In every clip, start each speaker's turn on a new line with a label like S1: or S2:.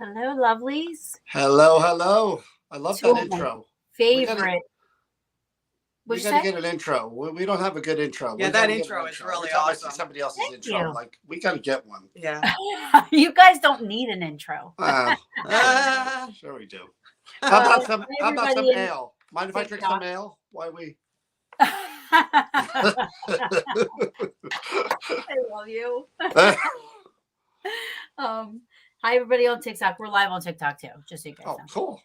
S1: Hello, lovelies.
S2: Hello, hello. I love that intro.
S1: Favorite.
S2: We got to get an intro. We don't have a good intro.
S3: Yeah, that intro is really awesome.
S2: I see somebody else's intro. Like, we got to get one.
S3: Yeah.
S1: You guys don't need an intro.
S2: Sure we do. How about some ale? Mind if I drink some ale? Why we?
S1: I love you. Hi, everybody on TikTok. We're live on TikTok too, just so you guys know.
S2: Cool.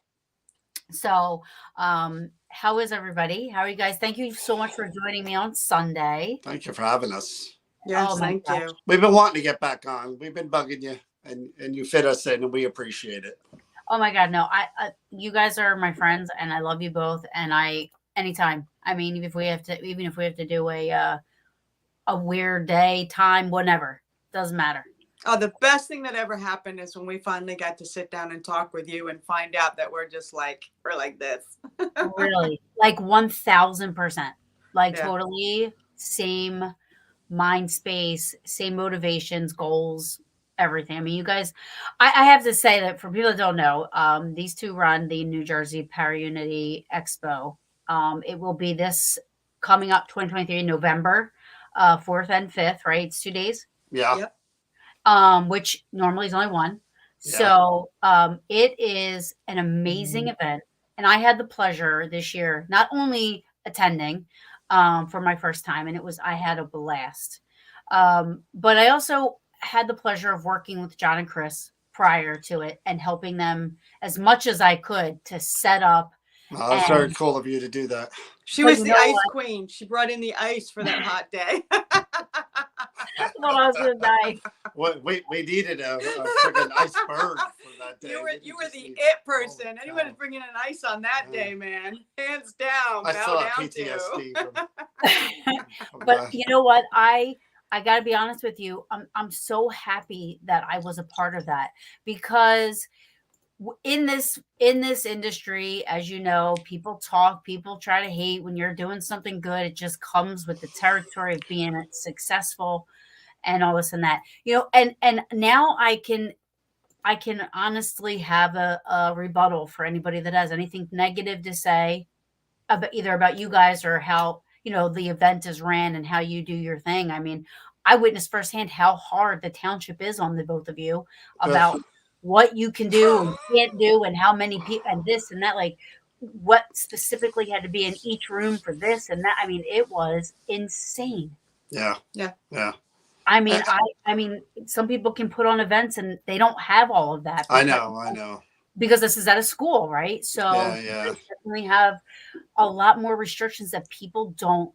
S1: So, how is everybody? How are you guys? Thank you so much for joining me on Sunday.
S2: Thank you for having us.
S3: Yes, thank you.
S2: We've been wanting to get back on. We've been bugging you, and you fit us in, and we appreciate it.
S1: Oh my God, no! I you guys are my friends, and I love you both. And anytime. I mean, even if we have to do a weird day, time, whatever, doesn't matter.
S3: Oh, the best thing that ever happened is when we finally got to sit down and talk with you and find out that we're like this.
S1: Really, like 1000%, totally same mind space, same motivations, goals, everything. I mean, you guys, I have to say that for people that don't know, these two run the New Jersey Paraunity Expo. It will be this coming up 2023 November 4th and 5th, right? It's 2 days.
S2: Yeah.
S3: Yep.
S1: Which normally is only one.
S2: Yeah.
S1: So it is an amazing event. And I had the pleasure this year, not only attending for my first time, and I had a blast. But I also had the pleasure of working with John and Chris prior to it and helping them as much as I could to set up.
S2: Oh, that's very cool of you to do that.
S3: She was the ice queen. She brought in the ice for that hot day.
S1: Well, I was gonna die.
S2: We needed a freaking iceberg for that day.
S3: You were the it person. Anyone was bringing an ice on that day, man. Hands down.
S2: I still have PTSD.
S1: But you know what? I got to be honest with you. I'm so happy that I was a part of that, because in this industry, as you know, people try to hate. When you're doing something good, it just comes with the territory of being successful and all this and that, and now I can honestly have a rebuttal for anybody that has anything negative to say about you guys or how, the event is ran and how you do your thing. I mean, I witnessed firsthand how hard the township is on the both of you about what you can do and can't do, and how many people and this and that, like what specifically had to be in each room for this and that. I mean, it was insane.
S2: Yeah.
S1: I mean, some people can put on events and they don't have all of that.
S2: I know.
S1: Because this is at a school, right? So
S2: yeah.
S1: They definitely have a lot more restrictions that people don't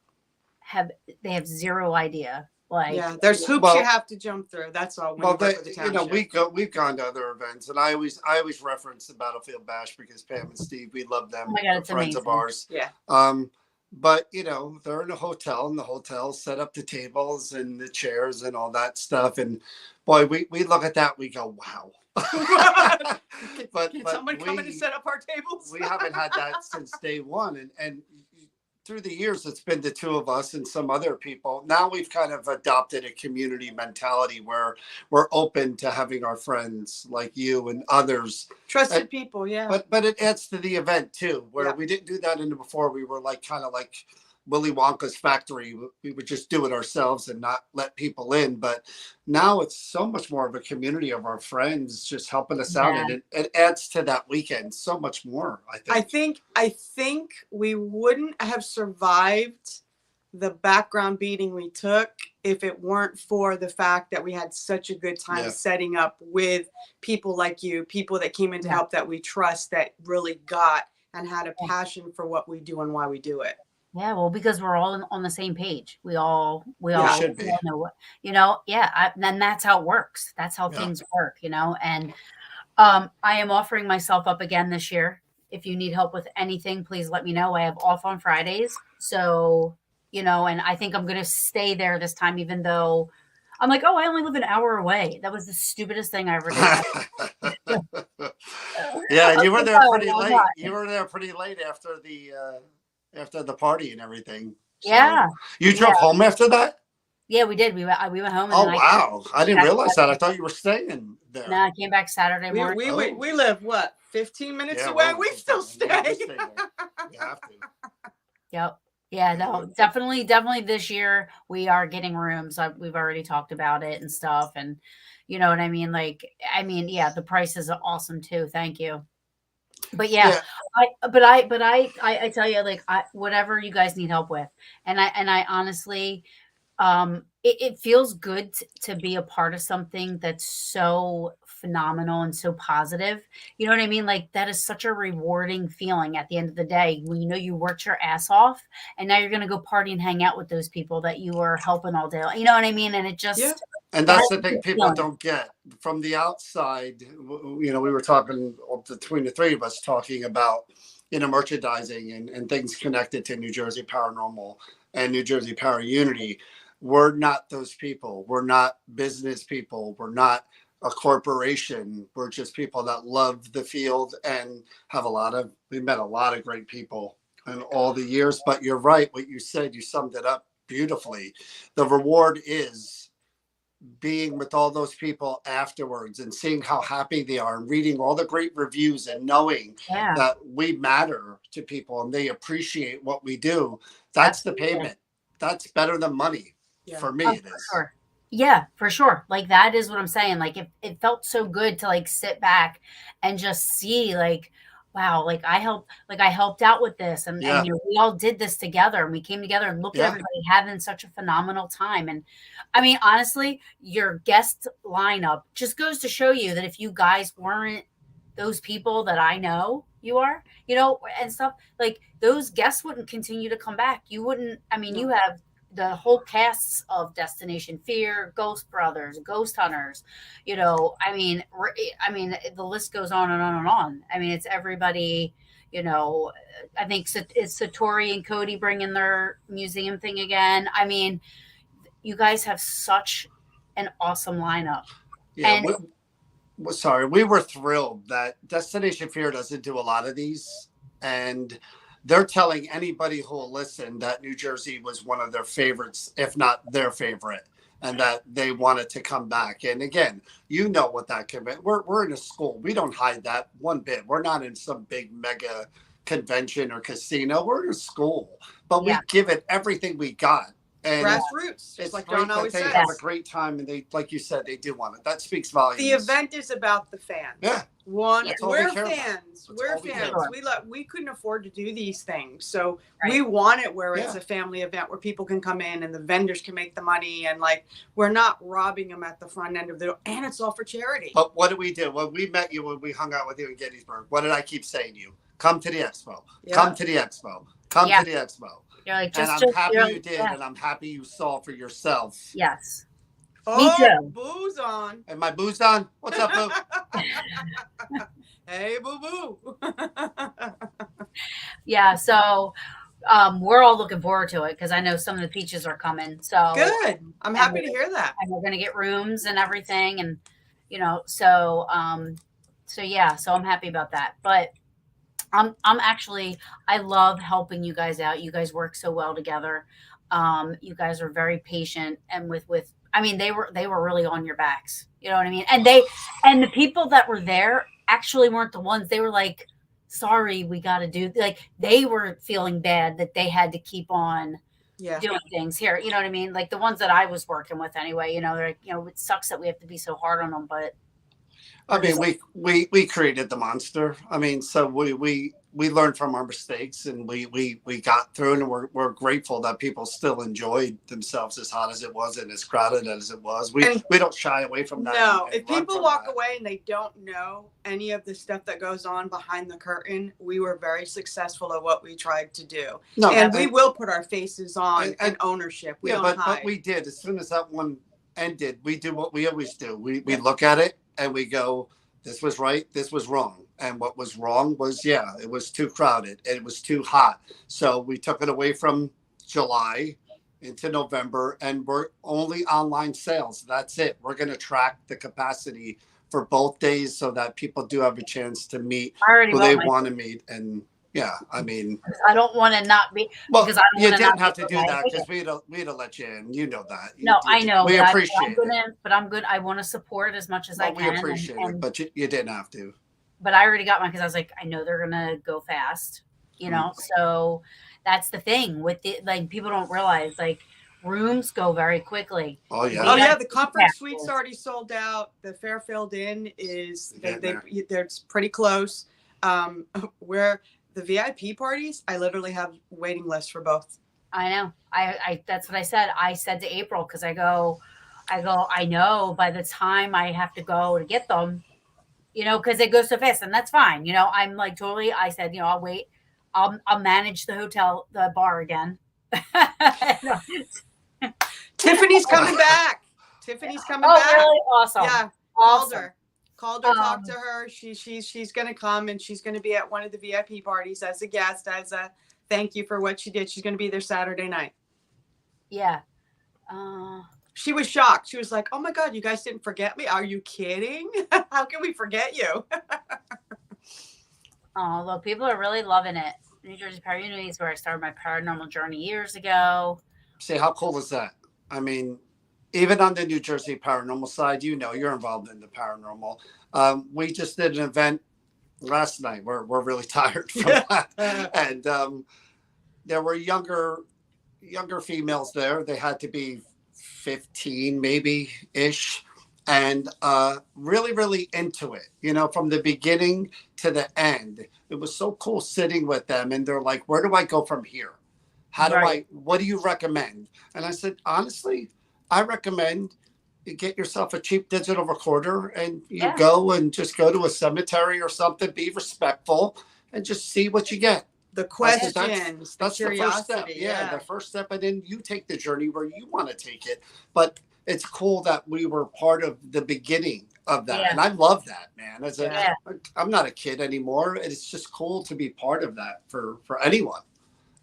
S1: have. They have zero idea.
S3: There's hoops you have to jump through. That's all.
S2: We've gone to other events, and I always reference the Battlefield Bash because Pam and Steve, we love them.
S1: Oh my God, it's
S2: friends
S1: amazing.
S2: Of ours.
S3: Yeah.
S2: But they're in a hotel, and the hotel set up the tables and the chairs and all that stuff. And boy, we look at that, we go, wow.
S3: Can someone come in and set up our tables?
S2: We haven't had that since day one, and through the years, it's been the two of us and some other people. Now we've kind of adopted a community mentality where we're open to having our friends like you and others.
S3: Trusted people, yeah.
S2: But it adds to the event too, where we didn't do that in the before. We were kind of like Willy Wonka's factory. We would just do it ourselves and not let people in. But now it's so much more of a community of our friends just helping us out,
S1: Yeah.
S2: and it adds to that weekend so much more.
S3: I think we wouldn't have survived the background beating we took if it weren't for the fact that we had such a good time setting up with people like you, people that came in to help that we trust, that really got and had a passion for what we do and why we do it.
S1: Yeah, well, because we're all on the same page. We all
S2: should be.
S1: know what, then that's how it works. That's how things work, and I am offering myself up again this year. If you need help with anything, please let me know. I have off on Fridays. So, and I think I'm going to stay there this time, even though I'm like, oh, I only live an hour away. That was the stupidest thing I ever did.
S2: Yeah, and you were there pretty late. You were there pretty late after the party and everything. So
S1: Yeah.
S2: You drove home after that?
S1: Yeah, we did. We went home. And
S2: oh, wow. I didn't realize that. I thought you were staying there.
S1: No, I came back Saturday morning.
S3: We live, what, 15 minutes away? We still stay.
S2: You have to.
S1: Yep. Yeah, no, definitely this year we are getting rooms. We've already talked about it and stuff. And you know what I mean? The prices are awesome too. Thank you. But I tell you, whatever you guys need help with. And I honestly, it feels good to be a part of something that's so phenomenal and so positive. You know what I mean? Like, that is such a rewarding feeling at the end of the day when you worked your ass off and now you're going to go party and hang out with those people that you were helping all day. You know what I mean? And it just,
S2: and that's the thing people don't get from the outside. We were talking between the three of us talking about, merchandising and things connected to New Jersey Paranormal and New Jersey Paraunity. We're not those people. We're not business people. We're not a corporation. We're just people that love the field and we met a lot of great people in all the years. But you're right. What you said, you summed it up beautifully. The reward is being with all those people afterwards and seeing how happy they are and reading all the great reviews and knowing that we matter to people and they appreciate what we do. That's the payment. That's better than money. For me, it is.
S1: Sure. Yeah, for sure. Like, that is what I'm saying. Like, it felt so good to sit back and just see wow, I helped out with this and we all did this together and we came together and look at everybody having such a phenomenal time. And I mean, honestly, your guest lineup just goes to show you that if you guys weren't those people that I know you are, and stuff, those guests wouldn't continue to come back. You wouldn't, you have the whole casts of Destination Fear, Ghost Brothers, Ghost Hunters, the list goes on and on and on. I mean, it's everybody, I think it's Satori and Cody bringing their museum thing again. I mean, you guys have such an awesome lineup.
S2: Yeah. We were thrilled that Destination Fear doesn't do a lot of these. And they're telling anybody who will listen that New Jersey was one of their favorites, if not their favorite, and that they wanted to come back. And again, what that can be. We're in a school. We don't hide that one bit. We're not in some big mega convention or casino. We're in a school, but we give it everything we got. And
S3: grassroots.
S2: It's
S3: like
S2: great
S3: John always
S2: that they
S3: says.
S2: have a great time, and they, like you said, they do want it. That speaks volumes.
S3: The event is about the fans.
S2: Yeah.
S3: We're fans. We're fans. We couldn't afford to do these things, so we want it where it's a family event where people can come in and the vendors can make the money, and we're not robbing them at the front end of the. And it's all for charity.
S2: But what do we do when we met you? When we hung out with you in Gettysburg, what did I keep saying to you? Come to the expo. Yeah. Come to the expo. Come to the expo.
S1: You're like,
S2: and I'm happy you did, and I'm happy you saw for yourself.
S1: Yes.
S3: Me too. Boo's on.
S2: And my boo's on. What's up, boo?
S3: Hey, boo.
S1: Yeah. So, we're all looking forward to it because I know some of the peaches are coming. So
S3: good. I'm happy to hear that.
S1: And we're gonna get rooms and everything, and so yeah. So I'm happy about that, but. I'm actually, I love helping you guys out. You guys work so well together. You guys are very patient and they were really on your backs. You know what I mean? And the people that were there actually weren't the ones. They were sorry, we got to do, like, they were feeling bad that they had to keep on
S3: Yeah.
S1: doing things here. You know what I mean? Like the ones that I was working with anyway, they're like, it sucks that we have to be so hard on them, but
S2: I mean, we created the monster. I mean, so we learned from our mistakes, and we got through it, and we're grateful that people still enjoyed themselves as hot as it was and as crowded as it was. We don't shy away from that.
S3: No,
S2: and
S3: if
S2: run
S3: people
S2: from
S3: walk
S2: that.
S3: away and they don't know any of the stuff that goes on behind the curtain, we were very successful at what we tried to do.
S2: No,
S3: And we will put our faces on and ownership. We don't
S2: but
S3: hide.
S2: we did. As soon as that one ended, we do what we always do. We look at it and we go, this was right, this was wrong. And what was wrong was, it was too crowded and it was too hot. So we took it away from July into November, and we're only online sales. That's it. We're going to track the capacity for both days so that people do have a chance to meet who they want to meet. And I mean,
S1: I don't want to not be,
S2: well,
S1: because I don't
S2: you
S1: want to
S2: didn't
S1: not
S2: have to do that
S1: okay.
S2: because we'd have let you in. You know that.
S1: No, I know.
S2: We appreciate it.
S1: But I'm good. I want to support as much as I can.
S2: We appreciate it, but you didn't have to.
S1: But I already got mine because I was like, I know they're gonna go fast, So that's the thing with the, like, people don't realize, like, rooms go very quickly.
S2: Oh yeah.
S3: Oh yeah, the conference suite's already sold out. The Fairfield Inn is they're pretty close. Where the VIP parties, I literally have waiting lists for both.
S1: I know. I that's what I said. I said to April, because I go, I know by the time I have to go to get them, because it goes so fast, and that's fine. I'm like totally. I said, I'll wait. I'll manage the bar again.
S3: Tiffany's coming back. Tiffany's coming back.
S1: Oh, really? Awesome.
S3: Yeah.
S1: Awesome.
S3: Called her, talked to her. She's gonna come, and she's gonna be at one of the VIP parties as a guest, as a thank you for what she did. She's gonna be there Saturday night.
S1: Yeah.
S3: She was shocked. She was like, "Oh my God, you guys didn't forget me? Are you kidding? How can we forget you?"
S1: Oh, look, people are really loving it. New Jersey Paraunity is where I started my paranormal journey years ago.
S2: See, how cool is that? I mean, even on the New Jersey Paranormal side, you're involved in the paranormal. We just did an event last night. We're really tired from that, and there were younger females there. They had to be 15 maybe ish, and really, really into it, from the beginning to the end. It was so cool sitting with them, and they're like, where do I go from here? What do you recommend? And I said, honestly, I recommend you get yourself a cheap digital recorder, and you go and just go to a cemetery or something, be respectful, and just see what you get.
S3: The questions,
S2: that's the first step. The first step, and then you take the journey where you want to take it. But it's cool that we were part of the beginning of that, and I love that, man. I'm not a kid anymore. It's just cool to be part of that for anyone.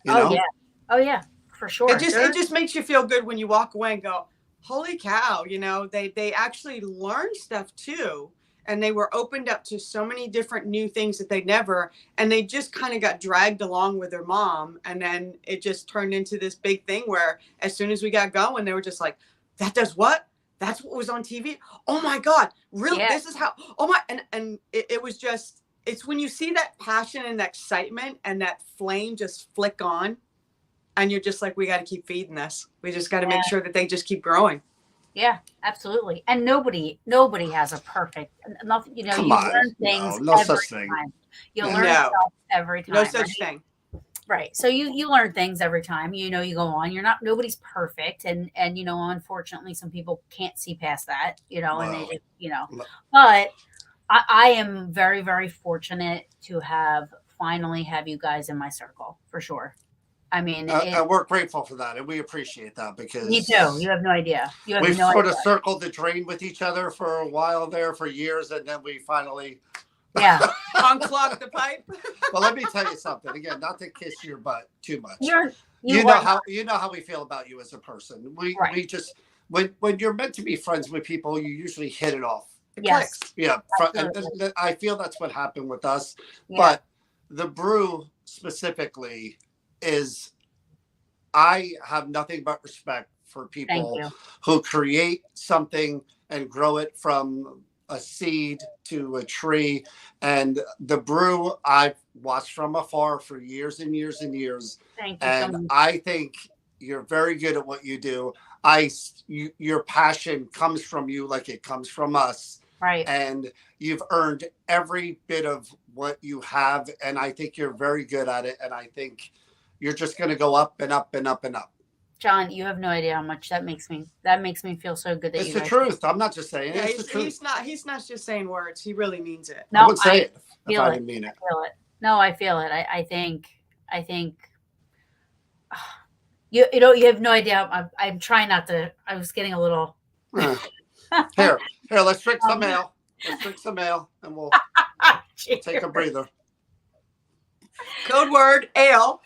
S1: Oh yeah, for sure.
S3: It just makes you feel good when you walk away and go, holy cow, they actually learned stuff too. And they were opened up to so many different new things that and they just kind of got dragged along with their mom. And then it just turned into this big thing where as soon as we got going, they were just like, that does what? That's what was on TV? Oh my God, really? Yeah. This is how, oh my, and it was just, it's when you see that passion and that excitement and that flame just flick on, and you're just like, we got to keep feeding this. We just got to make sure that they just keep growing.
S1: Yeah, absolutely. And nobody has a perfect, nothing, you learn things
S2: no
S1: every
S2: such thing.
S1: time. You learn stuff every time.
S3: No such thing.
S1: Right. So you learn things every time, you go on, nobody's perfect. And, unfortunately some people can't see past that, and they just, but I am very, very fortunate to finally have you guys in my circle, for sure. I mean,
S2: we're grateful for that, and we appreciate that because
S1: me too. You have no idea.
S2: We've sort of circled the drain with each other for a while there, for years, and then we finally
S3: unclogged the pipe.
S2: Well, let me tell you something. Again, not to kiss your butt too much.
S1: You
S2: know how we feel about you as a person. We just when you're meant to be friends with people, you usually hit it off.
S1: Yes.
S2: Yeah. And I feel that's what happened with us. Yeah. But the brew specifically is, I have nothing but respect for people who create something and grow it from a seed to a tree. And the brew, I've watched from afar for years and years and years.
S1: Thank you so
S2: And
S1: much.
S2: I think you're very good at what you do. Your passion comes from you like it comes from us.
S1: Right.
S2: And you've earned every bit of what you have. And I think you're very good at it. And I think you're just going to go up and up and up and up.
S1: John, you have no idea how much that makes me feel so good that
S2: It's
S1: you
S2: the
S1: guys.
S2: truth. I'm not just saying it.
S3: Yeah,
S2: It's the truth.
S3: he's not just saying words. He really means it.
S2: I
S1: No,
S2: would say it if
S1: feel
S2: I
S1: it.
S2: didn't mean it.
S1: I feel it. No, I feel it. I think you know, you have no idea. I'm trying not to. I was getting a little.
S2: Here, let's drink some ale. Let's drink some ale and we'll take a breather.
S3: Code word ale.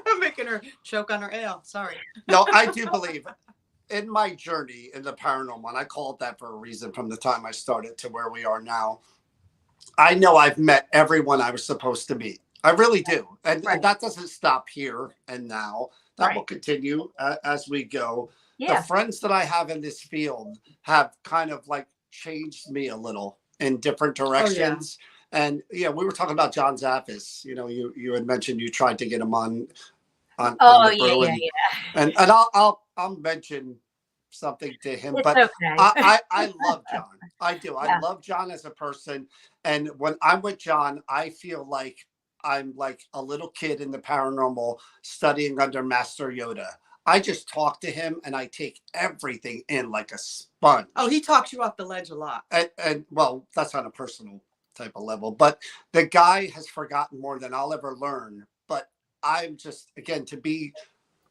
S3: I'm making her choke on her ale. Sorry.
S2: No, I do believe in my journey in the paranormal, and I call it that for a reason from the time I started to where we are now. I know I've met everyone I was supposed to meet. I really do. And that doesn't stop here and now. That will continue as we go.
S1: Yeah.
S2: The friends that I have in this field have kind of like changed me a little in different directions.
S3: Oh,
S2: yeah. And yeah, we were talking about John Zaffis. You know, you had mentioned you tried to get him on the brew, and I'll mention something to him.
S1: It's
S2: but
S1: okay.
S2: I love John. I do. I love John as a person. And when I'm with John, I feel like I'm like a little kid in the paranormal studying under Master Yoda. I just talk to him and I take everything in like a sponge.
S3: Oh, he talks you off the ledge a lot.
S2: And well, that's on a personal type of level. But the guy has forgotten more than I'll ever learn. But I'm just, again, to be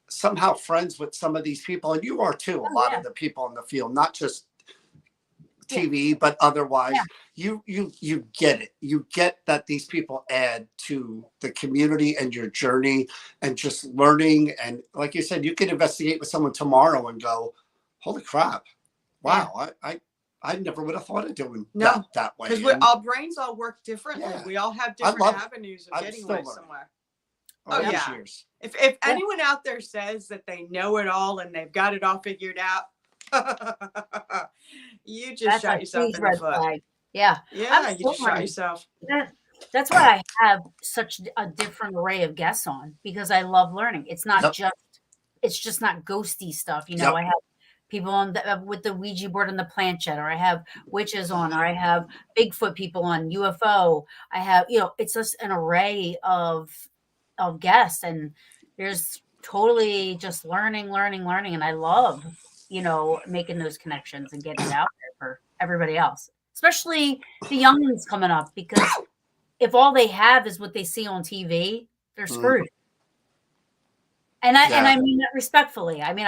S2: somehow friends with some of these people, and you are too, a lot of the people in the field, not just TV, but otherwise, you get it. You get that these people add to the community and your journey and just learning. And like you said, you can investigate with someone tomorrow and go, holy crap. Wow. I never would have thought of doing that way.
S3: Because our brains all work differently.
S2: Yeah.
S3: We all have different avenues of getting away somewhere. Oh, yeah.
S2: Years.
S3: If anyone out there says that they know it all and they've got it all figured out, you just shot yourself in the foot. Flag.
S1: Yeah.
S3: Yeah, you just shot yourself.
S1: That's why I have such a different array of guests on, because I love learning. It's not just not ghosty stuff. You know, I have people on with the Ouija board and the planchette, or I have witches on, or I have Bigfoot people on, UFO. I have, it's just an array of guests, and there's totally just learning. And I love, making those connections and getting it out there for everybody else, especially the young ones coming up, because if all they have is what they see on TV, they're screwed. And I mean that respectfully. I mean,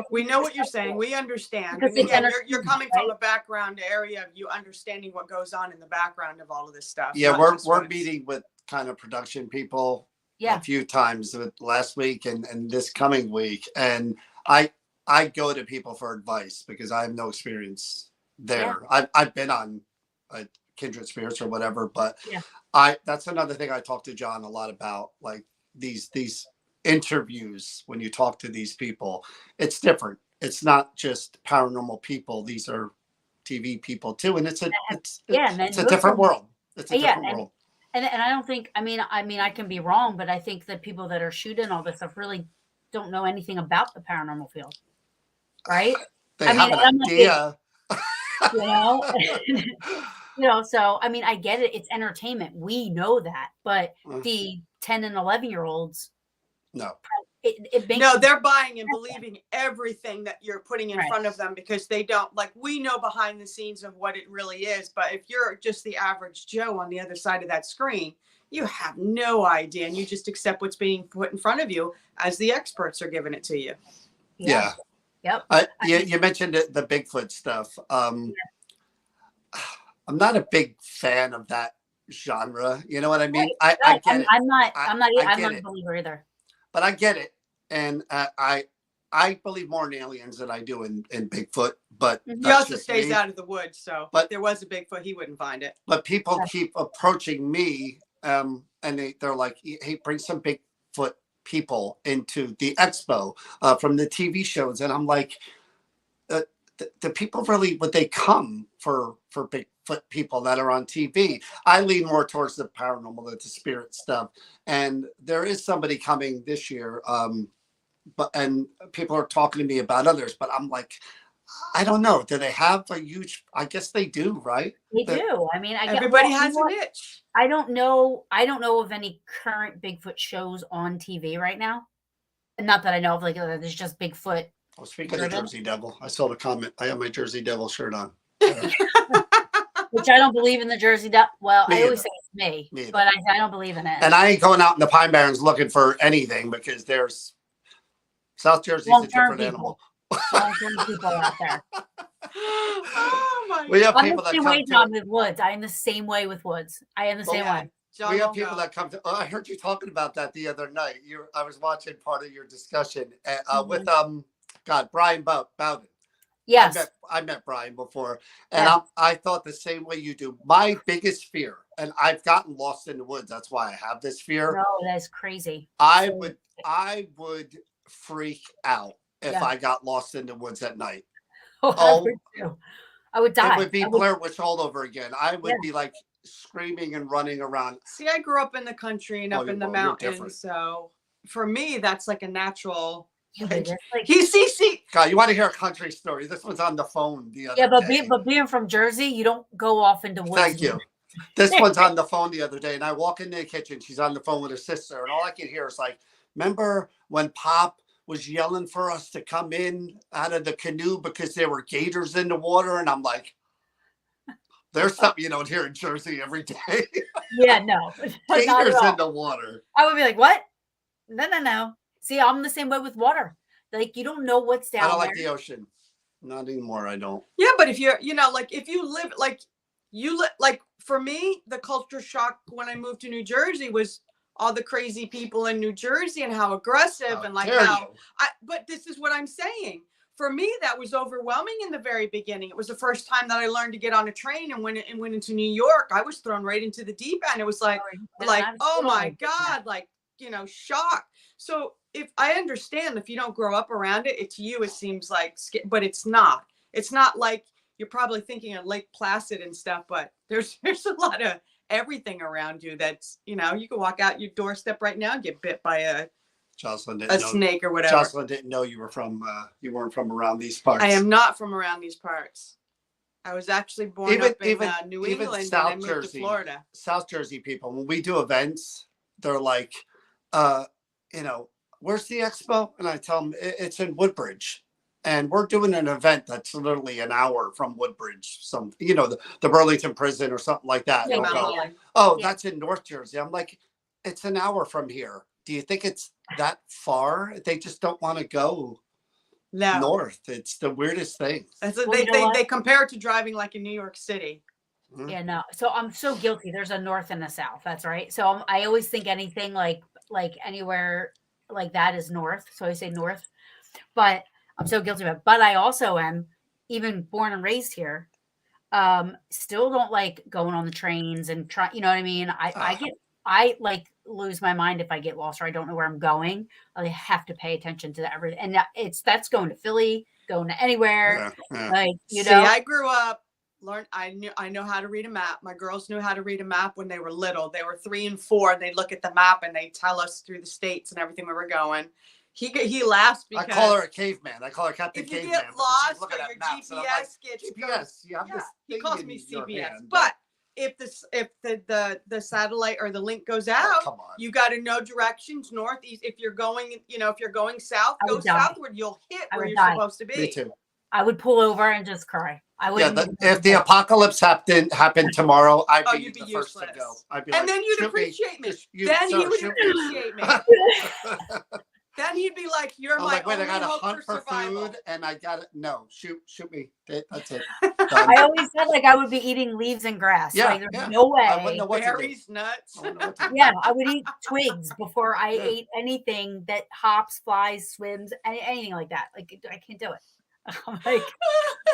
S3: we know what you're saying. We understand. And again, you're coming from a background area of you understanding what goes on in the background of all of this stuff.
S2: Yeah, we're meeting with kind of production people a few times last week and this coming week, and I go to people for advice because I have no experience there. I've been on Kindred Spirits or whatever, but that's another thing I talk to John a lot about, like these interviews. When you talk to these people, it's different. It's not just paranormal people. These are TV people too, and it's a different world. It's a different world.
S1: And I don't think, I mean, I can be wrong, but I think that people that are shooting all this stuff really don't know anything about the paranormal field, right?
S2: They have an idea.
S1: So I mean, I get it. It's entertainment. We know that, but the 10 and 11-year-olds,
S2: no.
S3: They're buying and believing everything that you're putting in front of them, because they don't, like, we know behind the scenes of what it really is. But if you're just the average Joe on the other side of that screen, you have no idea, and you just accept what's being put in front of you as the experts are giving it to you.
S2: Yeah.
S1: Yep.
S2: You mentioned the Bigfoot stuff. I'm not a big fan of that genre. You know what I mean? I get it.
S1: I'm not a believer either.
S2: But I get it. And I believe more in aliens than I do in Bigfoot. But
S3: he also stays out of the woods. So if there was a Bigfoot, he wouldn't find it.
S2: But people keep approaching me and they're like, hey, bring some Bigfoot people into the expo from the TV shows. And I'm like, the people really, would they come for Bigfoot people that are on TV? I lean more towards the paranormal, the spirit stuff. And there is somebody coming this year. And people are talking to me about others, but I'm like, I don't know. Do they have a huge? I guess they do, right?
S1: They do. I mean,
S3: everybody has a niche.
S1: I don't know of any current Bigfoot shows on TV right now. Not that I know of. Like, there's just Bigfoot.
S2: Well, speaking of Jersey Devil, I saw the comment. I have my Jersey Devil shirt on.
S1: Which I don't believe in the Jersey Devil. Well, I always say it's me but I don't believe in it.
S2: And I ain't going out in the Pine Barrens looking for anything, because there's South Jersey's a different animal.
S1: Long-term people out there.
S3: Oh my
S2: We have
S1: God.
S2: people that
S1: I'm the
S2: come
S1: same way with Woods. I am the same way with Woods. I am the same way.
S2: We have people that come to. Oh, I heard you talking about that the other night. I was watching part of your discussion with Brian Bowden.
S1: Yes,
S2: I met Brian before, and I thought the same way you do. My biggest fear, and I've gotten lost in the woods. That's why I have this fear.
S1: No, that's crazy.
S2: I would freak out if I got lost in the woods at night.
S1: I would die.
S2: It would be Blair Witch all over again. I would be like screaming and running around.
S3: See, I grew up in the country and up in the mountains, so for me, that's like a natural. God,
S2: you want to hear a country story? This was on the phone the other day.
S1: But being from Jersey, you don't go off into woods.
S2: Thank you. This one's on the phone the other day, and I walk into the kitchen. She's on the phone with her sister, and all I can hear is like, remember when Pop was yelling for us to come in out of the canoe because there were gators in the water? And I'm like, there's something you don't hear in Jersey every day.
S1: Yeah, no.
S2: Gators in the water.
S1: I would be like, what? No. See, I'm the same way with water. Like, you don't know what's down there.
S2: I don't like the ocean. Not anymore, I don't.
S3: Yeah, but if you're, like if you live, like for me, the culture shock when I moved to New Jersey was all the crazy people in New Jersey and how aggressive and like but this is what I'm saying. For me, that was overwhelming in the very beginning. It was the first time that I learned to get on a train and went into New York. I was thrown right into the deep end. It was like, oh my God, like, shock. So if I understand, if you don't grow up around it, to you, it seems like, but it's not. It's not like you're probably thinking of Lake Placid and stuff, but there's a lot of everything around you that's, you can walk out your doorstep right now and get bit by a snake or whatever.
S2: Jocelyn didn't know you weren't from around these parts.
S3: I am not from around these parts. I was actually born up in New England, and I moved to Florida.
S2: South Jersey people, when we do events, they're like, where's the expo? And I tell them it's in Woodbridge. And we're doing an event that's literally an hour from Woodbridge. The Burlington prison or something like that. Yeah, that's in North Jersey. I'm like, it's an hour from here. Do you think it's that far? They just don't want to go north. It's the weirdest thing.
S3: They compare it to driving like in New York City.
S2: Mm-hmm.
S1: Yeah, no. So I'm so guilty. There's a north and a south. That's right. So I always think anything like anywhere like that is north. So I say north. But I'm so guilty of it. But I also am, even born and raised here, still don't like going on the trains and try. You know what I mean? I lose my mind if I get lost or I don't know where I'm going. I have to pay attention to everything, and that's going to Philly, going to anywhere.
S3: See, I grew up. I know how to read a map. My girls knew how to read a map when they were little. They were 3 and 4. And they'd look at the map and they'd tell us through the states and everything where we're going. He laughs because
S2: I call her a caveman. I call her Captain Caveman.
S3: If you get lost or your GPS gets
S2: GPS,
S3: he calls me CBS. But if the satellite or the link goes out, you got to know directions, north, east. If you're going, south, go southward. You'll hit where you're supposed to be.
S2: Me too.
S1: I would pull over and just cry. I would.
S2: If the apocalypse happened tomorrow, I'd be the first to go.
S3: And then you'd appreciate me. Then he would appreciate me. Then he'd be like, "You're my only
S2: I gotta
S3: hope
S2: hunt for
S3: survival."
S2: food, and I gotta shoot me. That's it.
S1: I always said I would be eating leaves and grass. There's no way.
S2: I wouldn't know what
S3: berries, nuts.
S1: I would eat twigs before I ate anything that hops, flies, swims, anything like that. Like, I can't do it. I'm like,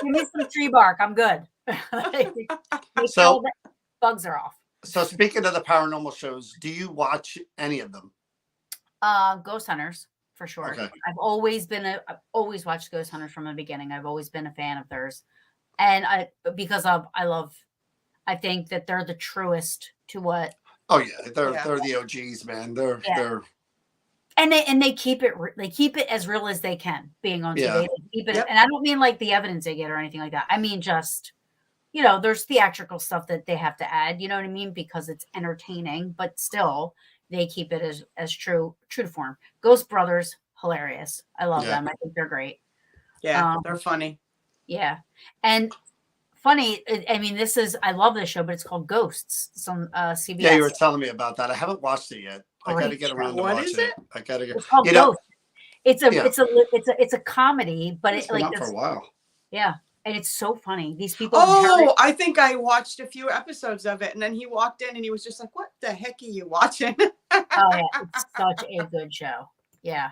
S1: give me some tree bark. I'm good. So bugs are off.
S2: So speaking of the paranormal shows, do you watch any of them?
S1: Ghost Hunters. for sure.
S2: Okay.
S1: I've always watched Ghost Hunters from the beginning. I've always been a fan of theirs. And I think that they're the truest to what.
S2: Oh yeah, they're the OGs, man. They're
S1: and they keep it as real as they can being on TV. They keep it,
S3: Yep.
S1: and I don't mean like the evidence they get or anything like that. I mean just there's theatrical stuff that they have to add. You know what I mean? Because it's entertaining, but still they keep it as true to form. Ghost Brothers, hilarious. I love them. I think they're great.
S3: Yeah, they're funny.
S1: Yeah, and funny. I mean, I love this show, but it's called Ghosts. It's on CBS.
S2: Yeah, you were telling me about that. I haven't watched it yet. I got to get around to watch it. I got to get.
S1: It's called Ghosts. It's a comedy, but
S2: it's been out for a while.
S1: Yeah, and it's so funny. These people.
S3: Oh, I think I watched a few episodes of it, and then he walked in and he was just like, "What the heck are you watching?"
S1: Oh yeah, it's such a good show. Yeah.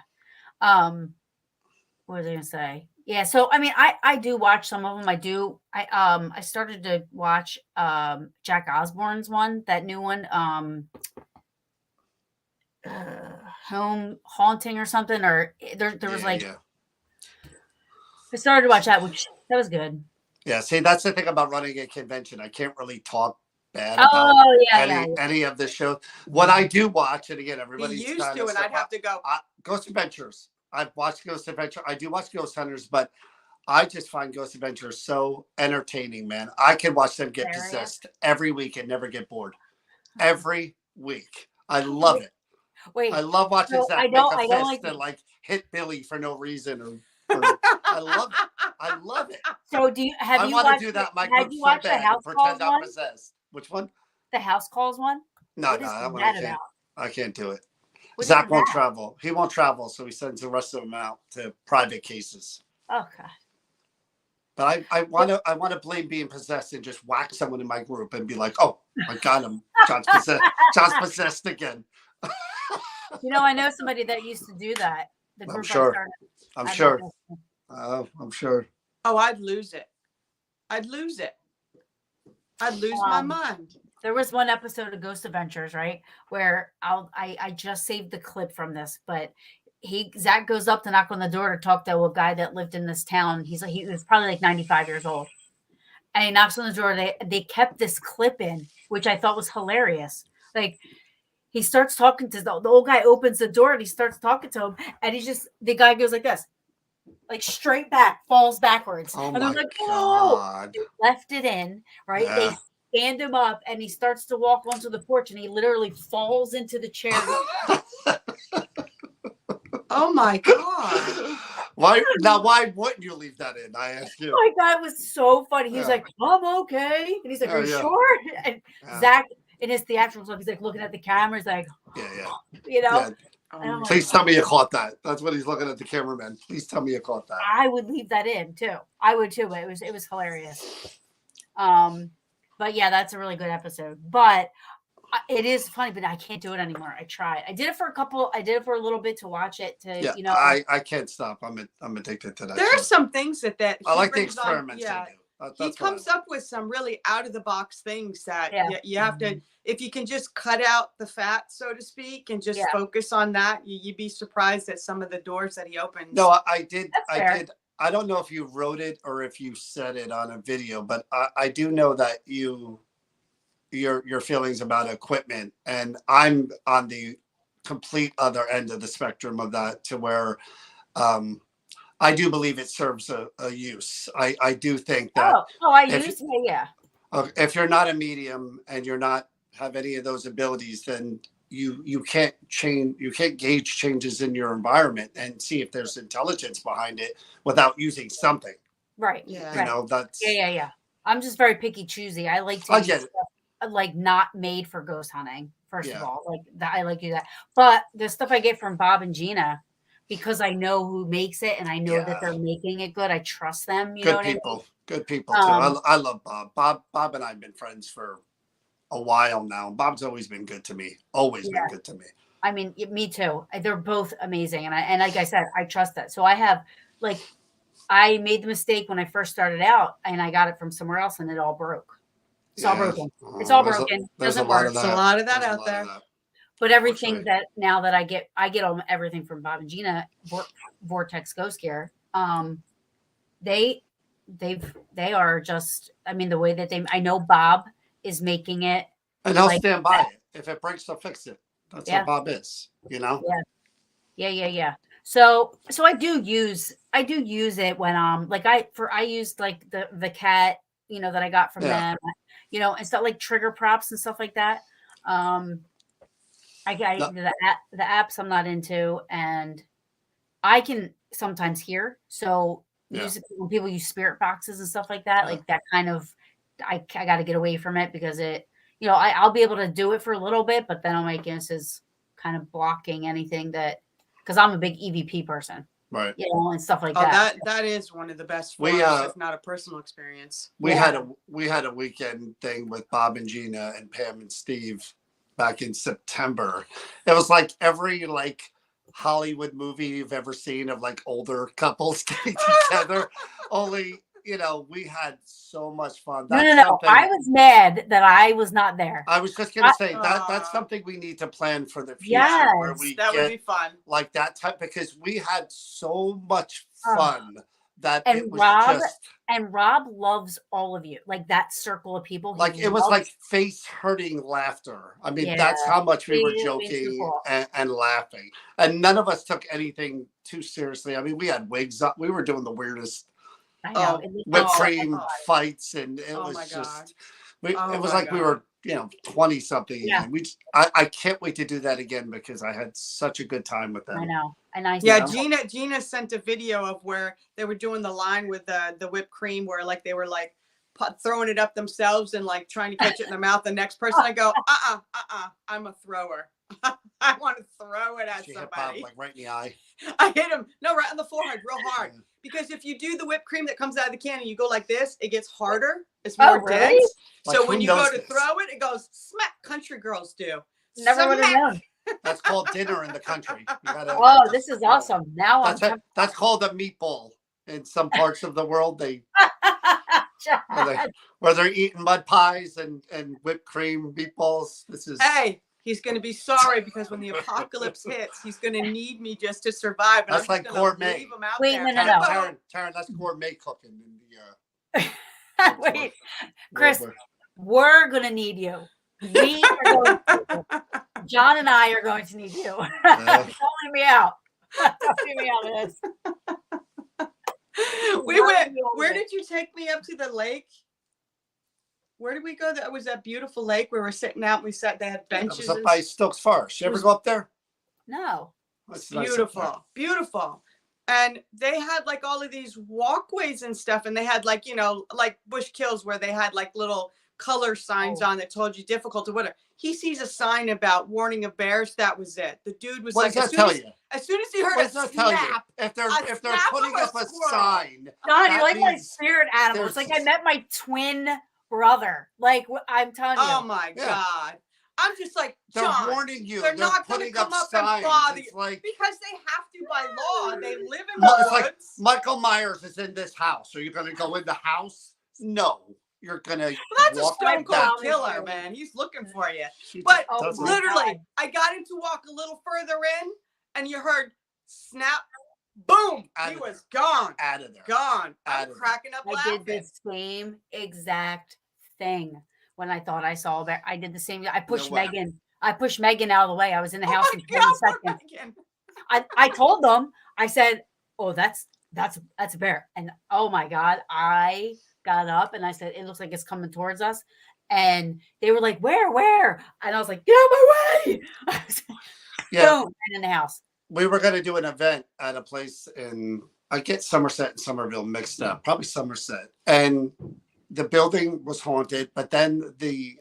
S1: What was I gonna say? Yeah, so I mean, I do watch some of them. I started to watch Jack Osborne's one, that new one, Home Haunting or something, or there was I started to watch that, which that was good.
S2: Yeah, see, that's the thing about running a convention. I can't really talk bad about any of the shows. What I do watch, and again, everybody's
S3: used to, and I'd have to go.
S2: Ghost Adventures. I've watched Ghost Adventure. I do watch Ghost Hunters, but I just find Ghost Adventures so entertaining, man. I can watch them get possessed every week and never get bored. Every week. I love it.
S1: Wait.
S2: I love watching Zach make a fist and like hit Billy for no reason. I love it. I love it.
S1: So I
S2: want to do that. My group so bad and pretend I'm possessed. Which one?
S1: The House Calls one?
S2: No, I can't do it. Zach won't travel. He won't travel, so he sends the rest of them out to private cases.
S1: Okay.
S2: But I want to blame being possessed and just whack someone in my group and be like, "Oh, I got him. John's possessed. John's possessed again."
S1: I know somebody that used to do that. The group
S2: I'm sure. I'm sure.
S3: Oh, I'd lose it. I'd lose my mind.
S1: There was one episode of Ghost Adventures, right, where I just saved the clip from this, but Zach goes up to knock on the door to talk to a guy that lived in this town. He was probably like 95 years old, and he knocks on the door. They kept this clip in, which I thought was hilarious. Like, he starts talking to the old guy, opens the door and he starts talking to him, and the guy goes like this, like straight back, falls backwards.
S2: Oh,
S1: and
S2: my
S1: like,
S2: God.
S1: They left it in, right?
S2: Yeah.
S1: They stand him up and he starts to walk onto the porch and he literally falls into the chair.
S3: Oh my God.
S2: Why wouldn't you leave that in? I ask you.
S1: My God, it was so funny. He was like, I'm okay. And he's like, are you sure? And Zach, in his theatrical stuff, he's like looking at the camera. He's like,
S2: Yeah. Please tell me you caught that. That's what he's looking at the cameraman. Please tell me you caught that.
S1: I would leave that in too. I would too, but it was hilarious. But yeah, that's a really good episode. But it is funny, but I can't do it anymore. I tried. I did it for a little bit to watch it.
S2: I can't stop. I'm addicted to that.
S3: There are some things that
S2: I like the experiments.
S3: He comes up with some really out of the box things that you have to. If you can just cut out the fat, so to speak, and just focus on that, you'd be surprised at some of the doors that he opens.
S2: No, I did. I don't know if you wrote it or if you said it on a video, but I do know that your feelings about equipment, and I'm on the complete other end of the spectrum of that, to where I do believe it serves a use. I do think that. If you're not a medium and you're not have any of those abilities, then you can't gauge changes in your environment and see if there's intelligence behind it without using something.
S1: Right.
S2: Yeah. That's.
S1: Yeah. I'm just very picky choosy. I like to use stuff like not made for ghost hunting. First of all, like that, I like to do that. But the stuff I get from Bob and Gina, because I know who makes it and I know that they're making it good, I trust them.
S2: Good people too. I love Bob. Bob and I have been friends for a while now. Bob's always been good to me. Always been good to me.
S1: I mean, me too. They're both amazing, and like I said, I trust that. So I made the mistake when I first started out, and I got it from somewhere else, and it all broke. It's all broken. It's all broken.
S2: There's
S1: Doesn't
S2: a lot
S1: work.
S2: of that.
S3: There's a lot of that out there.
S1: But everything
S2: Unfortunately.
S1: that now that I get everything from Bob and Gina, Vortex Ghost Scare. They they are just. I mean, the way that I know Bob is making it
S2: And he'll
S1: like
S2: stand by it. If it breaks, they'll fix it. That's how
S1: yeah,
S2: Bob is, you know?
S1: yeah, yeah. So I do use it when like I used like the cat, that I got from
S2: Yeah.
S1: them, and stuff like trigger props and stuff like that. Um,
S2: No,
S1: the apps I'm not into, and I can sometimes hear. So
S2: yeah.
S1: when people use spirit boxes and stuff like that,
S2: Yeah.
S1: like that kind of, I got to get away from it because I'll be able to do it for a little bit, but then my guess is kind of blocking anything because I'm a big EVP person,
S2: Right.
S1: and stuff like
S3: Oh,
S1: that.
S3: that is one of the best
S2: We,
S3: forms, if not a personal experience.
S2: We
S1: Yeah.
S2: had a weekend thing with Bob and Gina and Pam and Steve back in September. It was like every Hollywood movie you've ever seen of older couples getting together. Only, we had so much fun.
S1: No,
S2: That's
S1: no.
S2: something
S1: I was mad that I was not there.
S2: I was just gonna say that's
S3: Aw.
S2: something we need to plan for the future
S1: Yes.
S2: where we
S3: That would
S2: get
S3: be fun.
S2: like that type, because we had so much
S1: Oh.
S2: fun that
S1: And
S2: it was
S1: Rob
S2: just
S1: and Rob loves all of you, like that circle of people. He
S2: it was
S1: loves,
S2: like face hurting laughter. I mean,
S1: yeah,
S2: that's how much we were
S1: it means so
S2: joking
S1: cool.
S2: and laughing. And none of us took anything too seriously. I mean, we had wigs up. We were doing the weirdest
S1: I know.
S3: Oh,
S1: It was
S2: whipped
S1: so
S2: cream
S3: God.
S2: fights, and it
S3: Oh
S2: was
S3: my
S2: just
S3: God. Oh
S2: it was
S3: my
S2: like we
S3: God.
S2: were 20 something
S1: Yeah.
S2: again. I can't wait to do that again because I had such a good time with them.
S1: I know. And I
S3: Yeah,
S1: know.
S3: Gina sent a video of where they were doing the line with the whipped cream, where they were throwing it up themselves and trying to catch it in their mouth. The next person, I go, I'm a thrower. I want to throw it at
S2: She hit Bob
S3: somebody.
S2: right in the eye.
S3: I hit him, no, right on the forehead, real hard. Because if you do the whipped cream that comes out of the can and you go like this, it gets harder. It's more
S1: really?
S3: dense.
S2: Like,
S3: So
S2: who
S3: when you go
S2: knows
S3: to
S2: this?
S3: throw it, it goes smack. Country girls do.
S1: Never would have
S3: Smack.
S1: known.
S2: That's called dinner in the country. You gotta,
S1: Oh, this is awesome. Now I'm
S2: that's called a meatball in some parts of the world. Where they're eating mud pies and whipped cream meatballs. This is
S3: Hey, he's going to be sorry because when the apocalypse hits, he's going to need me just to survive. And
S2: That's
S3: I'm
S2: like
S3: just gonna
S2: gourmet.
S3: leave him out
S1: Wait,
S3: there.
S1: no.
S2: Taryn, that's gourmet cooking in the
S1: Wait, Chris, we're gonna need you. We are going to, John and I are going to need you. Don't leave me out. Don't leave me out of this.
S3: We went. Where did you take me up to the lake? Where did we go? That was that beautiful lake. We were sitting out. We sat. They had benches.
S2: That was up by Stokes Forest. You ever go up there?
S1: No.
S2: That's nice
S3: Beautiful, beautiful. And they had all of these walkways and stuff. And they had like Bush Kills, where they had little color signs on that told you difficult or whatever. He sees a sign about warning of bears. That was it. The dude was
S2: What does that tell you?
S3: As soon as he heard
S2: What
S3: a
S2: does that tell you?
S3: snap,
S2: If they're
S3: snap
S2: putting
S3: of a
S2: up a
S3: squirrel.
S2: sign,
S1: John, you're like my
S2: means
S1: spirit animal. It's like I met my twin brother. Like I'm telling you.
S3: Oh my God. I'm just like,
S2: they're
S3: John,
S2: warning you.
S3: they're not going to
S2: putting
S3: come up
S2: signs.
S3: and bother you
S2: It's like,
S3: because they have to by law. They live in
S2: it's
S3: the
S2: like
S3: woods.
S2: Michael Myers is in this house. Are you going to go in the house? No, you're going to.
S3: Well, that's a stone cold
S1: back.
S3: killer, man. He's looking for you.
S2: She
S3: But
S2: just doesn't-
S3: literally, I got him to walk a little further in, and you heard snap, boom.
S2: Out
S3: He
S2: of
S3: was gone.
S2: out of there.
S3: Gone.
S2: Out
S3: I'm
S2: of
S3: cracking up
S1: I
S3: laughing.
S1: did the same exact thing when I thought I saw a bear. I did the same. I pushed
S2: No way.
S1: Megan. I pushed Megan out of the way. I was in the
S3: Oh
S1: house
S3: my
S1: in 20
S3: God,
S1: seconds.
S3: Megan.
S1: I told them, I said, "Oh, that's a bear." And oh my God, I got up and I said, "It looks like it's coming towards us." And they were like, "Where?" And I was like, "Get out of my way!"
S2: Yeah,
S1: Boom, and in the house.
S2: we were going to do an event at a place in, I get Somerset and Somerville mixed up, probably Somerset, and the building was haunted. But then the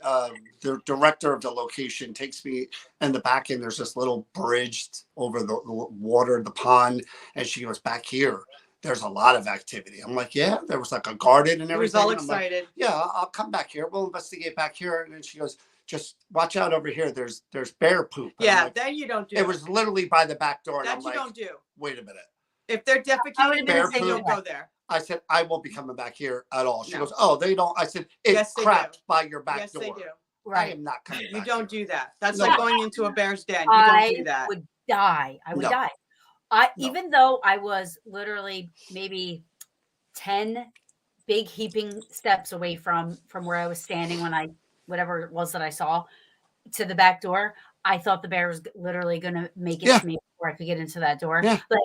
S2: director of the location takes me in the back, and there's this little bridge over the water, the pond, and she goes, "Back here, there's a lot of activity." I'm like, "Yeah." There was like a garden and
S3: He
S2: everything.
S3: was all
S2: And I'm like,
S3: excited.
S2: "Yeah, I'll come back here. We'll investigate back here." And then she goes, "Just watch out over here. There's bear poop." And I'm
S3: Yeah,
S2: like,
S3: that you don't do.
S2: it was literally by the back door. And
S3: that
S2: I'm
S3: you
S2: like,
S3: don't do.
S2: "Wait a minute."
S3: If they're defecating,
S2: Bear
S3: they don't
S2: poop.
S3: go there.
S2: I said, "I won't be coming back here at all." She
S3: No.
S2: goes, "Oh, they don't." I said, "It
S3: Yes, they
S2: crapped
S3: do.
S2: by your back
S3: Yes,
S2: door."
S3: they do.
S1: Right.
S2: I am not coming
S3: You
S2: back
S3: don't
S2: here.
S3: do that. That's
S2: No
S3: like
S2: way.
S3: going into a bear's den. You don't
S1: I
S3: do that.
S1: would die. I would
S2: No.
S1: die.
S2: No.
S1: Even though I was literally maybe 10 big heaping steps away from where I was standing when whatever it was that I saw to the back door, I thought the bear was literally going to make it
S2: Yeah.
S1: to me before I could get into that door.
S2: Yeah.
S1: Like,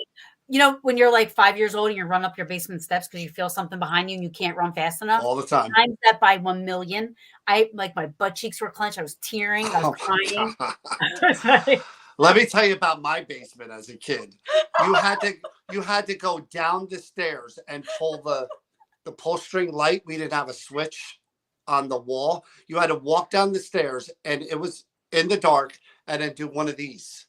S1: you know, when you're like 5 years old and you run up your basement steps because you feel something behind you and you can't run fast enough.
S2: All the time.
S1: Times that by 1,000,000. I like my butt cheeks were clenched. I was tearing. I was crying.
S2: Let me tell you about my basement as a kid. You had to go down the stairs and pull the pull string light. We didn't have a switch on the wall. You had to walk down the stairs, and it was in the dark, and then do one of these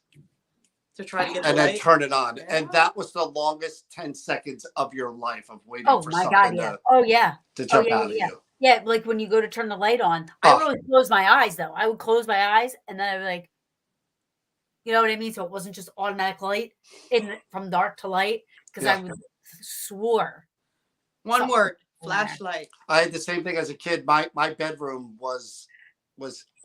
S3: To try to get
S2: and
S3: the
S2: then
S3: light.
S2: turn it on.
S3: Yeah.
S2: And that was the longest 10 seconds of your life of waiting
S1: Oh
S2: for
S1: my
S2: something
S1: God, yeah. Oh yeah.
S2: to jump
S1: yeah,
S2: out
S1: yeah.
S2: at you.
S1: Yeah, like when you go to turn the light on, I
S2: Oh.
S1: really close my eyes though. I would close my eyes and then I would like, you know what I mean? So it wasn't just automatic light from dark to light because I would swore.
S3: One
S1: something
S3: word,
S1: in there.
S3: flashlight.
S2: I had the same thing as a kid. My bedroom was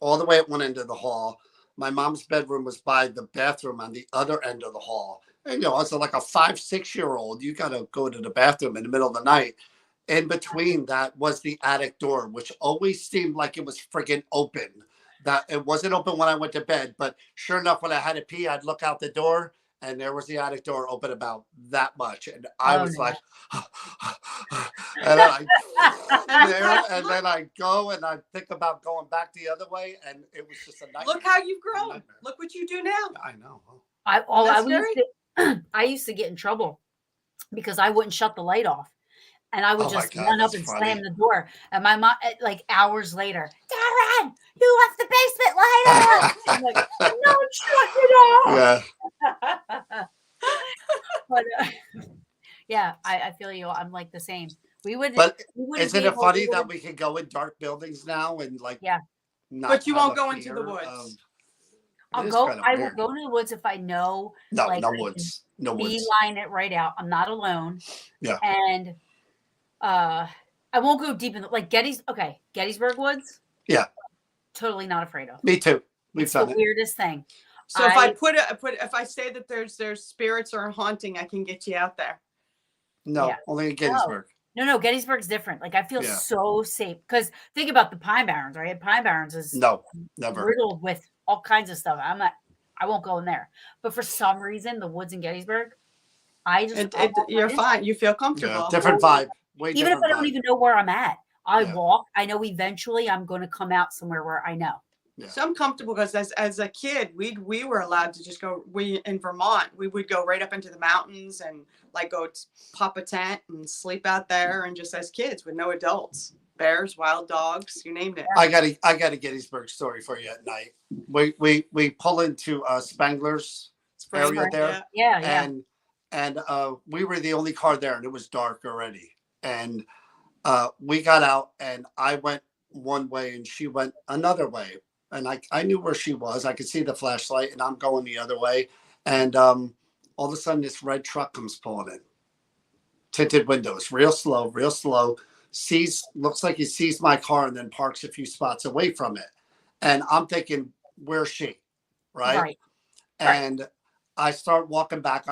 S2: all the way at one end of the hall. My mom's bedroom was by the bathroom on the other end of the hall. And, you know, as like a 5-6-year-old, you got to go to the bathroom in the middle of the night. In between that was the attic door, which always seemed like it was friggin' open. That it wasn't open when I went to bed, but sure enough, when I had to pee, I'd look out the door, and there was the attic door open about that much, and I was
S1: no.
S2: like, and then I go and I think about going back the other way, and it was just a nightmare.
S3: Look how you've grown.
S2: Nightmare.
S3: Look what you do now.
S2: I know.
S1: I used to get in trouble because I wouldn't shut the light off. And I would
S2: Oh my
S1: just
S2: God,
S1: run up
S2: that's
S1: and
S2: funny.
S1: slam the door. And my mom, like hours later, Darren, you left the basement light on. I'm like, no, shut it off.
S2: Yeah.
S1: But yeah, I feel you. I'm like the same.
S2: But
S1: wouldn't
S2: isn't
S1: be
S2: it
S1: able
S2: funny
S1: to-
S2: that we can go in dark buildings now and like
S1: Yeah.
S2: not
S3: But you
S2: have
S3: won't
S2: a
S3: go into the
S2: fear
S3: woods.
S2: of-
S1: I'll
S2: It is
S1: go.
S2: kinda
S1: I will
S2: weird.
S1: go to the woods if I know.
S2: No,
S1: like,
S2: no
S1: I can
S2: woods. No woods.
S1: beeline it right out. I'm not alone.
S2: Yeah.
S1: And I won't go deep in like Gettysburg Woods.
S2: Yeah.
S1: Totally not afraid of.
S2: Me too. We've
S1: It's the
S2: done it.
S1: weirdest thing.
S3: So if I say that there's spirits or haunting, I can get you out there.
S2: No,
S1: Yeah.
S2: only in Gettysburg.
S1: No, Gettysburg's different. Like I feel
S2: Yeah.
S1: so safe because think about the Pine Barrens, right? Pine Barrens is
S2: No, never.
S1: riddled with all kinds of stuff. I won't go in there. But for some reason, the woods in Gettysburg,
S3: You're fine. You feel comfortable.
S2: Yeah, different vibe. Way
S1: even if I
S2: different
S1: don't
S2: vibe.
S1: even know where I'm at. I
S2: Yeah.
S1: walk. I know eventually I'm going to come out somewhere where I know.
S2: Yeah.
S3: So I'm comfortable because as a kid, we were allowed to just go. In Vermont, we would go right up into the mountains and like go pop a tent and sleep out there, and just as kids with no adults, bears, wild dogs, you named it.
S2: I got a Gettysburg story for you at night. We pull into Spangler's area there,
S1: Yeah.
S2: and we were the only car there, and it was dark already. And we got out, and I went one way, and she went another way. And I knew where she was. I could see the flashlight, and I'm going the other way. And all of a sudden, this red truck comes pulling in. Tinted windows, real slow. Looks like he sees my car and then parks a few spots away from it. And I'm thinking, where's she? Right. And I start walking back.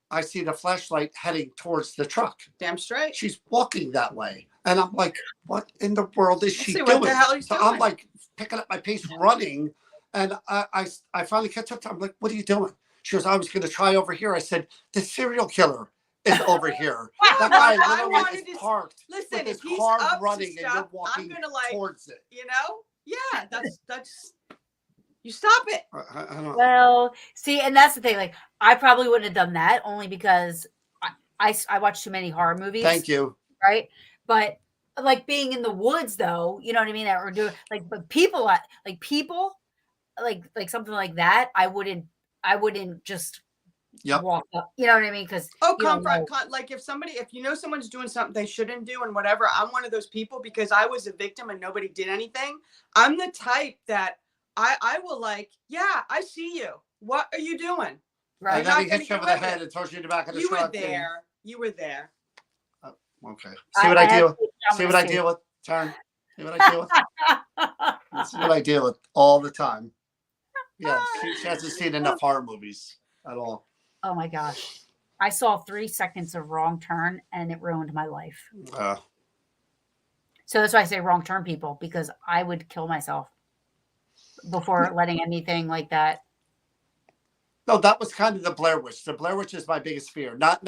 S2: I see the flashlight heading towards the truck.
S3: Damn straight.
S2: She's walking that way. And I'm like, what in the world is she doing?
S3: What the hell is
S2: so
S3: doing?
S2: I'm like picking up my pace, running. And I finally catch up to her. I'm like, what are you doing? She goes, I was going to try over here. I said, the serial killer is over here. That guy literally is parked
S3: Listen,
S2: with his
S3: if he's
S2: car
S3: up
S2: running
S3: to
S2: and you're
S3: stuff,
S2: walking
S3: I'm gonna like
S2: towards it.
S3: You know? Yeah, that's you stop it.
S2: I don't know.
S1: Well, see, and that's the thing. Like, I probably wouldn't have done that only because I watch too many horror movies.
S2: Thank you.
S1: Right, but like being in the woods, though, you know what I mean? Or doing but people like something like that. I wouldn't just walk up. You know what I mean? Because
S3: like if you know someone's doing something they shouldn't do and whatever. I'm one of those people because I was a victim and nobody did anything. I'm the type that I will like, yeah, I see you. What are you doing?
S1: Right.
S2: And then he hits you over the head and throws you in the back of the truck.
S3: You were there.
S2: Okay. See what I deal with? See what I deal with? Turn. See what I deal with? This is what I deal with all the time. Yeah, she hasn't seen enough horror movies at all.
S1: Oh my gosh. I saw 3 seconds of Wrong Turn and it ruined my life. So that's why I say wrong turn, people, because I would kill myself before letting anything like that.
S2: No, that was kind of the Blair Witch. The Blair Witch is my biggest fear. Not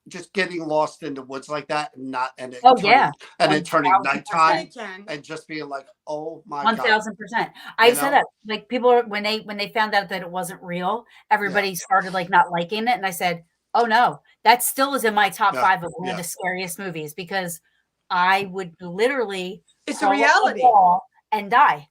S2: just getting lost in the woods like that, and it turning nighttime and just being like, oh my god,
S1: 1,000%. I said that, like, people are, when they found out that it wasn't real, everybody started like not liking it, and I said, oh no, that still is in my top 5 of one of the scariest movies, because I would literally
S3: it's a reality
S1: and die.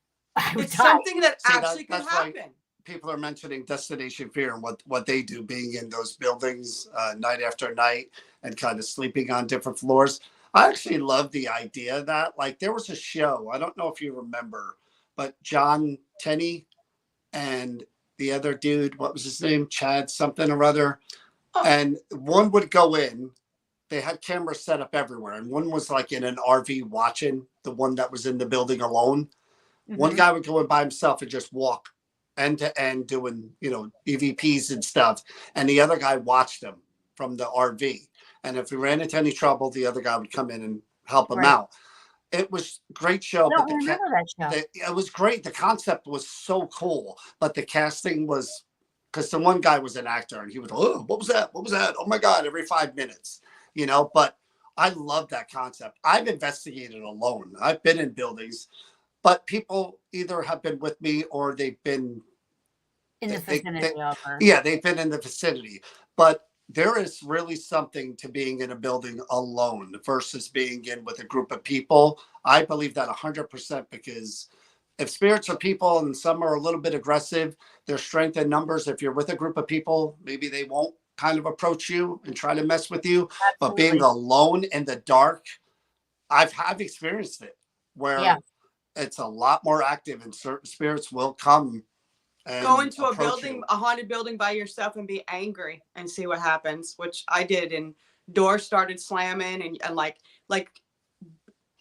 S3: It's something that actually could happen.
S2: People are mentioning Destination Fear and what they do, being in those buildings night after night and kind of sleeping on different floors. I actually love the idea of that. Like, there was a show, I don't know if you remember, but John Tenney and the other dude, what was his name? Chad something or other. Oh. And one would go in, they had cameras set up everywhere. And one was like in an RV watching the one that was in the building alone. Mm-hmm. One guy would go in by himself and just walk end to end doing, EVPs and stuff. And the other guy watched him from the RV. And if he ran into any trouble, the other guy would come in and help him out. It was a great show.
S1: I don't remember that show.
S2: It was great. The concept was so cool. But the casting was, because the one guy was an actor and he was, oh, what was that? What was that? Oh my God, every 5 minutes, but I love that concept. I've investigated alone. I've been in buildings, but people either have been with me or they've been
S1: in the vicinity of her.
S2: Yeah, they've been in the vicinity. But there is really something to being in a building alone versus being in with a group of people. I believe that 100%, because if spirits are people and some are a little bit aggressive, there's strength in numbers. If you're with a group of people, maybe they won't kind of approach you and try to mess with you. Absolutely. But being alone in the dark, I've experienced it where it's a lot more active and certain spirits will come and
S3: go into a building, a haunted building by yourself and be angry and see what happens, which I did. And doors started slamming and like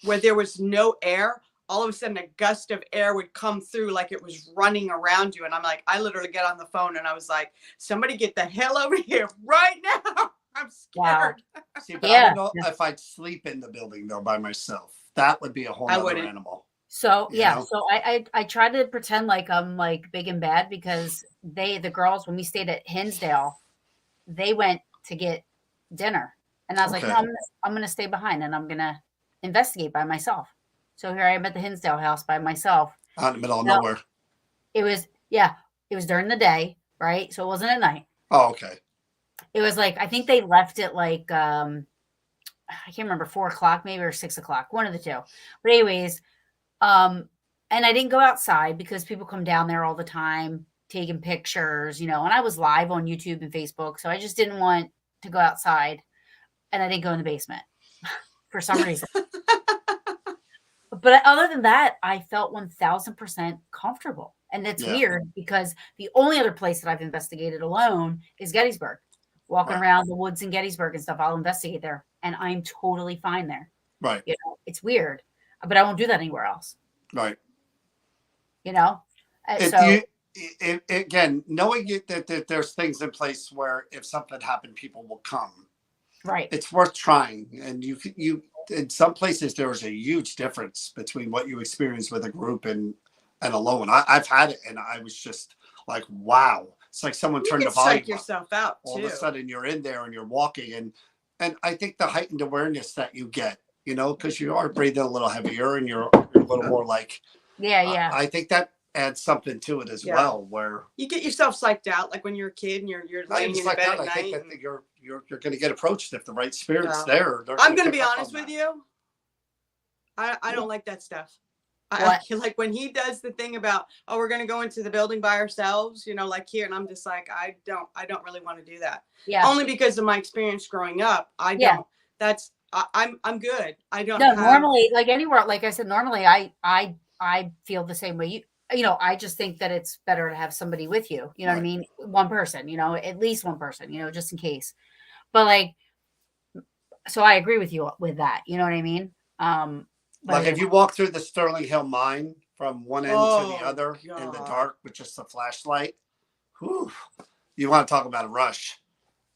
S3: where there was no air, all of a sudden a gust of air would come through like it was running around you. And I'm like, I literally get on the phone and I was like, somebody get the hell over here right now. I'm scared.
S2: Wow. See, but I don't know if I'd sleep in the building though by myself. That would be a whole other animal.
S1: So so I try to pretend like I'm like big and bad, because the girls, when we stayed at Hinsdale, they went to get dinner. And I was like, no, I'm gonna stay behind and I'm gonna investigate by myself. So here I am at the Hinsdale house by myself.
S2: Out in the middle of nowhere.
S1: It was during the day, right? So it wasn't at night.
S2: Oh, okay.
S1: It was like, I think they left it like I can't remember, 4:00 maybe or 6:00, one of the two. But anyways, and I didn't go outside because people come down there all the time taking pictures, and I was live on YouTube and Facebook. So I just didn't want to go outside, and I didn't go in the basement for some reason. But other than that, I felt 1,000% comfortable. And it's weird because the only other place that I've investigated alone is Gettysburg. Walking around the woods in Gettysburg and stuff, I'll investigate there. And I'm totally fine there.
S2: Right.
S1: It's weird, but I won't do that anywhere else.
S2: Right.
S1: Again,
S2: knowing that there's things in place where if something happened, people will come.
S1: Right.
S2: It's worth trying. And you in some places, there is a huge difference between what you experience with a group and alone. I've had it, and I was just like, wow. It's like someone turned the volume up.
S3: You can psych yourself out, too.
S2: All of a sudden, you're in there, and you're walking. And I think the heightened awareness that you get, because you are breathing a little heavier, and you're a little more like...
S1: Yeah.
S2: I think that adds something to it as well, where...
S3: You get yourself psyched out, like when you're a kid and you're laying in bed at night.
S2: I think that you're going to get approached if the right spirit's there.
S3: I'm going to be honest with you. I don't like that stuff. I like when he does the thing about, we're going to go into the building by ourselves, like here. And I'm just like, I don't really want to do that.
S1: Yeah.
S3: Only because of my experience growing up. I don't. I'm good. I don't.
S1: Normally, like anywhere, like I said, normally I feel the same way. I just think that it's better to have somebody with you. You know what I mean? One person, at least one person, just in case. But so I agree with you with that. You know what I mean?
S2: Like if you walk through the Sterling Hill mine from one end to the other in the dark with just a flashlight. Whew. You want to talk about a rush?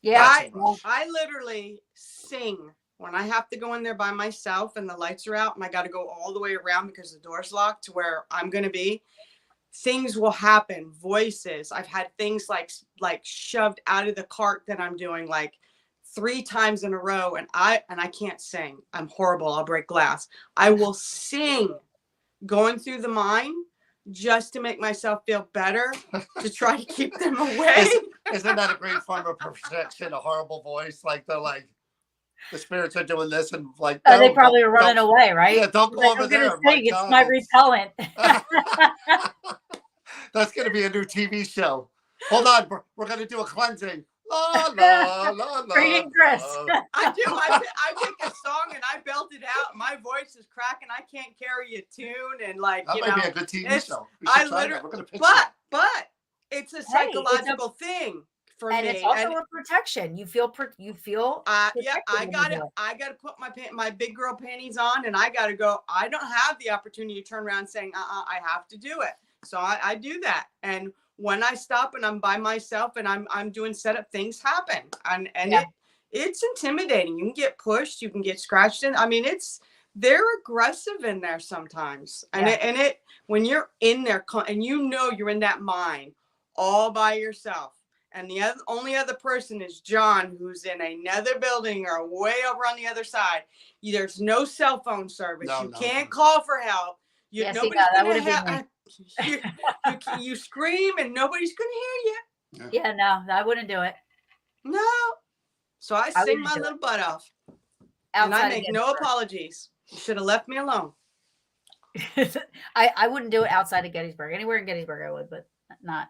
S1: Yeah,
S3: I literally sing when I have to go in there by myself and the lights are out and I got to go all the way around because the door's locked to where I'm going to be. Things will happen. Voices. I've had things like shoved out of the cart that I'm doing like 3 times in a row, and I can't sing. I'm horrible. I'll break glass. I will sing going through the mine just to make myself feel better, to try to keep them away.
S2: Isn't that a great form of protection? A horrible voice, like they're like the spirits are doing this, and like
S1: they probably are running away, right?
S2: Yeah, don't go over there.
S1: It's my repellent.
S2: That's going to be a new TV show. Hold on, we're going to do a cleansing. La la la la.
S1: Bring in Chris.
S3: I do. I pick a song and I belt it out. My voice is cracking. I can't carry a tune, and like
S2: that
S3: you
S2: might
S3: know,
S2: be a good TV show.
S3: I literally, we're gonna pitch but it's a psychological thing for me,
S1: and it's also a protection. You feel.
S3: Yeah, I gotta put my big girl panties on, and I gotta go. I don't have the opportunity to turn around saying, I have to do it. So I do that, and when I stop and I'm by myself and I'm doing setup, things happen, and it's intimidating. You can get pushed, you can get scratched in. I mean, they're aggressive in there sometimes, and it when you're in there and you know you're in that mine all by yourself, and the only other person is John, who's in another building or way over on the other side. There's no cell phone service. You can't call for help. Nobody's gonna help. You scream and nobody's gonna hear you.
S1: Yeah, no, I wouldn't do it.
S3: No. So I sing my little butt off. And I make no apologies. You should have left me alone.
S1: I wouldn't do it outside of Gettysburg. Anywhere in Gettysburg I would, but not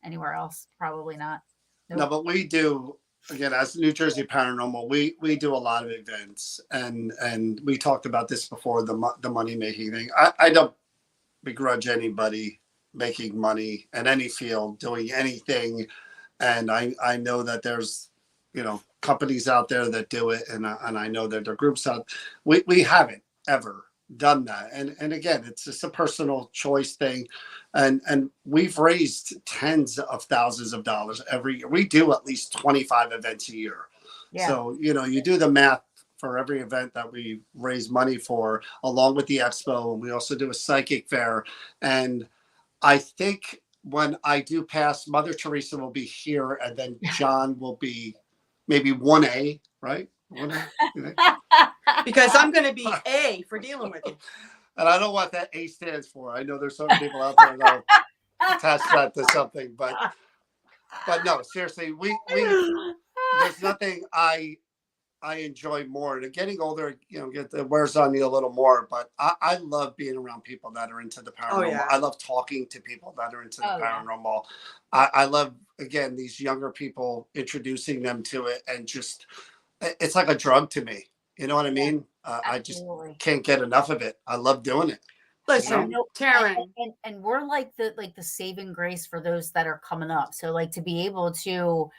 S1: anywhere else. Probably not. Nope.
S2: No, but we do, again, as New Jersey Paranormal, we do a lot of events, and we talked about this before, the money making thing. I don't begrudge anybody making money in any field, doing anything, and I know that there's companies out there that do it, and I know that there are groups out. We haven't ever done that, and again, it's just a personal choice thing, and we've raised tens of thousands of dollars every year. We do at least 25 events a year. So you do the math for every event that we raise money for, along with the expo, and we also do a psychic fair. And I think when I do pass, Mother Teresa will be here, and then John will be maybe 1A, right? 1A,
S3: because I'm going to be A for dealing with you.
S2: And I don't know what that A stands for. I know there's some people out there that'll attach that to something, but no, seriously, we there's nothing I enjoy more. And getting older, it wears on you a little more. But I love being around people that are into the paranormal. Oh, yeah. I love talking to people that are into the paranormal. Yeah. I love, again, these younger people, introducing them to it, and just it's like a drug to me. You know what I mean? I just can't get enough of it. I love doing it.
S3: Listen, Taryn,
S1: and we're like the saving grace for those that are coming up. So like to be able to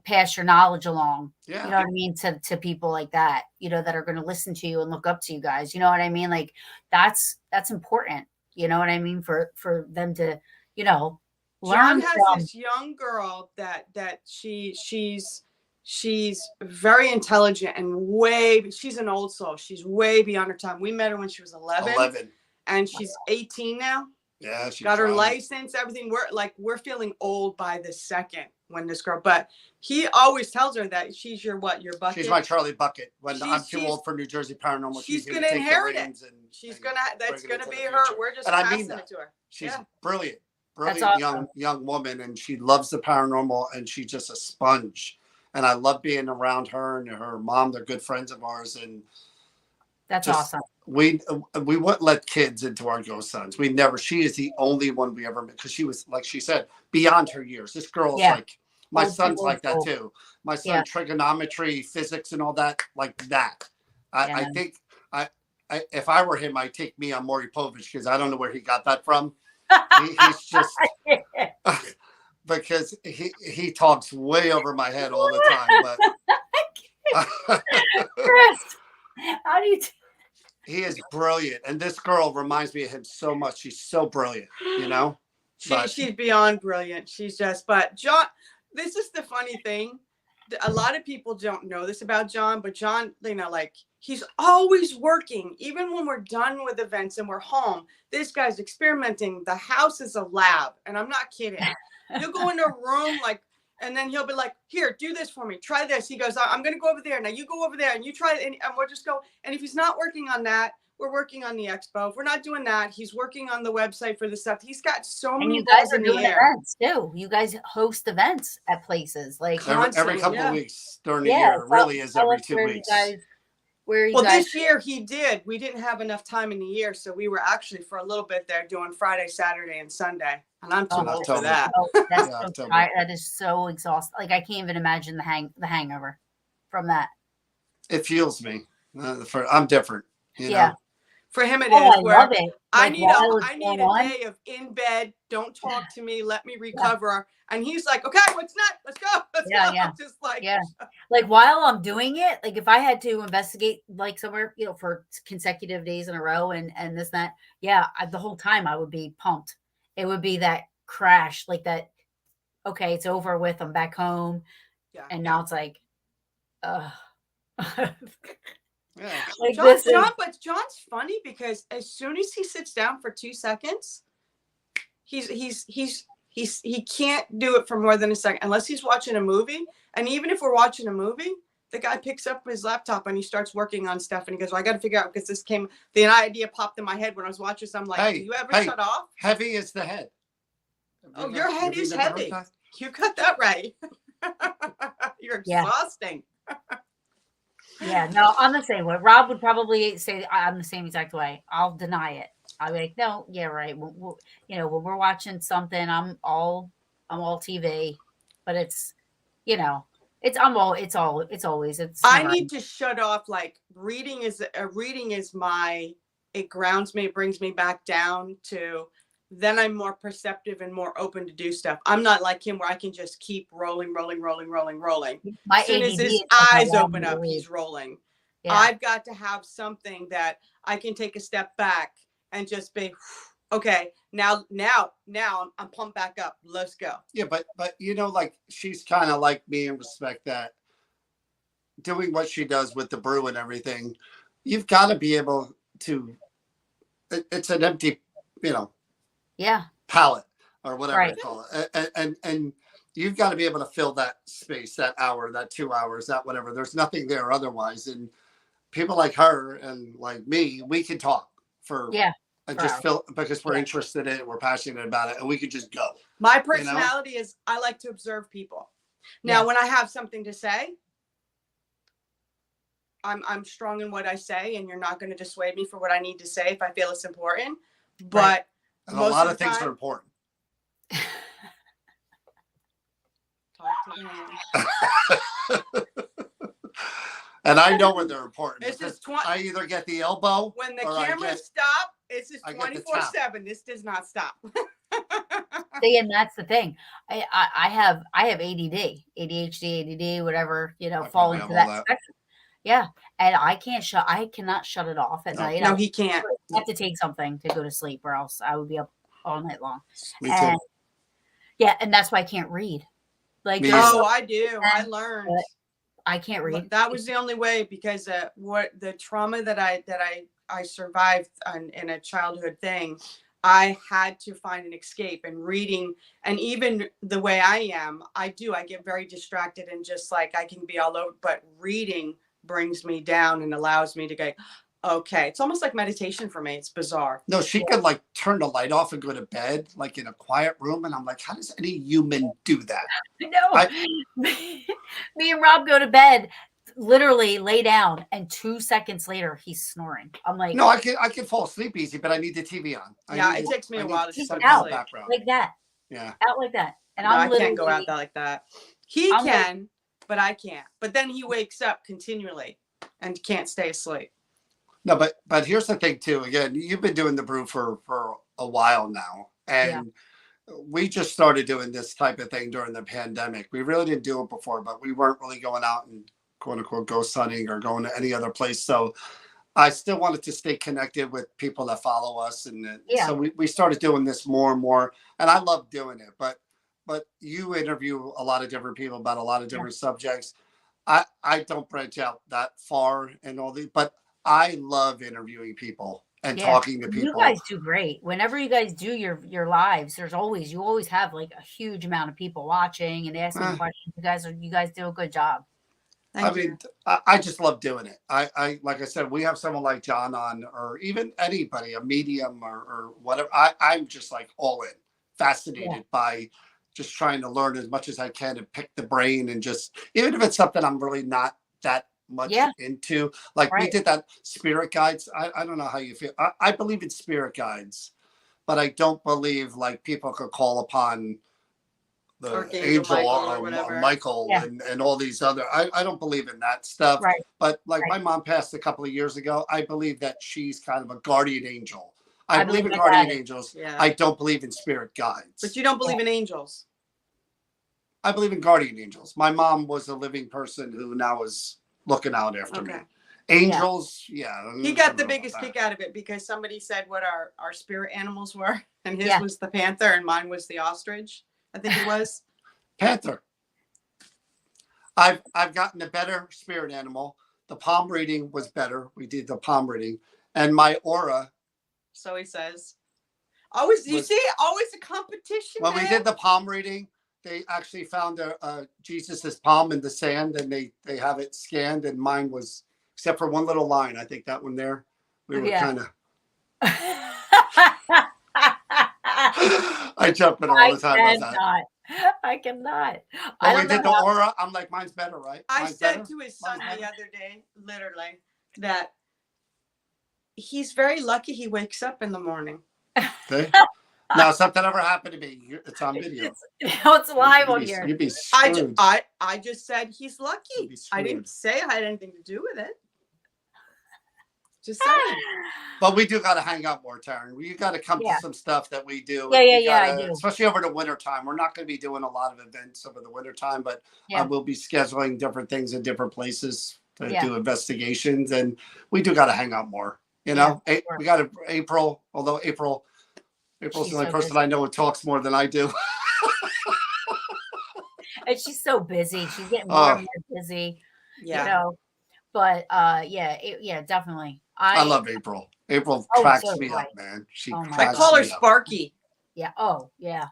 S1: pass your knowledge along, you know what I mean, to people like that, that are going to listen to you and look up to you guys. You know what I mean? Like that's important. You know what I mean? For them to, learn.
S3: John has this young girl that she's very intelligent and she's an old soul. She's way beyond her time. We met her when she was 11. And she's 18 now.
S2: Yeah, she
S3: got her license, everything. We're feeling old by the second when this girl, but he always tells her that she's your bucket.
S2: She's my Charlie Bucket. When I'm too old for New Jersey Paranormal,
S3: she's gonna inherit it. That's gonna be her. We're just passing it to her.
S2: She's brilliant,
S1: awesome.
S2: young woman, and she loves the paranormal, and she's just a sponge. And I love being around her and her mom. They're good friends of ours, and
S1: that's awesome.
S2: We wouldn't let kids into our ghost sons. She is the only one we ever met, because she was, like she said, beyond her years. This girl's like, my son's like that too. My son, trigonometry, physics, and all that, like that. I think if I were him, I'd take me on Maury Povich, because I don't know where he got that from. He's just because he talks way over my head all the time. But
S1: Chris, how do you?
S2: he is brilliant, and this girl reminds me of him so much. She's so brilliant, you know.
S3: She's beyond brilliant. She's just, but John, this is the funny thing. A lot of people don't know this about John, but John, you know, like he's always working. Even when we're done with events and we're home, this guy's experimenting. The house is a lab, and I'm not kidding. You'll go in a room like, and then he'll be like, here, do this for me. Try this. He goes, I'm going to go over there. Now you go over there and you try it. And we'll just go. And if he's not working on that, we're working on the expo. If we're not doing that, he's working on the website for the stuff. He's got so many balls in the air.
S1: Events too. You guys host events at places like
S2: every couple of weeks during the year. It really is every 2 weeks.
S3: This year he did. We didn't have enough time in the year, so we were actually for a little bit there doing Friday, Saturday, and Sunday. And I'm too old for that.
S1: That is so exhausting. Like I can't even imagine the hangover from that.
S2: It fuels me. I'm different. You know?
S3: For him, it is.
S1: I love it.
S3: I need a day of in bed. Don't talk to me. Let me recover. Yeah. And he's like, okay, what's next? Let's go. Let's go. Just like,
S1: like while I'm doing it, like if I had to investigate like somewhere, you know, for consecutive days in a row and this, that, the whole time I would be pumped. It would be that crash, like that. Okay, it's over with. I'm back home. Yeah. And now it's like,
S3: Yeah. Like but John's funny because as soon as he sits down for 2 seconds, he can't do it for more than a second unless he's watching a movie. And even if we're watching a movie, the guy picks up his laptop and he starts working on stuff and he goes, well, I got to figure out because the idea popped in my head when I was watching. So I'm like, do you ever shut off?
S2: Heavy is the head.
S3: Your head is heavy. You got that right. You're exhausting.
S1: Yeah, no, I'm the same way. Rob would probably say I'm the same exact way. I'll deny it. I'll be like, no, yeah, right. We'll, you know, when we're watching something, I'm all TV, but it's, you know, it's always.
S3: I need to shut off. Like reading is it grounds me, it brings me back down to. Then I'm more perceptive and more open to do stuff. I'm not like him where I can just keep rolling. As soon as his eyes open up, he's rolling. Yeah. I've got to have something that I can take a step back and just be, okay, now I'm pumped back up. Let's go.
S2: Yeah, but you know, like she's kind of like me in respect that doing what she does with the brew and everything, you've got to be able to, it's an empty, you know, palette or whatever you call it. And you've got to be able to fill that space, that hour, that 2 hours, that whatever. There's nothing there otherwise. And people like her and like me, we can talk and just feel because we're interested in it, we're passionate about it, and we could just go.
S3: My personality is I like to observe people. Now, when I have something to say, I'm strong in what I say, and you're not going to dissuade me for what I need to say if I feel it's important. But
S2: and a lot of things are important.
S3: Talk to me.
S2: And I know when they're important.
S3: I
S2: either get the elbow
S3: when the cameras stop. It's just 24/7. This does not stop.
S1: See, and that's the thing. I have ADD, ADHD, whatever, you know, fall into that spectrum. Yeah, and I cannot shut it off at night.
S3: No, he can't.
S1: I have to take something to go to sleep, or else I would be up all night long.
S2: Me too.
S1: Yeah, and that's why I can't read. Like,
S3: I do. I learned.
S1: I can't read.
S3: That was the only way because what the trauma that I survived in a childhood thing, I had to find an escape, and reading, and even the way I am, I get very distracted and just like I can be all over, but reading brings me down and allows me to go, okay. It's almost like meditation for me. It's bizarre.
S2: No, she could like turn the light off and go to bed like in a quiet room. And I'm like, how does any human do that?
S1: No, me and Rob go to bed, literally lay down, and 2 seconds later he's snoring. I'm like,
S2: no, I can fall asleep easy, but I need the TV on.
S3: It takes me a while to
S1: sleep out like that.
S2: Yeah,
S1: out like that. And
S3: I can't go out like that. He can, but I can't. But then he wakes up continually and can't stay asleep.
S2: No, but here's the thing too. Again, you've been doing the brew for a while now, and we just started doing this type of thing during the pandemic. We really didn't do it before, but we weren't really going out and quote unquote ghost hunting or going to any other place. So I still wanted to stay connected with people that follow us. And
S1: Yeah.
S2: so we started doing this more and more. And I love doing it. But you interview a lot of different people about a lot of different subjects. I don't branch out that far and all these, but I love interviewing people and talking to
S1: You
S2: people.
S1: guys do great. Whenever you guys do your lives, you always have like a huge amount of people watching and asking questions. You guys do a good job.
S3: Thank you.
S2: mean, I just love doing it. I like I said, we have someone like John on, or even anybody, a medium or whatever. I'm just like all in, fascinated by just trying to learn as much as I can and pick the brain, and just, even if it's something I'm really not that much into. Like we did that spirit guides. I don't know how you feel. I believe in spirit guides, but I don't believe like people could call upon the
S3: Archangel
S2: angel Michael and all these other. I don't believe in that stuff.
S1: Right.
S2: But like my mom passed a couple of years ago. I believe that she's kind of a guardian angel. I believe in guardian angels.
S3: Yeah.
S2: I don't believe in spirit guides.
S3: But you don't believe in angels.
S2: I believe in guardian angels. My mom was a living person who now is looking out after me. Angels,
S3: He got the biggest kick out of it because somebody said what our spirit animals were, and his was the panther and mine was the ostrich. I think it was
S2: panther. I've gotten a better spirit animal. The palm reading was better. We did the palm reading, and my aura.
S3: So he says, always always a competition.
S2: When we did the palm reading, they actually found Jesus's palm in the sand, and they have it scanned, and mine was, except for one little line. I think that one there, we were kind of. I jump in all the time about that.
S1: I cannot.
S2: When we did the aura, I'm like, mine's better, right?
S3: I said to his son the other day, literally, that he's very lucky he wakes up in the morning.
S2: Okay. Now, something ever happened to me, it's on video.
S1: It's live on here.
S2: You'd be screwed.
S3: I just said he's lucky. I didn't say I had anything to do with it. Just saying.
S2: But we do got to hang out more, Taryn. You got to come to some stuff that we do.
S1: I do.
S2: Especially over the winter time. We're not going to be doing a lot of events over the winter time, but we'll be scheduling different things in different places to do investigations, and we do got to hang out more. You know, we got April. Although April's the only person I know who talks more than I do.
S1: And she's so busy. She's getting more and more busy.
S3: Yeah.
S1: You know, but definitely.
S2: I love April. April cracks me up, man.
S3: I call her Sparky.
S1: Yeah. Oh, yeah.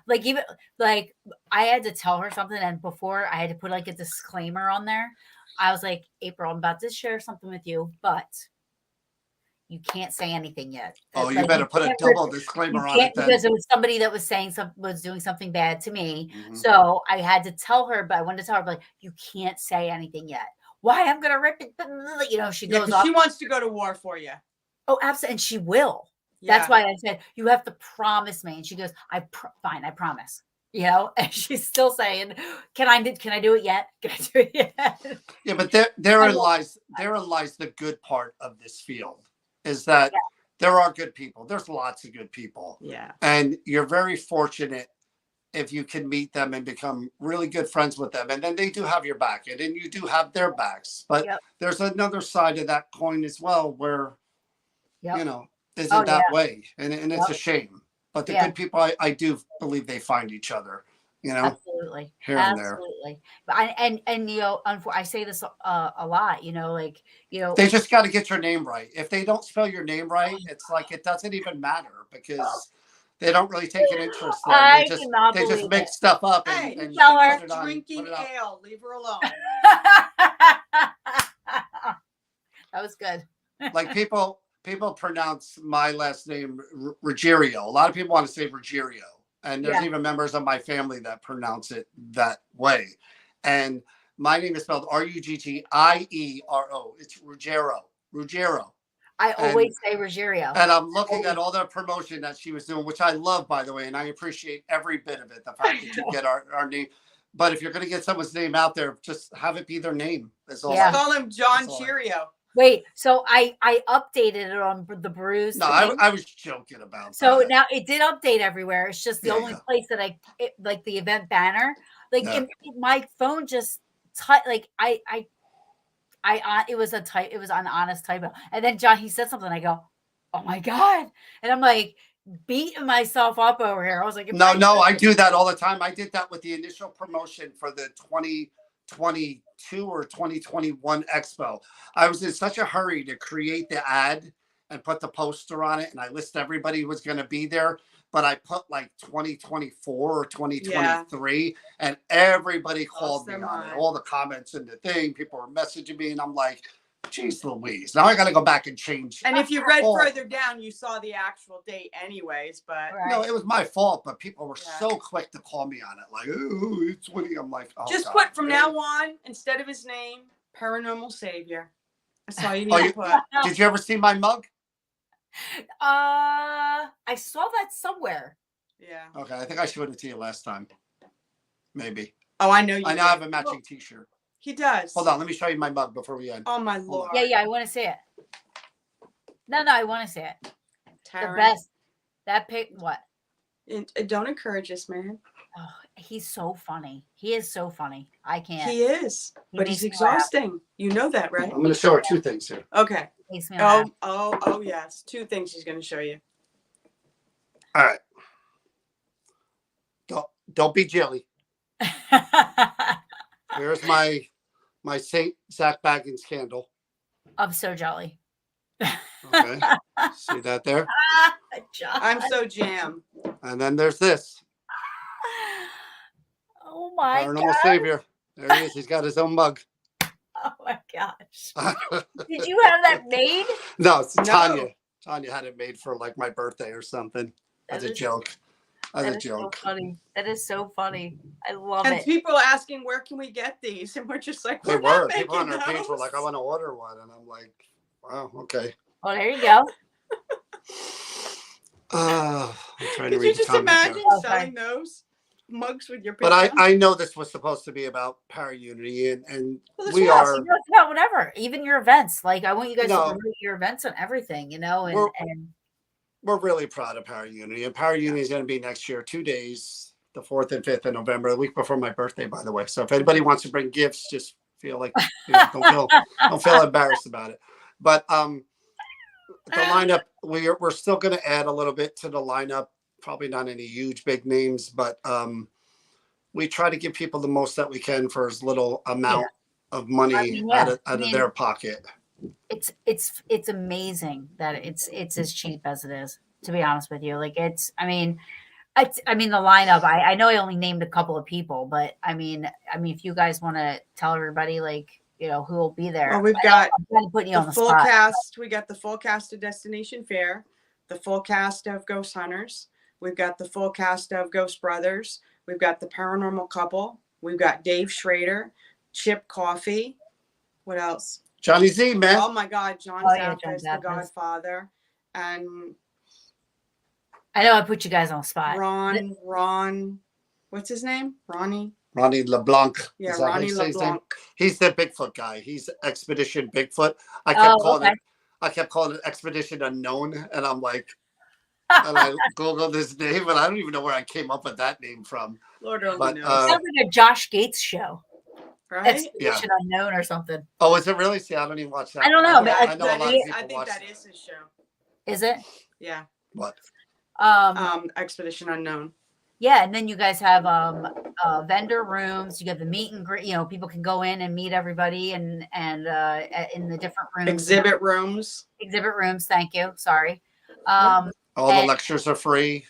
S1: Like even like I had to tell her something, and before I had to put like a disclaimer on there. I was like, April, I'm about to share something with you, but you can't say anything yet.
S2: Oh, you better put a double disclaimer on it then.
S1: Because it was somebody that was doing something bad to me. Mm-hmm. So I had to tell her, but I wanted to tell her, like, you can't say anything yet. Why? I'm gonna rip it. You know, she goes off.
S3: She wants to go to war for you.
S1: Oh, absolutely, and she will. Yeah. That's why I said you have to promise me. And she goes, fine, I promise. You know, and she's still saying, "Can I do it yet? Can I do it yet?"
S2: Yeah, but therein lies the good part of this field. Is that there are good people. There's lots of good people.
S3: Yeah.
S2: And you're very fortunate if you can meet them and become really good friends with them. And then they do have your back, and then you do have their backs. But there's another side of that coin as well where, you know, isn't that way. And it's a shame. But the good people, I do believe they find each other. You know,
S1: absolutely,
S2: here and there.
S1: Absolutely. And you know, I say this a lot. You know, like
S2: they just got to get your name right. If they don't spell your name right, it's like it doesn't even matter because they don't really take an interest in it. They just make stuff up and
S3: tell her drinking ale. Leave her alone.
S1: That was good.
S2: Like people pronounce my last name Ruggerio. A lot of people want to say Ruggerio. And there's even members of my family that pronounce it that way. And my name is spelled Ruggiero. It's Ruggerio.
S1: I always say Ruggerio.
S2: And I'm looking at all the promotion that she was doing, which I love, by the way. And I appreciate every bit of it, the fact that you get our name. But if you're going to get someone's name out there, just have it be their name. That's all.
S3: Call him John Cheerio.
S1: Wait, so I updated it on the Brews.
S2: No, I was joking about that.
S1: So now it did update everywhere. It's just the only place that like the event banner. Like my phone just I it was it was an honest typo. And then John, he said something. I go, oh my God. And I'm like beating myself up over here. I was like,
S2: no, I do that all the time. I did that with the initial promotion for the 2022 or 2021 Expo. I was in such a hurry to create the ad and put the poster on it, and I listed everybody who was going to be there. But I put like 2024 or 2023, and everybody called me on it. All the comments in the thing, people were messaging me, and I'm like, geez Louise. Now I got to go back and change.
S3: And if you read further down, you saw the actual date anyways, but.
S1: Right.
S2: No, it was my fault, but people were so quick to call me on it. Like, oh, it's Woody. I'm like, oh,
S3: just
S2: God,
S3: put from now on, instead of his name, Paranormal Savior. That's all you need to put.
S2: Did you ever see my mug?
S1: I saw that somewhere.
S3: Yeah.
S2: Okay, I think I showed it to you last time. Maybe.
S3: Oh, I know you.
S2: I now have a matching T-shirt.
S3: He does.
S2: Hold on, let me show you my mug before we end.
S3: Oh my Lord.
S1: Yeah, I want to see it. No, I want to see it.
S3: Taryn.
S1: The best. That pic. What?
S3: Don't encourage this man.
S1: Oh, he's so funny. He is so funny. I can't.
S3: He is, but he's exhausting. You know that, right?
S2: I'm going to show her two things here.
S3: Okay.
S1: Makes me laugh.
S3: Oh, yes. Two things she's going to show you.
S2: All right. Don't be jelly. Here's my Saint Zach Baggins candle.
S1: I'm so jolly.
S2: Okay. See that there?
S3: I'm so jam.
S2: And then there's this.
S1: Oh my
S2: Paranormal
S1: God.
S2: Savior. There he is. He's got his own mug.
S1: Oh my gosh. Did you have that made?
S2: No, it's Tanya. Tanya had it made for like my birthday or something. As a joke. As a joke.
S1: So funny. That is so funny. I love
S3: And
S1: it.
S3: people asking, where can we get these? And we're just like,
S2: They
S3: we're
S2: were. People on our page were
S3: those.
S2: like, I want to order one. And I'm like, wow, okay.
S1: Oh, there you go.
S2: I'm trying to
S3: Could
S2: read
S3: you
S2: the
S3: just
S2: comment
S3: imagine
S2: there.
S3: selling those mugs with your picture?
S2: But I know this was supposed to be about Paraunity, and
S3: Well,
S2: we
S3: this
S2: are.
S1: You know, it's about whatever. Even your events. Like I want you guys to
S2: No.
S1: promote your events and everything, you know, and
S2: We're really proud of Paraunity, and Paraunity is going to be next year, 2 days, the 4th and 5th of November, the week before my birthday, by the way. So if anybody wants to bring gifts, just feel like don't feel embarrassed about it. But the lineup, we're still going to add a little bit to the lineup. Probably not any huge big names, but we try to give people the most that we can for as little amount of money out of their pocket.
S1: It's amazing that it's as cheap as it is, to be honest with you. Like I mean the lineup, I know I only named a couple of people, but I mean if you guys want to tell everybody, like, you know, who will be there.
S3: Well, we've got
S1: the
S3: full cast. We got the full cast of Destination Fair, the full cast of Ghost Hunters. We've got the full cast of Ghost Brothers. We've got the Paranormal Couple. We've got Dave Schrader, Chip Coffee. What else?
S2: Johnny Z, man.
S3: Oh my God, John Zaffis, the Godfather, and
S1: I know I put you guys on the spot.
S3: Ron, what's his name? Ronnie
S2: LeBlanc.
S3: Yeah, Ronnie LeBlanc.
S2: He's the Bigfoot guy. He's Expedition Bigfoot. I kept calling it Expedition Unknown, and I'm like, and I googled his name, and I don't even know where I came up with that name from.
S3: Lord only knows.
S1: It sounds like a Josh Gates show.
S3: Right?
S1: Expedition Unknown or something.
S2: Oh, is it really? See, I don't even watch that.
S1: I don't know.
S3: I
S2: know a lot of people
S3: I think
S2: watch
S3: that is his show.
S1: Is it?
S3: Yeah.
S2: What?
S3: Expedition Unknown.
S1: Yeah, and then you guys have vendor rooms. You got the meet and greet. You know, people can go in and meet everybody, and in the different rooms.
S3: Exhibit rooms.
S1: Thank you. Sorry.
S2: All the lectures are free.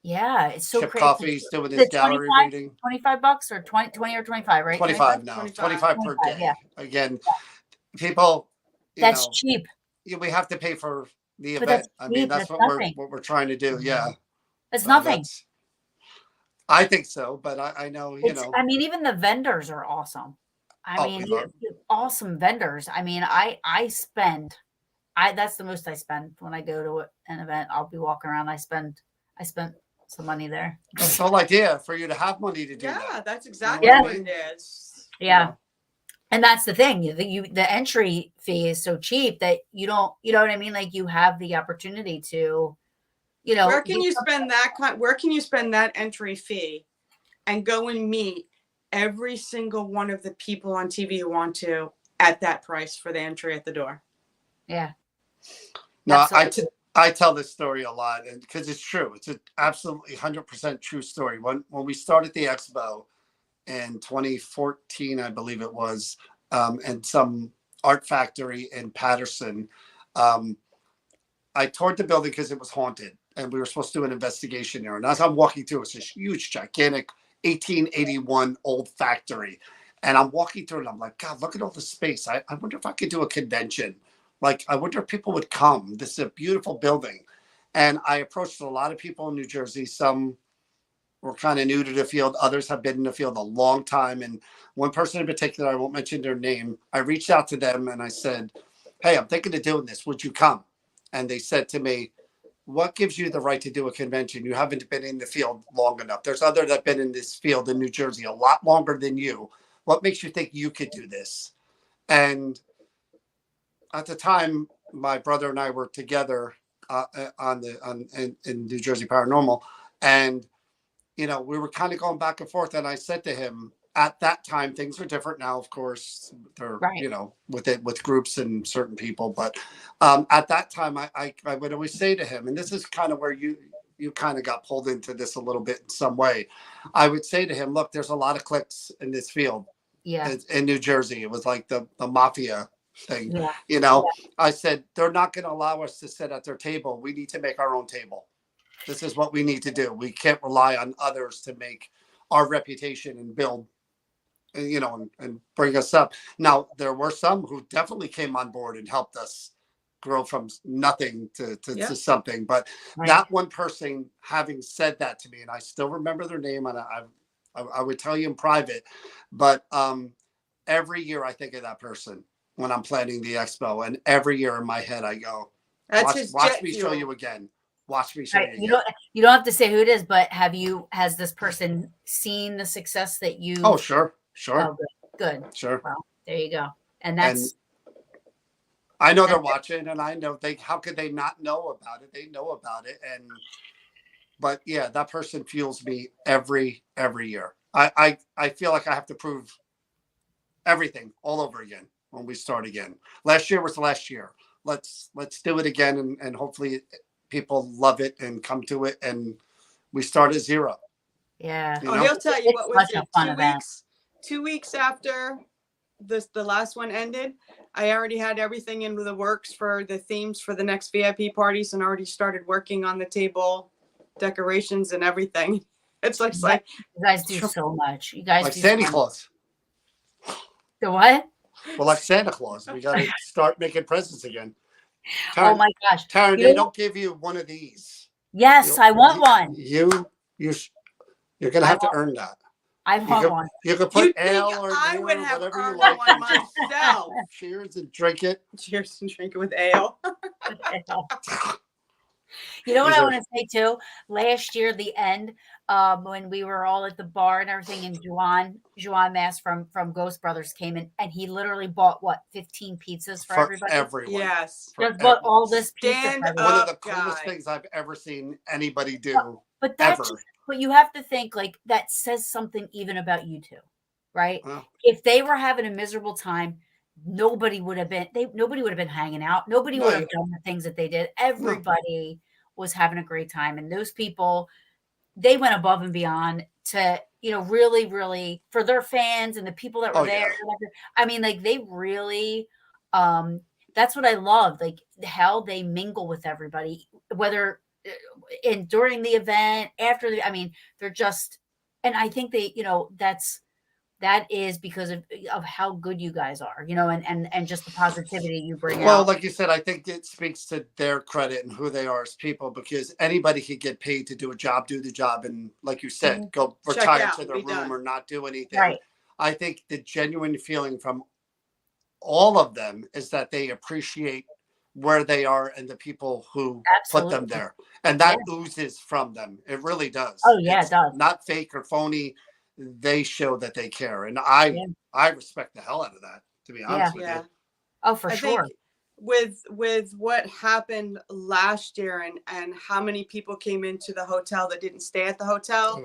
S1: Yeah, it's so
S2: Chip
S1: crazy.
S2: Coffee's doing his gallery reading.
S1: $25 or 20 or 25, right?
S2: 25 now. 25 per day.
S1: Yeah.
S2: Again, people.
S1: That's cheap.
S2: We have to pay for the event. I mean, that's what we're trying to do. Yeah.
S1: It's nothing.
S2: I think so, but I know, you know.
S1: I mean, even the vendors are awesome. I mean, awesome vendors. I mean, that's the most I spend when I go to an event. I'll be walking around. I spent some money there.
S2: That's the whole idea, for you to have money to do that.
S3: Yeah, that's exactly what it is.
S1: Yeah. Yeah. And that's the thing. The entry fee is so cheap that you don't, you know what I mean? Like, you have the opportunity to, you know.
S3: Where can you spend that entry fee and go and meet every single one of the people on TV you want to, at that price for the entry at the door.
S1: Yeah.
S2: No,
S1: Absolutely.
S2: I tell this story a lot, and because it's true. It's an absolutely 100% true story. When we started the expo in 2014, I believe it was, and some art factory in Patterson, um, I toured the building because it was haunted, and we were supposed to do an investigation there. And as I'm walking through, it's this huge, gigantic 1881 old factory. And I'm walking through, and I'm like, God, look at all the space. I wonder if I could do a convention. Like, I wonder if people would come. This is a beautiful building. And I approached a lot of people in New Jersey. Some were kind of new to the field. Others have been in the field a long time. And one person in particular, I won't mention their name, I reached out to them and I said, hey, I'm thinking of doing this. Would you come? And they said to me, what gives you the right to do a convention? You haven't been in the field long enough. There's others that have been in this field in New Jersey a lot longer than you. What makes you think you could do this? And at the time, my brother and I were together in New Jersey Paranormal, and we were kind of going back and forth. And I said to him, at that time, things are different now. Of course, they're
S1: Right.
S2: with groups and certain people, but at that time, I would always say to him, and this is kind of where you kind of got pulled into this a little bit in some way. I would say to him, look, there's a lot of cliques in this field.
S1: Yeah.
S2: In New Jersey, it was like the mafia thing.
S1: Yeah.
S2: Yeah. I said, they're not going to allow us to sit at their table. We need to make our own table. This is what we need to do. We can't rely on others to make our reputation and build, and bring us up. Now, there were some who definitely came on board and helped us grow from nothing to something. But that one person having said that to me, and I still remember their name, and I would tell you in private, but every year I think of that person when I'm planning the expo, and every year in my head I go, watch me show you again. Watch me show you again.
S1: You don't have to say who it is, but has this person seen the success that you?
S2: Oh, sure.
S1: Oh, good.
S2: Sure.
S1: Well, there you go. And that's.
S2: I know they're watching, and I know how could they not know about it? They know about it, but yeah, that person fuels me every year. I feel like I have to prove everything all over again when we start again. Last year was last year. Let's do it again, and hopefully people love it and come to it, and we start at zero.
S1: Yeah.
S3: He'll tell you what was it? 2 weeks after the last one ended, I already had everything in the works for the themes for the next VIP parties, and already started working on the table decorations and everything. It's like
S1: you guys do so much. You guys
S2: like
S1: do
S2: Santa Claus.
S1: The what?
S2: Well, like Santa Claus, we got to start making presents again.
S1: Oh my gosh,
S2: Taryn, they don't give you one of these.
S1: Yes, I want one.
S2: You're gonna have to earn that.
S1: I want one.
S2: You could put ale or
S3: I
S2: beer,
S3: would have
S2: whatever you
S3: earned
S2: like.
S3: one myself.
S2: Cheers and drink it.
S3: Cheers and drink it with ale.
S1: You know what I want to say too? Last year, the end, when we were all at the bar and everything, and Juan Mass from Ghost Brothers came in, and he literally bought 15 pizzas for everybody.
S2: Everyone.
S3: Yes.
S1: Just bought all this pizza.
S2: One of the coolest things I've ever seen anybody do.
S1: But you have to think like that says something even about you two, right?
S2: Well,
S1: if they were having a miserable time, nobody would have been hanging out. Nobody would have done the things that they did. Everybody was having a great time. And those people, they went above and beyond to, really, really for their fans and the people that were there. Yeah. I mean, like they really, that's what I love. Like how they mingle with everybody, whether during the event, after they're just, and I think they, that is because of how good you guys are, and just the positivity you bring out.
S2: Well, like you said, I think it speaks to their credit and who they are as people, because anybody could get paid to do the job. And like you said, go retire to their room or not do anything. Right. I think the genuine feeling from all of them is that they appreciate where they are and the people who put them there. And that oozes from them. It really does.
S1: Oh, yeah, it does.
S2: Not fake or phony. They show that they care. And I respect the hell out of that, to be honest with you.
S1: Oh, for sure.
S3: With what happened last year and how many people came into the hotel that didn't stay at the hotel,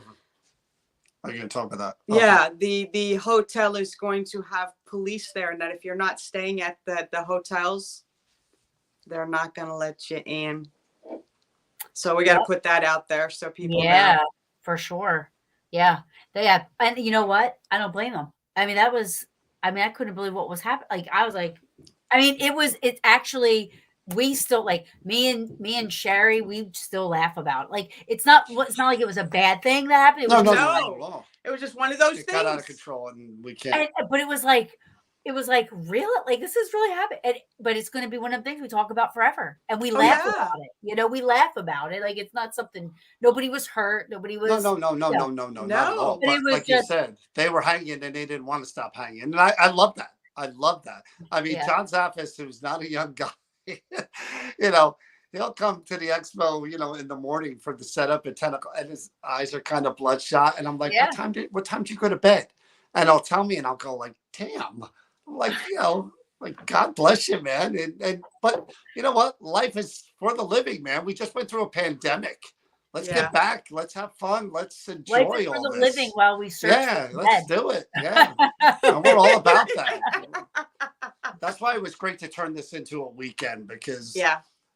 S2: Are you going to talk about that?
S3: Yeah, the hotel is going to have police there, and that if you're not staying at the hotels, they're not going to let you in. So we got to put that out there so people
S1: Yeah,
S3: know.
S1: for sure. Yeah. And you know what? I don't blame them. I mean, I couldn't believe what was happening. Like, I was like, I mean, it's actually, we still like me and Sherry, we still laugh about it. Like, it's not like it was a bad thing that happened. It was
S2: No,
S1: just
S2: no,
S1: like,
S2: not at all.
S3: It was just one of those
S2: It
S3: things.
S2: got out of control, and we can't.
S1: but it was like real, like this is really happening. But it's going to be one of the things we talk about forever, and we laugh about it. You know, we laugh about it. Like, it's not something. Nobody was hurt. Nobody was.
S2: No, not at all. But like you said, they were hanging, and they didn't want to stop hanging. And I love that. I love that. I mean, John Zaffis, who's not a young guy, you know, he'll come to the expo, you know, in the morning for the setup at 10 o'clock, and his eyes are kind of bloodshot. And I'm like, what time did you go to bed? And he'll tell me, and I'll go like, damn. I'm like, you know, like, God bless you, man. But you know what? Life is for the living, man. We just went through a pandemic. Let's get back. Let's have fun. Let's enjoy
S1: Life is
S2: all
S1: for the
S2: this.
S1: living while we search.
S2: Yeah, let's do it. Yeah, and we're all about that. That's why it was great to turn this into a weekend, because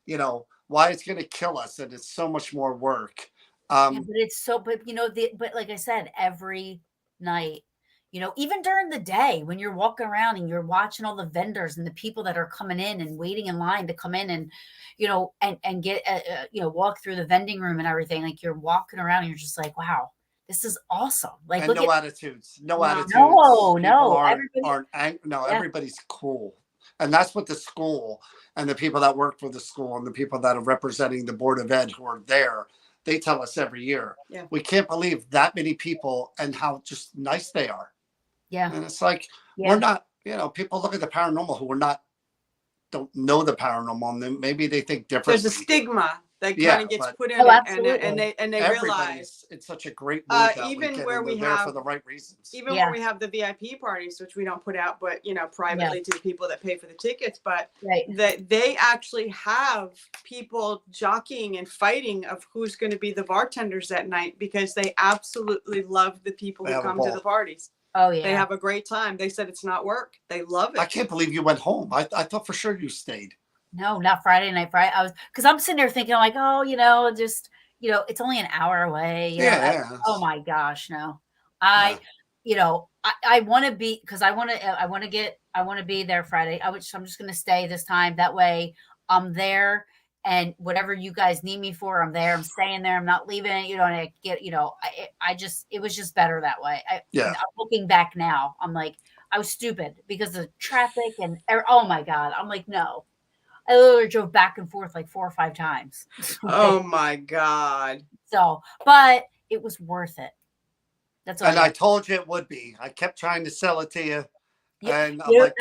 S2: you know why it's going to kill us, and it's so much more work.
S1: But it's so. But you know, but like I said, every night. You know, even during the day when you're walking around and you're watching all the vendors and the people that are coming in and waiting in line to come in and, you know, and get, you know, walk through the vending room and everything. Like, you're walking around and you're just like, wow, this is awesome. Like,
S2: and no attitudes. No attitudes.
S1: No.
S2: Everybody's cool. And that's what the school and the people that work for the school and the people that are representing the Board of Ed who are there, they tell us every year.
S3: Yeah.
S2: We can't believe that many people and how just nice they are.
S1: Yeah.
S2: And it's like, we're not, you know, people look at the paranormal who don't know the paranormal, and maybe they think differently.
S3: There's a stigma that kind of gets put in it, and they realize
S2: it's such a great mood
S3: even where we
S2: there
S3: have
S2: for the right reasons.
S3: Even when we have the VIP parties, which we don't put out, but you know, privately to the people that pay for the tickets, but that they actually have people jockeying and fighting of who's going to be the bartenders that night, because they absolutely love the people who come to the parties.
S1: Oh yeah,
S3: they have a great time. They said it's not work. They love it.
S2: I can't believe you went home. I thought for sure you stayed.
S1: No, not Friday night. I was, because I'm sitting there thinking, like, oh, you know, just, you know, it's only an hour away. You know, oh my gosh, no. You know, I want to be, because I want to be there Friday. I'm just going to stay this time. That way I'm there, and whatever you guys need me for, I'm there. I'm staying there. I'm not leaving it. You know, and I get, you know, it was just better that way. I'm looking back now, I'm like, I was stupid because of traffic and, oh my God. I'm like, no. I literally drove back and forth like 4 or 5 times.
S3: Oh my God.
S1: So, but it was worth it. That's all.
S2: And I told you it would be. I kept trying to sell it to you. And I'm like,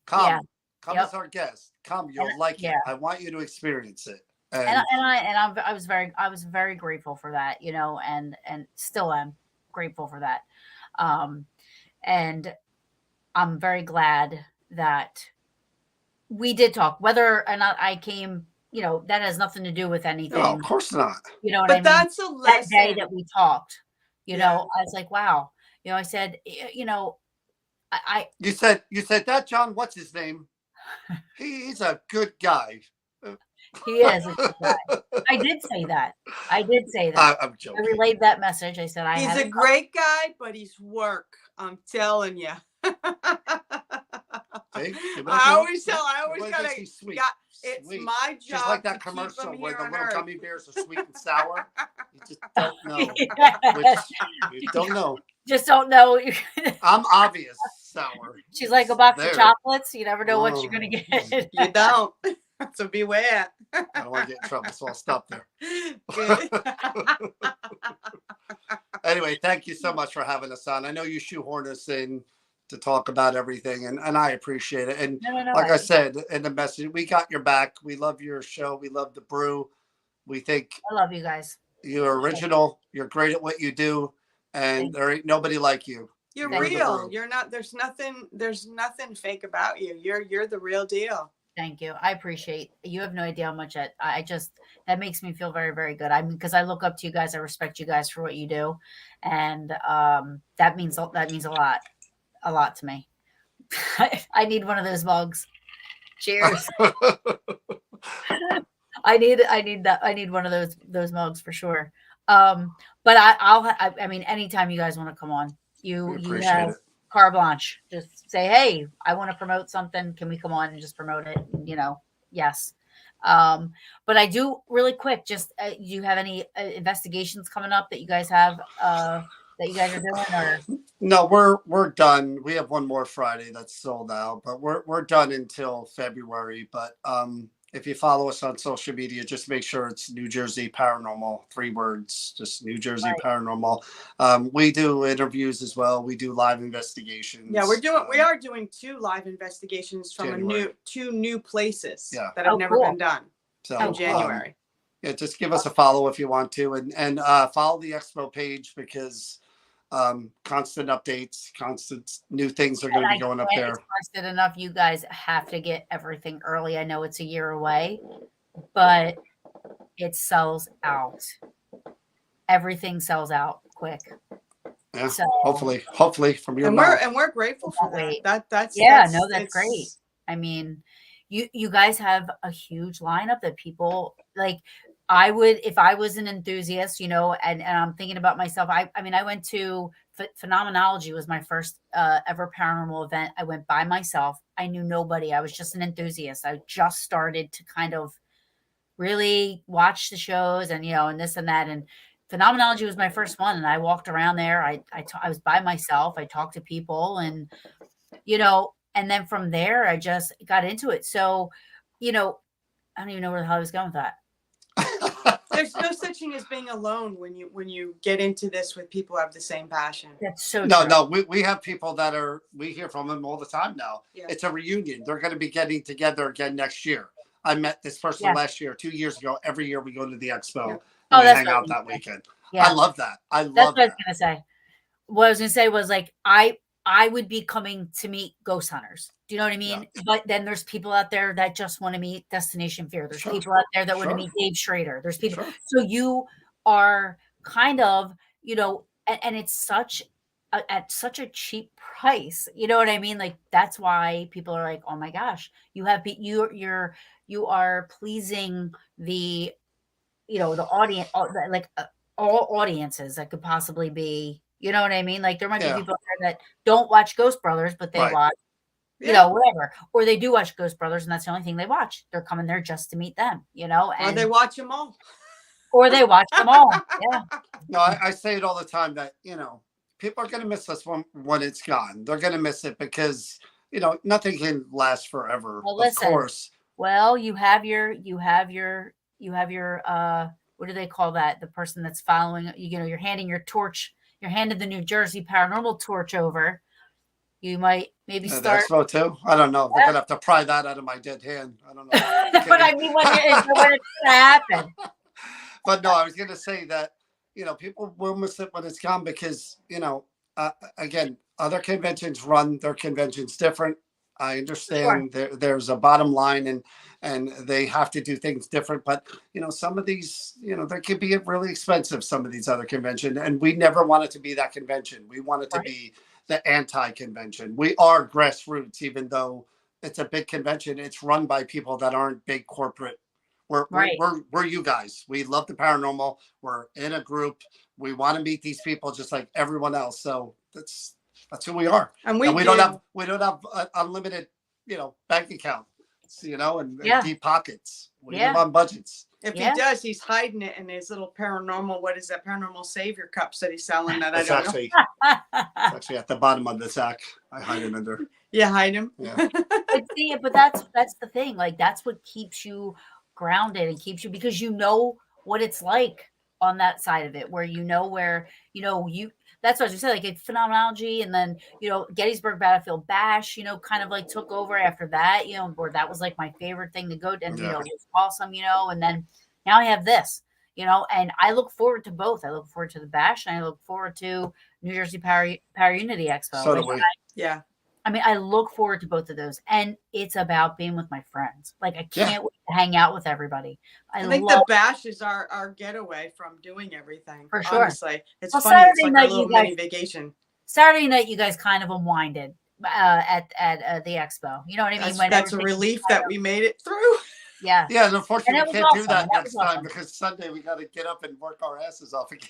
S2: come as our guest. Come, you'll like it. I want you to experience it.
S1: I was very grateful for that, you know, and still am grateful for that. And I'm very glad that we did talk. Whether or not I came, you know, that has nothing to do with anything.
S2: No, of course not.
S1: You know what I mean?
S3: That's a lesson.
S1: That day that we talked, you know, I was like, wow. You know, I said, you know,
S2: You said that, John, what's his name? He's a good guy.
S1: He is a good guy. I did say that.
S2: I'm joking.
S1: I relayed that message. I said,
S3: he's a great guy, but he's work. I'm telling you. I always gotta. It's my job.
S2: Just like that commercial where the little gummy bears are sweet and sour. You just don't know. You don't know.
S1: Just don't know.
S2: I'm obvious sour.
S1: She's like a box of chocolates. You never know what you're gonna get.
S3: You don't. So beware.
S2: I don't want to get in trouble, so I'll stop there. Anyway, thank you so much for having us on. I know you shoehorn us in to talk about everything, and I appreciate it. And I said in the message, we got your back. We love your show. We love the brew. We think
S1: I love you guys.
S2: You're original. You're great at what you do, and there ain't nobody like you.
S3: You're real. You're not. There's nothing fake about you. You're the real deal.
S1: Thank you. I appreciate. You have no idea how much I just that makes me feel very, very good. I mean, because I look up to you guys. I respect you guys for what you do, and that means a lot to me. I need one of those mugs. Cheers. I need one of those mugs for sure. But I mean, anytime you guys want to come on,
S2: We
S1: you
S2: appreciate
S1: have
S2: it.
S1: carte blanche. Just say, hey, I want to promote something. Can we come on and just promote it? You know, yes. But I do really quick. Just do you have any investigations coming up that you guys have that you guys are doing or?
S2: No, we're done. We have one more Friday that's sold out, but we're done until February. But if you follow us on social media, just make sure it's New Jersey Paranormal, 3 words, just New Jersey
S1: Right.
S2: Paranormal. We do interviews as well. We do live investigations.
S3: Yeah, we are doing 2 live investigations from
S2: January.
S3: 2 new places that
S1: Oh,
S3: have never
S1: cool.
S3: been done
S2: So
S3: in January.
S2: yeah, just give us a follow if you want to, and follow the expo page because constant updates, constant new things are going to be going up
S1: Can't
S2: there.
S1: express it enough. You guys have to get everything early. I know it's a year away, but it sells out. Everything sells out quick.
S2: Yeah,
S1: So
S2: hopefully from your
S3: And
S2: mouth.
S3: we're grateful for
S1: Wait.
S3: that. That's
S1: That's great.
S3: it's-
S1: I mean, you guys have a huge lineup that people like. I would if I was an enthusiast, you know, and I'm thinking about myself. I mean, I went to Phenomenology was my first ever paranormal event. I went by myself. I knew nobody. I was just an enthusiast. I just started to kind of really watch the shows and you know and this and that and Phenomenology was my first one and I walked around there. I was by myself. I talked to people and you know and then from there I just got into it. So, you know, I don't even know where the hell I was going with that.
S3: there's no such thing as being alone when you get into this with people who have the same passion.
S1: That's so
S2: No,
S1: true.
S2: no, we have people that we hear from them all the time now.
S3: Yeah.
S2: It's a reunion. They're going to be getting together again next year. I met this person last year, 2 years ago. Every year we go to the expo
S3: Yeah.
S2: and
S1: Oh,
S2: we
S1: that's
S2: hang
S1: what I
S2: out
S1: was
S2: that
S1: gonna say.
S2: weekend.
S1: Yeah.
S2: I love that. I
S1: That's
S2: love
S1: what I was
S2: that.
S1: gonna say. What I was gonna say was like I would be coming to meet ghost hunters. Do you know what I mean? But then there's people out there that just want to meet Destination Fear. There's
S2: Sure.
S1: people out there that want to
S2: Sure.
S1: meet Dave Schrader. There's people.
S2: Sure.
S1: So you are kind of, you know, and it's such at such a cheap price. You know what I mean? Like that's why people are like, oh my gosh, you have you are pleasing the you know the audience like all audiences that could possibly be. You know what I mean? Like there might be
S2: Yeah.
S1: people out there that don't watch Ghost Brothers, but they
S2: Right.
S1: watch you
S3: Yeah.
S1: know, whatever. Or they do watch Ghost Brothers, and that's the only thing they watch. They're coming there just to meet them, you know,
S3: Or they watch them all.
S1: or they watch them all. Yeah.
S2: No, I say it all the time that, you know, people are going to miss this one when it's gone. They're going to miss it because, you know, nothing can last forever.
S1: Well,
S2: of
S1: listen.
S2: course.
S1: Well, you have your what do they call that? The person that's following, you know, you're handing your torch, you're handing the New Jersey Paranormal torch over. You might maybe
S2: The
S1: start.
S2: expo too. I don't know. They're going to have to pry that out of my dead hand. I don't know.
S1: But I mean, when it's going to happen.
S2: But no, I was going to say that, you know, people will miss it when it's gone because, you know, again, other conventions run their conventions different. I understand there's a bottom line and they have to do things different. But, you know, some of these, you know, they can be really expensive, some of these other conventions. And we never want it to be that convention. We want it to be the anti-convention. We are grassroots, even though it's a big convention. It's run by people that aren't big corporate. We're you guys. We love the paranormal. We're in a group. We want to meet these people just like everyone else. So that's who we are.
S3: And
S2: we don't have an unlimited, you know, bank account, you know, and deep pockets. We live on budgets.
S3: If he does, he's hiding it in his little paranormal. What is that? Paranormal Savior cups that he's selling. That I don't know.
S2: It's actually at the bottom of the sack. I hide it under.
S3: Yeah, hide him.
S2: Yeah.
S1: But that's the thing. Like that's what keeps you grounded and keeps you because you know what it's like on that side of it, where you know where you know you. That's what I was saying. Like it's Phenomenology, and then you know Gettysburg Battlefield Bash. You know, kind of like took over after that. You know, where that was like my favorite thing to go to, and you know it was awesome. You know, and then now I have this. You know, and I look forward to both. I look forward to the Bash, and I look forward to New Jersey Paraunity Expo.
S2: So do we.
S3: Yeah.
S1: I mean, I look forward to both of those, and it's about being with my friends. Like, I
S2: Yeah.
S1: can't wait to hang out with everybody.
S3: I think
S1: love
S3: the bash is our getaway from doing everything.
S1: For sure.
S3: Honestly, it's
S1: Well,
S3: funny. It's
S1: Saturday
S3: like our
S1: night,
S3: little
S1: you guys
S3: mini vacation.
S1: Saturday night, you guys kind of unwinded at the expo. You know what I mean?
S3: That's a relief that we made it through.
S1: Yeah.
S2: Yeah, and unfortunately,
S1: And
S2: we
S1: it was
S2: can't do
S1: awesome,
S2: that
S1: and that
S2: next
S1: was
S2: time
S1: awesome.
S2: because Sunday we got to get up and work our asses off again.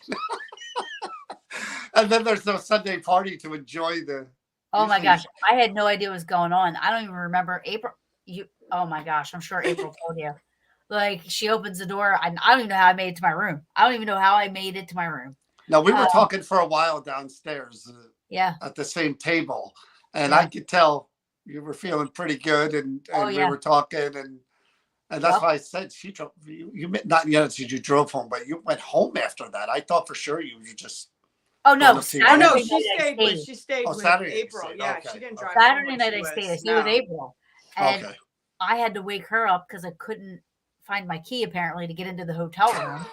S2: And then there's no Sunday party to enjoy the.
S1: Oh my
S2: usually-
S1: gosh, I had no idea what was going on. I don't even remember April. Oh my gosh, I'm sure April told you. Like, she opens the door. I don't even know how I made it to my room. I don't even know how I made it to my room.
S2: No, we were talking for a while downstairs.
S1: Yeah.
S2: At the same table, and
S1: Yeah.
S2: I could tell you were feeling pretty good, and we were talking, and that's why I said she drove. You not yet. You drove home, but you went home after that. I thought for sure you were just.
S1: Oh no!
S3: Oh no,
S1: Saturday
S3: she
S1: night I
S3: stayed. She stayed with
S2: Saturday you
S3: April.
S2: stayed.
S3: Yeah,
S2: Okay.
S3: she didn't drive.
S1: Saturday
S3: home
S1: night
S3: when
S1: I stayed. I
S3: was-
S1: stayed with
S3: no.
S1: April, and
S2: Okay.
S1: I had to wake her up because I couldn't find my key apparently to get into the hotel room.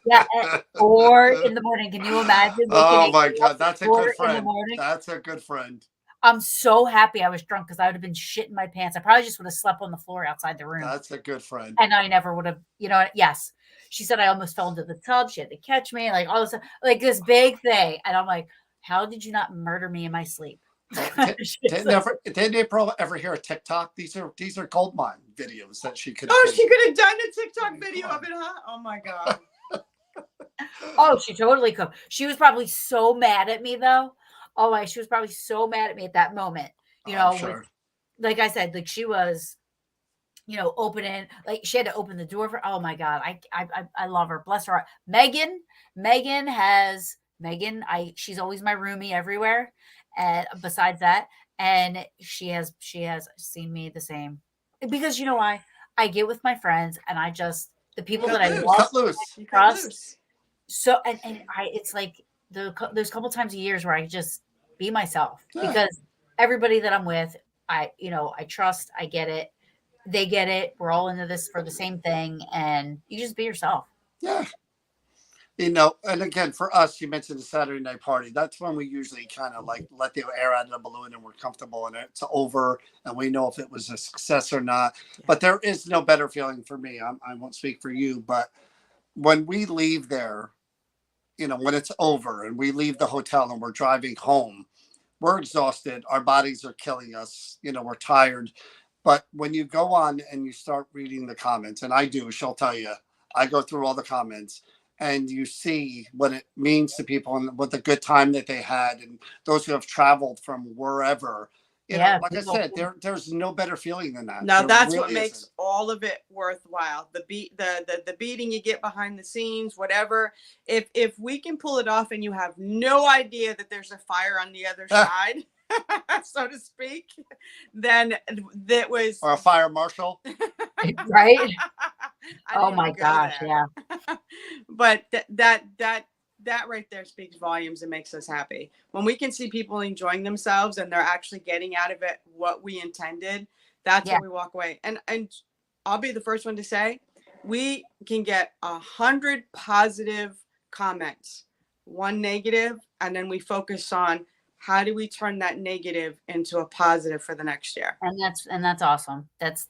S1: Yeah, at 4 in the morning. Can you imagine?
S2: Oh
S1: waking
S2: my
S1: April
S2: God,
S1: up
S2: that's a
S1: at 4
S2: good
S1: in the
S2: friend.
S1: morning?
S2: That's a good friend.
S1: I'm so happy I was drunk because I would have been shitting my pants. I probably just would have slept on the floor outside the room.
S2: That's a good friend.
S1: And I never would have, yes. She said I almost fell into the tub. She had to catch me, like all this, like this big thing. And I'm like, how did you not murder me in my sleep?
S2: Didn't April ever hear a TikTok? These are gold mine videos that she could.
S3: Oh, she could have done a TikTok video of it, huh? Oh my God.
S1: Oh, she totally could. She was probably so mad at me though. Oh, she was probably so mad at me at that moment.
S2: Sure.
S1: Like I said, like she was, opening, like she had to open the door for. Oh my God, I love her. Bless her heart. Megan, she's always my roomie everywhere. And besides that, and she has seen me the same because you know why? I get with my friends and I just the people that I love,
S2: Cut loose.
S3: You cut loose.
S1: so and it's like there's a couple times a years where I just be myself because everybody that I'm with, I trust, I get it, they get it, we're all into this for the same thing, and you just be yourself.
S2: Yeah. And again, for us, you mentioned the Saturday night party. That's when we usually kind of like let the air out of the balloon and we're comfortable and it's over and we know if it was a success or not. But there is no better feeling for me. I won't speak for you, but when we leave there, when it's over and we leave the hotel and we're driving home, we're exhausted. Our bodies are killing us. We're tired. But when you go on and you start reading the comments, and I do, she'll tell you, I go through all the comments and you see what it means to people and what the good time that they had and those who have traveled from wherever. Like I said, there's no better feeling than that.
S3: Now that's
S2: really
S3: what makes
S2: isn't.
S3: all of it worthwhile. The beating you get behind the scenes, whatever. If we can pull it off and you have no idea that there's a fire on the other side, so to speak, then that was
S2: Or a fire marshal.
S1: Right?
S3: I
S1: Oh
S3: didn't
S1: my
S3: even go
S1: gosh,
S3: there.
S1: yeah.
S3: But that right there speaks volumes and makes us happy. When we can see people enjoying themselves and they're actually getting out of it what we intended, that's when we walk away. And I'll be the first one to say, we can get 100 positive comments, one negative, and then we focus on how do we turn that negative into a positive for the next year.
S1: And that's awesome. That's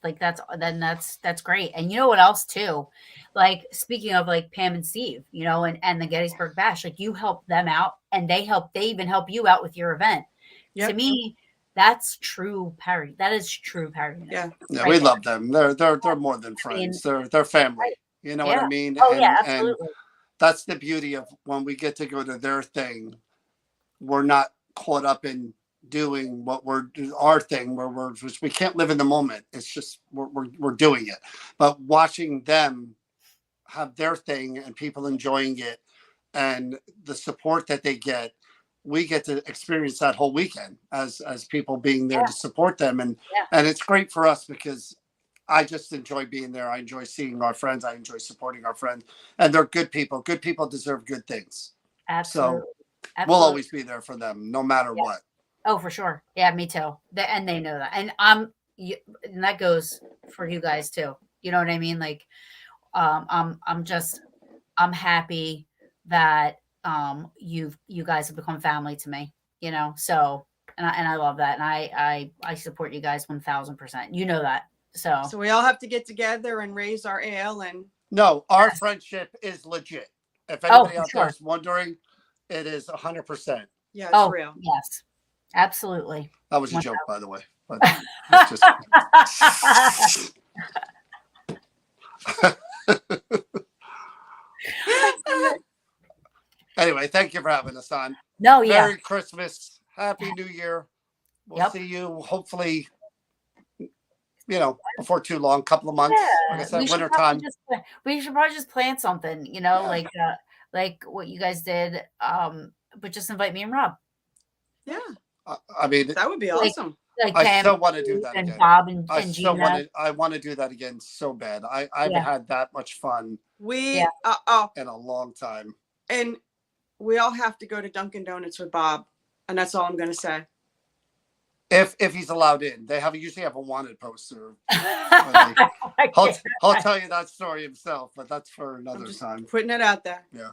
S1: great. And you know what else too? Like speaking of like Pam and Steve, and the Gettysburg Bash, like you help them out and they even help you out with your event.
S3: Yep.
S1: To me, that's true parody. That is true parody.
S3: Yeah.
S2: Yeah, we love them. They're more than friends. They're family. You know what I mean?
S1: Oh yeah, absolutely.
S2: And that's the beauty of when we get to go to their thing. We're not caught up in doing our thing where we can't live in the moment. It's just we're doing it. But watching them have their thing and people enjoying it and the support that they get, we get to experience that whole weekend as people being there to support them. And it's great for us because I just enjoy being there. I enjoy seeing our friends. I enjoy supporting our friends, and they're good people. Good people deserve good things.
S1: Absolutely.
S2: So we'll always be there for them no matter what.
S1: Oh, for sure. Yeah, me too. And they know that. And and that goes for you guys too. You know what I mean? Like, I'm happy that you guys have become family to me. So and I love that, and I support you guys 1000%. You know that, so
S3: So we all have to get together and raise our ale and.
S2: No, our friendship is legit. If
S1: Oh,
S2: anybody
S1: for
S2: out there
S1: sure.
S2: is wondering, it is 100%.
S3: Yeah, it's
S1: Oh,
S3: real.
S1: yes, absolutely.
S2: That was a
S1: One
S2: joke, by the way. But it's just... Anyway, thank you for having us on.
S1: No, yeah,
S2: Merry Christmas. Happy New Year. We'll
S1: Yep.
S2: see you hopefully, before too long, couple of months. Like I said, winter time.
S1: We should probably just plan something, like what you guys did. But just invite me and Rob.
S3: Yeah,
S2: I mean,
S3: that would be awesome.
S1: Like
S2: I
S1: Pam
S2: still want to do that
S1: and
S2: again.
S1: Bob and
S2: I
S1: Gina.
S2: want to do that again so bad. I haven't had that much fun
S3: We
S2: in a long time.
S3: And we all have to go to Dunkin' Donuts with Bob, and that's all I'm going to say.
S2: If he's allowed in, they usually have a wanted poster. I'll tell you that story himself, but that's for another time.
S3: Putting it out there.
S2: Yeah.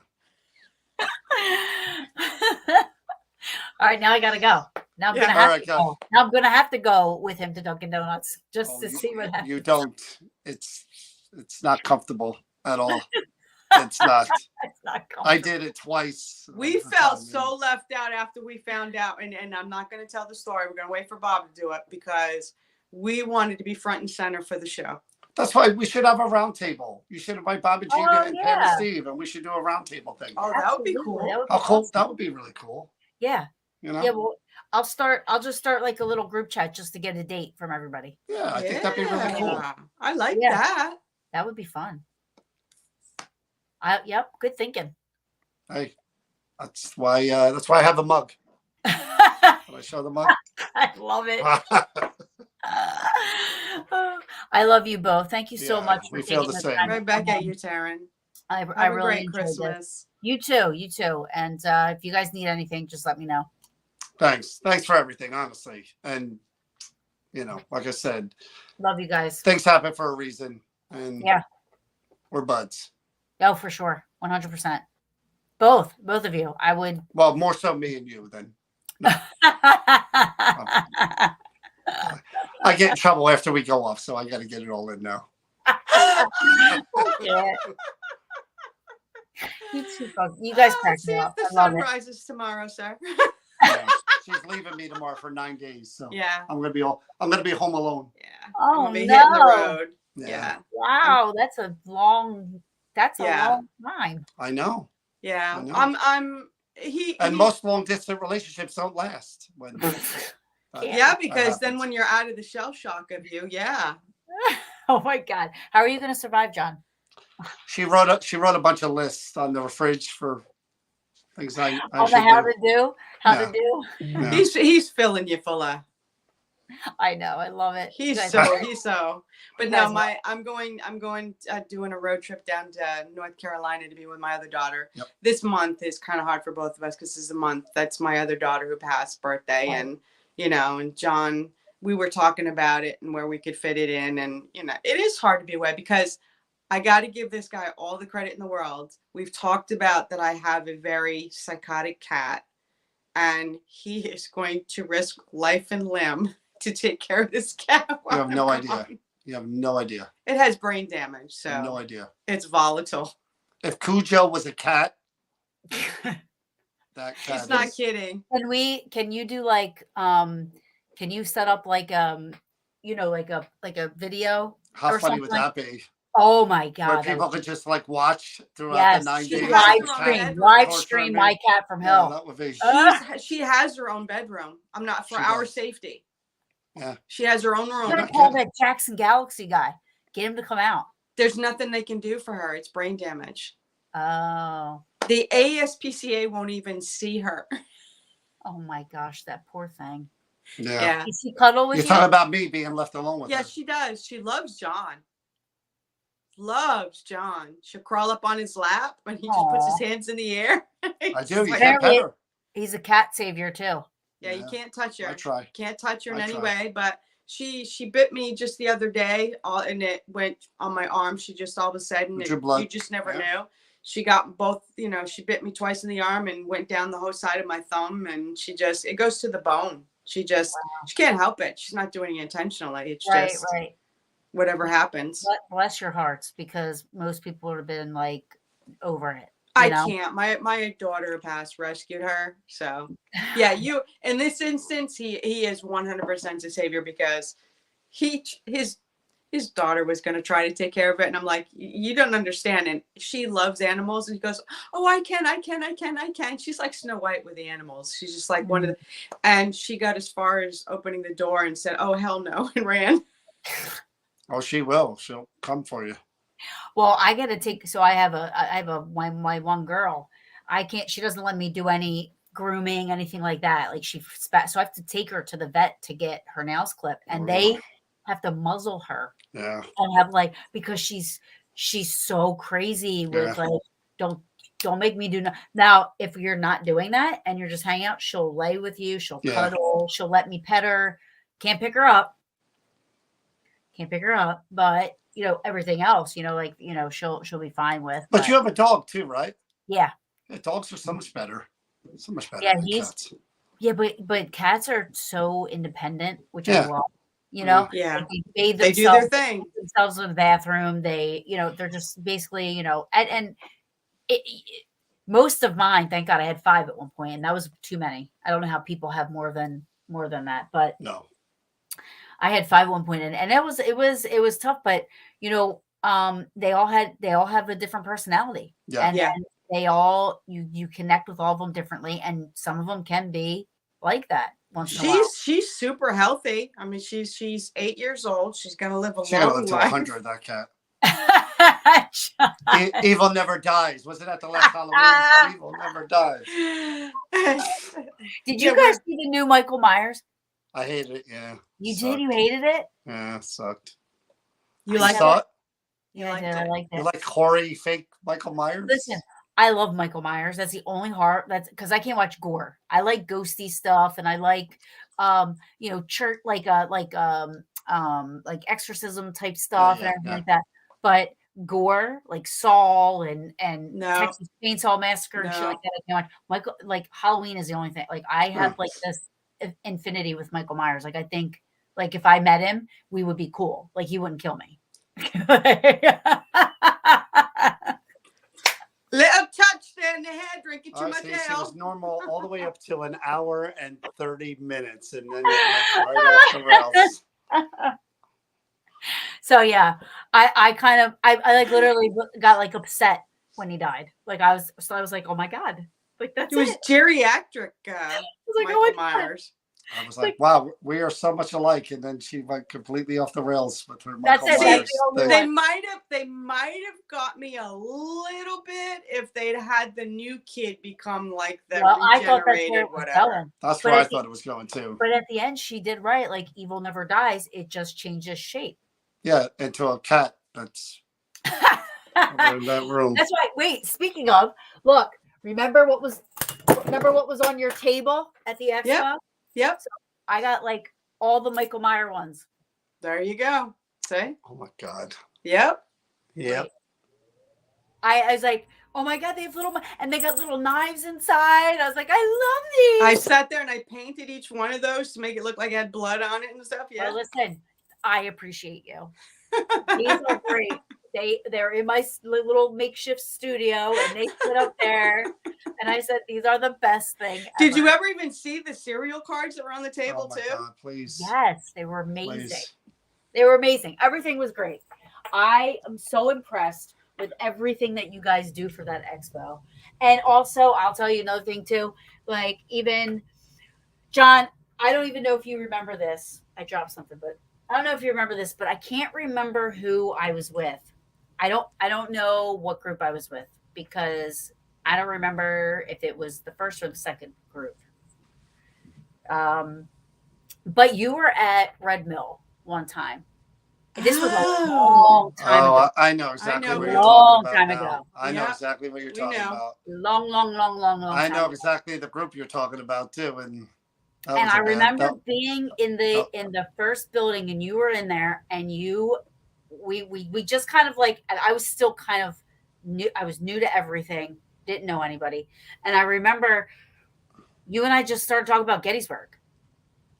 S1: All right, now I gotta go. Now I'm gonna have to go. Now I'm gonna have to go with him to Dunkin' Donuts just to see what happens.
S2: You don't. It's not comfortable at all. It's not.
S1: It's not comfortable.
S2: I did it twice.
S3: We felt so left out after we found out, and I'm not going to tell the story. We're going to wait for Bob to do it because we wanted to be front and center for the show.
S2: That's why we should have a round table. You should invite Bob and Gina and Pam and Steve, and we should do a round table thing.
S3: Oh, that would be cool.
S2: How cool? That would be really cool.
S1: Yeah.
S2: Yeah.
S1: Well, I'll just start like a little group chat just to get a date from everybody.
S2: Yeah, I think that'd be really cool.
S3: I like that.
S1: That would be fun. Yep, good thinking.
S2: Hey, that's why I have a mug. Can I show the mug?
S1: I love it. I love you both. Thank you so much for taking the time.
S3: Right back at you, Taryn.
S1: I really enjoyed Christmas. You too. And if you guys need anything, just let me know.
S2: Thanks for everything, honestly. And like I said,
S1: love you guys.
S2: Things happen for a reason, and we're buds.
S1: Oh, for sure, 100%. Both of you. I would.
S2: Well, more so me and you then. No. I get in trouble after we go off, so I got to get it all in now. You guys crack me up.
S3: The sun rises tomorrow, sir.
S2: She's leaving me tomorrow for 9 days, so I'm gonna be home alone.
S3: Yeah.
S1: Oh,
S3: I'm hitting the road.
S2: Yeah.
S1: Wow, that's a long time.
S2: I know.
S3: Yeah. Most
S2: long distance relationships don't last when
S3: because then when you're out of the shell shock of you,
S1: Oh my God. How are you gonna survive, John?
S2: She wrote a bunch of lists on the fridge for things I
S1: to do.
S2: Yeah.
S3: He's filling you full of.
S1: I know. I love it.
S3: He's so. But no, I'm going doing a road trip down to North Carolina to be with my other daughter.
S2: Yep.
S3: This month is kind of hard for both of us because this is a month that's my other daughter who passed birthday, and and John. We were talking about it and where we could fit it in, and it is hard to be away because I got to give this guy all the credit in the world. We've talked about that I have a very psychotic cat, and he is going to risk life and limb to take care of this cat.
S2: You have no idea. You have no idea.
S3: It has brain damage, so
S2: no idea.
S3: It's volatile.
S2: If Cujo was a cat, that cat.
S3: He's not kidding.
S1: Can you do like can you set up like like a video?
S2: How funny would that be?
S1: Oh my God!
S2: Where people could just like watch throughout the 9 days.
S1: Live stream my cat from hell.
S2: Yeah, that would be.
S3: She has her own bedroom. I'm not for our safety.
S2: Yeah.
S3: She has her own room.
S1: I'm gonna call that Jackson Galaxy guy. Get him to come out.
S3: There's nothing they can do for her. It's brain damage.
S1: Oh.
S3: The ASPCA won't even see her.
S1: Oh my gosh, that poor thing.
S2: Yeah.
S1: Does she cuddle with you?
S2: You're talking about me being left alone with her.
S3: Yeah, she does. She loves John. She'll crawl up on his lap when he just puts his hands in the air.
S2: I do. You can't pet her.
S1: He's a cat savior too.
S3: Yeah, you can't touch her.
S2: I try.
S3: Can't touch her in any way. But she bit me just the other day, and it went on my arm. She just all of a sudden, you just never knew. She got both. She bit me twice in the arm and went down the whole side of my thumb, and it goes to the bone. She can't help it. She's not doing it intentionally. It's
S1: Right,
S3: just
S1: right.
S3: whatever happens.
S1: Bless your hearts, because most people would have been like over it.
S3: I can't. My daughter passed, rescued her. So yeah, in this instance, he is 100% a savior, because his daughter was going to try to take care of it, and I'm like, you don't understand. And she loves animals, and he goes, oh, I can. She's like Snow White with the animals. She's just like one of the, and she got as far as opening the door and said, oh hell no, and ran.
S2: Oh, she will. She'll come for you.
S1: Well, I got to take. So I have my one girl. She doesn't let me do any grooming, anything like that. Like so I have to take her to the vet to get her nails clipped, and they have to muzzle her.
S2: Yeah.
S1: And have like, because she's so crazy with like, don't make me do no. Now, if you're not doing that and you're just hanging out, she'll lay with you, she'll cuddle, she'll let me pet her. Can't pick her up, but everything else, like, she'll be fine with.
S2: But you have a dog too, right?
S1: Yeah.
S2: Dogs are so much better. So much better
S1: Yeah,
S2: than cats.
S1: Yeah, but cats are so independent, which I love.
S3: Yeah.
S1: Like they
S3: do their thing.
S1: Themselves in the bathroom. They, they're just basically, and most of mine, thank God, I had 5 at one point, and that was too many. I don't know how people have more than that, but
S2: no,
S1: I had 5 at one point, and it was tough, but they all have a different personality.
S3: Yeah.
S1: And they all, you connect with all of them differently, and some of them can be like that.
S3: She's super healthy. I mean, she's 8 years old. She's gonna live a long life.
S2: 100. That cat. Evil never dies. Wasn't that the last Halloween? Evil never dies.
S1: Did you guys see the new Michael Myers?
S2: I hated it. Yeah.
S1: You did? You hated it?
S2: Yeah, it sucked.
S3: You
S2: saw it?
S1: Yeah, I liked it.
S2: You like hoary fake Michael Myers?
S1: Listen, I love Michael Myers. That's the only horror. That's because I can't watch gore. I like ghosty stuff, and I like, church, like exorcism type stuff and everything like that. But gore, like Saul and Texas Chainsaw Massacre and shit like that, I can't watch. Michael, like Halloween is the only thing. Like I have like this infinity with Michael Myers. Like I think, like if I met him, we would be cool. Like he wouldn't kill me.
S3: Little touch there in the head, drink it to my tail.
S2: It was normal all the way up till an hour and 30 minutes, and then it went right off the rails.
S1: So yeah, I kind of like literally got like upset when he died. Like I was like, oh my God, like that's
S3: it. Was geriatric
S1: like,
S3: Michael Myers.
S2: I was like, wow, we are so much alike, and then she went completely off the rails with her Michael
S1: Myers
S2: thing.
S3: They might have got me a little bit if they'd had the new kid become like the regenerated whatever.
S2: That's where I thought it was going too.
S1: But at the end, she did right. Like evil never dies; it just changes shape.
S2: Yeah, into a cat that's in that room.
S1: That's right. Wait, speaking of, look, remember what was on your table at the expo?
S3: Yep.
S1: So I got like all the Michael Myers ones.
S3: There you go. See?
S2: Oh my God.
S3: Yep.
S1: I was like, oh my God, they have and they got little knives inside. I was like, I love these.
S3: I sat there and I painted each one of those to make it look like it had blood on it and stuff. Yeah.
S1: Well, listen, I appreciate you. These are great. They're in my little makeshift studio, and they sit up there. And I said, these are the best thing ever.
S3: Did you ever even see the cereal cards that were on the table too?
S2: God, please.
S1: Yes, they were amazing.
S2: Please.
S1: They were amazing. Everything was great. I am so impressed with everything that you guys do for that expo. And also, I'll tell you another thing too. Like even John, I don't even know if you remember this. I dropped something, but I don't know if you remember this, but I can't remember who I was with. I don't know what group I was with, because I don't remember if it was the first or the second group. But you were at Red Mill one time. This was a long time ago.
S2: I know exactly what you're
S1: long
S2: talking
S1: time
S2: about.
S1: ago.
S2: I know exactly what you're talking about.
S1: Long.
S2: I know exactly the group you're talking about too, and
S1: I remember being in the first building, and you were in there, and we just kind of like, I was still kind of new. I was new to everything, didn't know anybody, and I remember you and I just started talking about Gettysburg.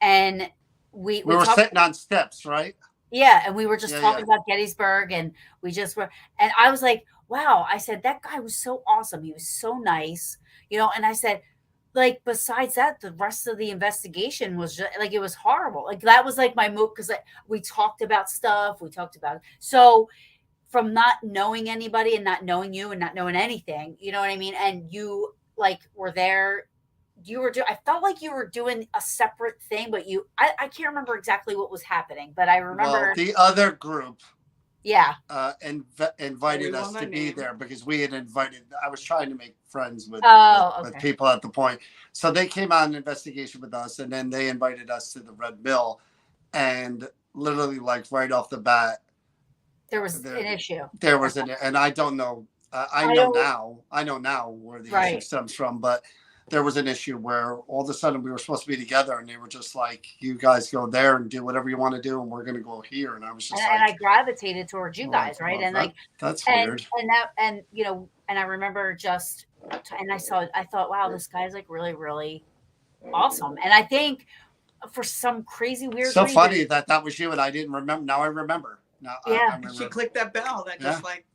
S1: and we
S2: We were
S1: talked.
S2: sitting on steps, right?
S1: Yeah, and we were just
S2: Yeah,
S1: talking
S2: yeah.
S1: about Gettysburg, and we just were, and I was like, wow. I said that guy was so awesome. He was so nice, and I said, like, besides that, the rest of the investigation was just like, it was horrible. Like, that was like my move, because like, we talked about stuff. We talked about, so from not knowing anybody and not knowing you and not knowing anything, you know what I mean? And you like were there, I felt like you were doing a separate thing, but I can't remember exactly what was happening, but I
S2: Well,
S1: remember,
S2: the other group
S1: yeah.
S2: invited
S3: We
S2: us
S3: won
S2: to
S3: that
S2: be
S3: name.
S2: there because we had invited. I was trying to make friends with
S1: Oh,
S2: with
S1: okay.
S2: people at the point, so they came on an investigation with us, and then they invited us to the Red Mill, and literally, like right off the bat,
S1: There was an issue.
S2: there was and I don't know. I
S1: I
S2: know
S1: don't,
S2: now. I know now where the issue
S1: right.
S2: stems from, but there was an issue where all of a sudden we were supposed to be together, and they were just like, "You guys go there and do whatever you want to do, and we're going to go here." And I was just
S1: And I
S2: like,
S1: gravitated towards you guys, right?
S2: well,
S1: And like,
S2: that's
S1: and
S2: weird.
S1: and and I remember just, and I thought, wow, this guy's like really, really awesome. And I think for some crazy weird
S2: So
S1: reason,
S2: funny that was you, and I didn't remember. Now I remember. Now I
S1: yeah.
S2: remember.
S3: She clicked that bell. That just like.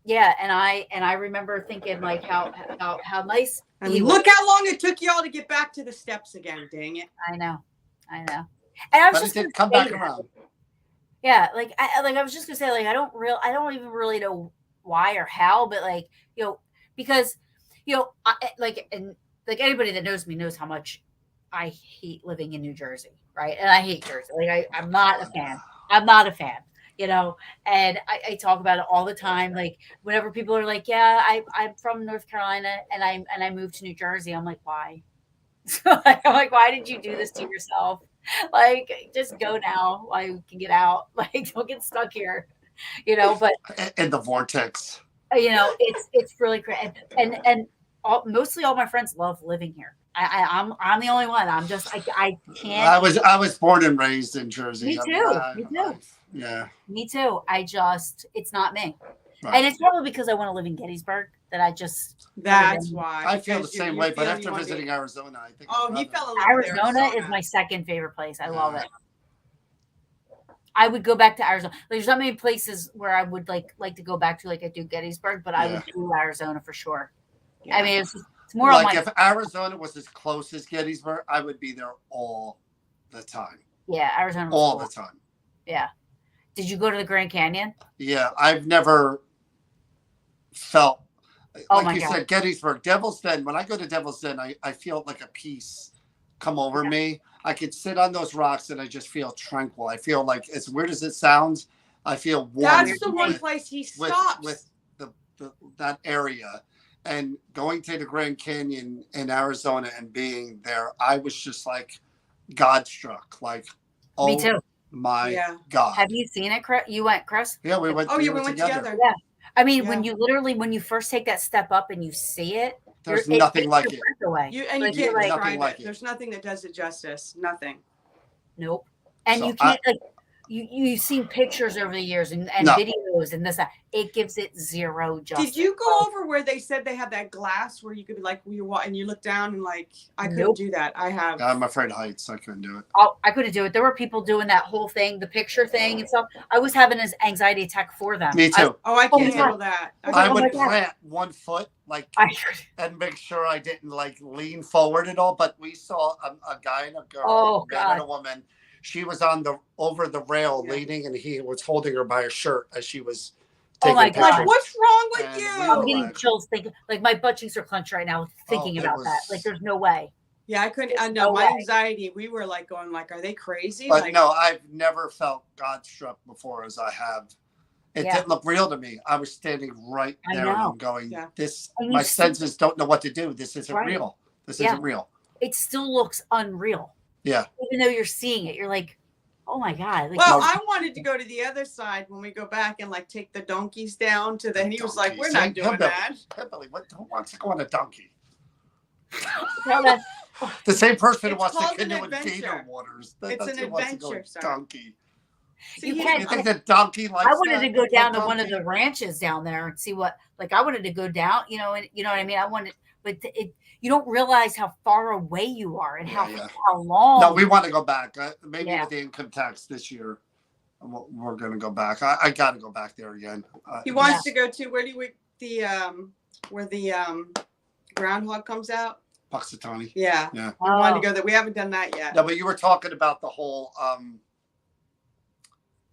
S1: Yeah, and I remember thinking like how nice
S3: And
S1: he was.
S3: look how long it took y'all to get back to the steps again. Dang it!
S1: I know. And I was
S2: But it
S1: just gonna
S2: did come
S1: say
S2: back
S1: that.
S2: around.
S1: Yeah, like I was just gonna say, like, I don't even really know why or how, but like, because and like anybody that knows me knows how much I hate living in New Jersey, right? And I hate Jersey. Like, I'm not a fan. I'm not a fan. And I talk about it all the time. Like, whenever people are like, yeah, I'm from North Carolina and I moved to New Jersey, I'm like, why? I'm like, why did you do this to yourself? Like, just go now while you can get out. Like, don't get stuck here. But
S2: In the vortex.
S1: it's really great. And mostly all my friends love living here. I'm the only one. I'm just I can't.
S2: I was born and raised in Jersey.
S1: Me too. Me too.
S2: Yeah.
S1: Me too. It's not me.
S2: Right.
S1: And it's probably because I want to live in Gettysburg that I just.
S3: That's why.
S2: I feel the same way, but after visiting Arizona, I think.
S3: Oh, he fell in love with
S1: Arizona is my second favorite place. I love it. I would go back to Arizona. There's not many places where I would like to go back to, like I do Gettysburg, but I would do Arizona for sure. Yeah. I mean, it's more
S2: like
S1: on
S2: if Arizona was as close as Gettysburg, I would be there all the time.
S1: Yeah, Arizona.
S2: All the time.
S1: Yeah. Did you go to the Grand Canyon?
S2: Yeah, I've never felt like you
S1: God.
S2: said, Gettysburg, Devil's Den. When I go to Devil's Den, I feel like a peace come over me. I could sit on those rocks and I just feel tranquil. I feel like, as weird as it sounds, I feel warm.
S3: That's the one place he stops.
S2: With that area. And going to the Grand Canyon in Arizona and being there, I was just like God struck. Like, oh,
S1: me too.
S2: My God.
S1: Have you seen it, Chris? You went, Chris?
S2: Yeah, we went.
S3: Oh, we went together.
S1: Yeah. I mean, when you first take that step up and you see it,
S2: there's nothing like it.
S3: You can't describe it. There's nothing that does it justice. Nothing.
S1: Nope. And you can't you've seen pictures over the years and videos and this, that. It gives it zero justice.
S3: Did you go over where they said they have that glass where you could be like, and you look down and like, I couldn't do that. I'm
S2: afraid of heights. I couldn't do it.
S1: Oh, I couldn't do it. There were people doing that whole thing, the picture thing and stuff. I was having an anxiety attack for them.
S2: Me too.
S3: I can't handle that.
S2: I would plant 1 foot and make sure I didn't like lean forward at all. But we saw a guy and a girl, man and a woman. She was over the rail leaning, and he was holding her by her shirt as she was taking pictures.
S3: God, what's wrong with you?
S1: I'm getting chills thinking, like my butt cheeks are clenched right now thinking about that. Like, there's no way.
S3: Yeah, I couldn't. I know my anxiety. We were like going, like, are they crazy?
S2: But no, I've never felt God struck before as I have. It didn't look real to me. I was standing right there and I'm going, my senses don't know what to do. This isn't real. This isn't real.
S1: It still looks unreal.
S2: Yeah.
S1: Even though you're seeing it, you're like, oh my God. Like,
S3: well, I wanted to go to the other side when we go back and like take the donkeys down to and he was like, we're not doing that.
S2: Hillbilly, who wants to go on a donkey?
S1: The
S2: same person who wants to canoe in gator waters.
S3: It's an adventure,
S2: donkey.
S1: You
S2: think that donkey likes
S1: I wanted to go down to one of the ranches down there and see what, like, I wanted to go down, and you know what I mean? I wanted, but you don't realize how far away you are and
S2: Yeah, yeah.
S1: how long.
S2: No, we want to go back. Maybe
S1: Yeah.
S2: with the income tax this year, we're going to go back. I got to go back there again.
S3: He wants to go to where the groundhog comes out.
S2: Puxatawny.
S3: Yeah.
S2: Yeah.
S3: We wanted to go there. We haven't done that yet.
S2: No, but you were talking about the whole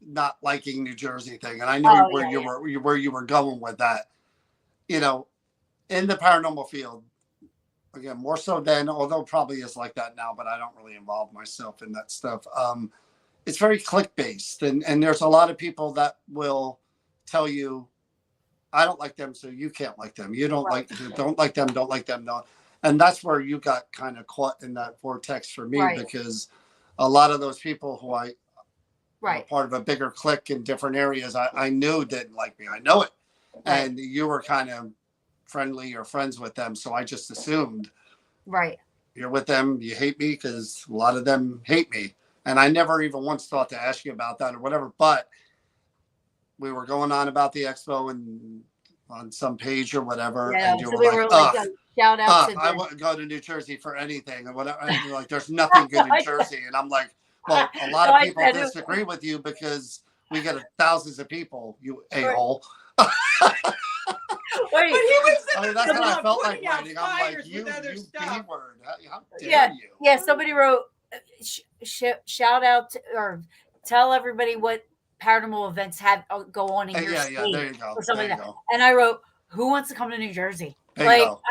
S2: not liking New Jersey thing, and I know where you were going with that. You know, in the paranormal field, again, more so than, although probably is like that now, but I don't really involve myself in that stuff. It's very click based, and there's a lot of people that will tell you, I don't like them, so you can't like them. You don't don't like them, don't like them, no. And that's where you got kind of caught in that vortex for me, because a lot of those people who I were part of a bigger clique in different areas, I knew didn't like me. I know it. And you were kind of friendly or friends with them. So I just assumed, you're with them, you hate me, because a lot of them hate me. And I never even once thought to ask you about that or whatever. But we were going on about the expo and on some page or whatever.
S1: Yeah,
S2: and you
S1: so
S2: were like,
S1: shout out to
S2: I wouldn't go to New Jersey for anything and whatever. And you're like, there's nothing good in Jersey. And I'm like, well, a lot of people disagree with you because we get thousands of people, you a-hole.
S3: But he was
S2: that's what I felt like writing. I'm like, you B-word. How dare you?
S1: Yeah, somebody wrote, shout out or tell everybody what paranormal events have go on in your state.
S2: Yeah, there you go.
S1: Or something like that. And I wrote, who wants to come to New Jersey?
S2: There you go.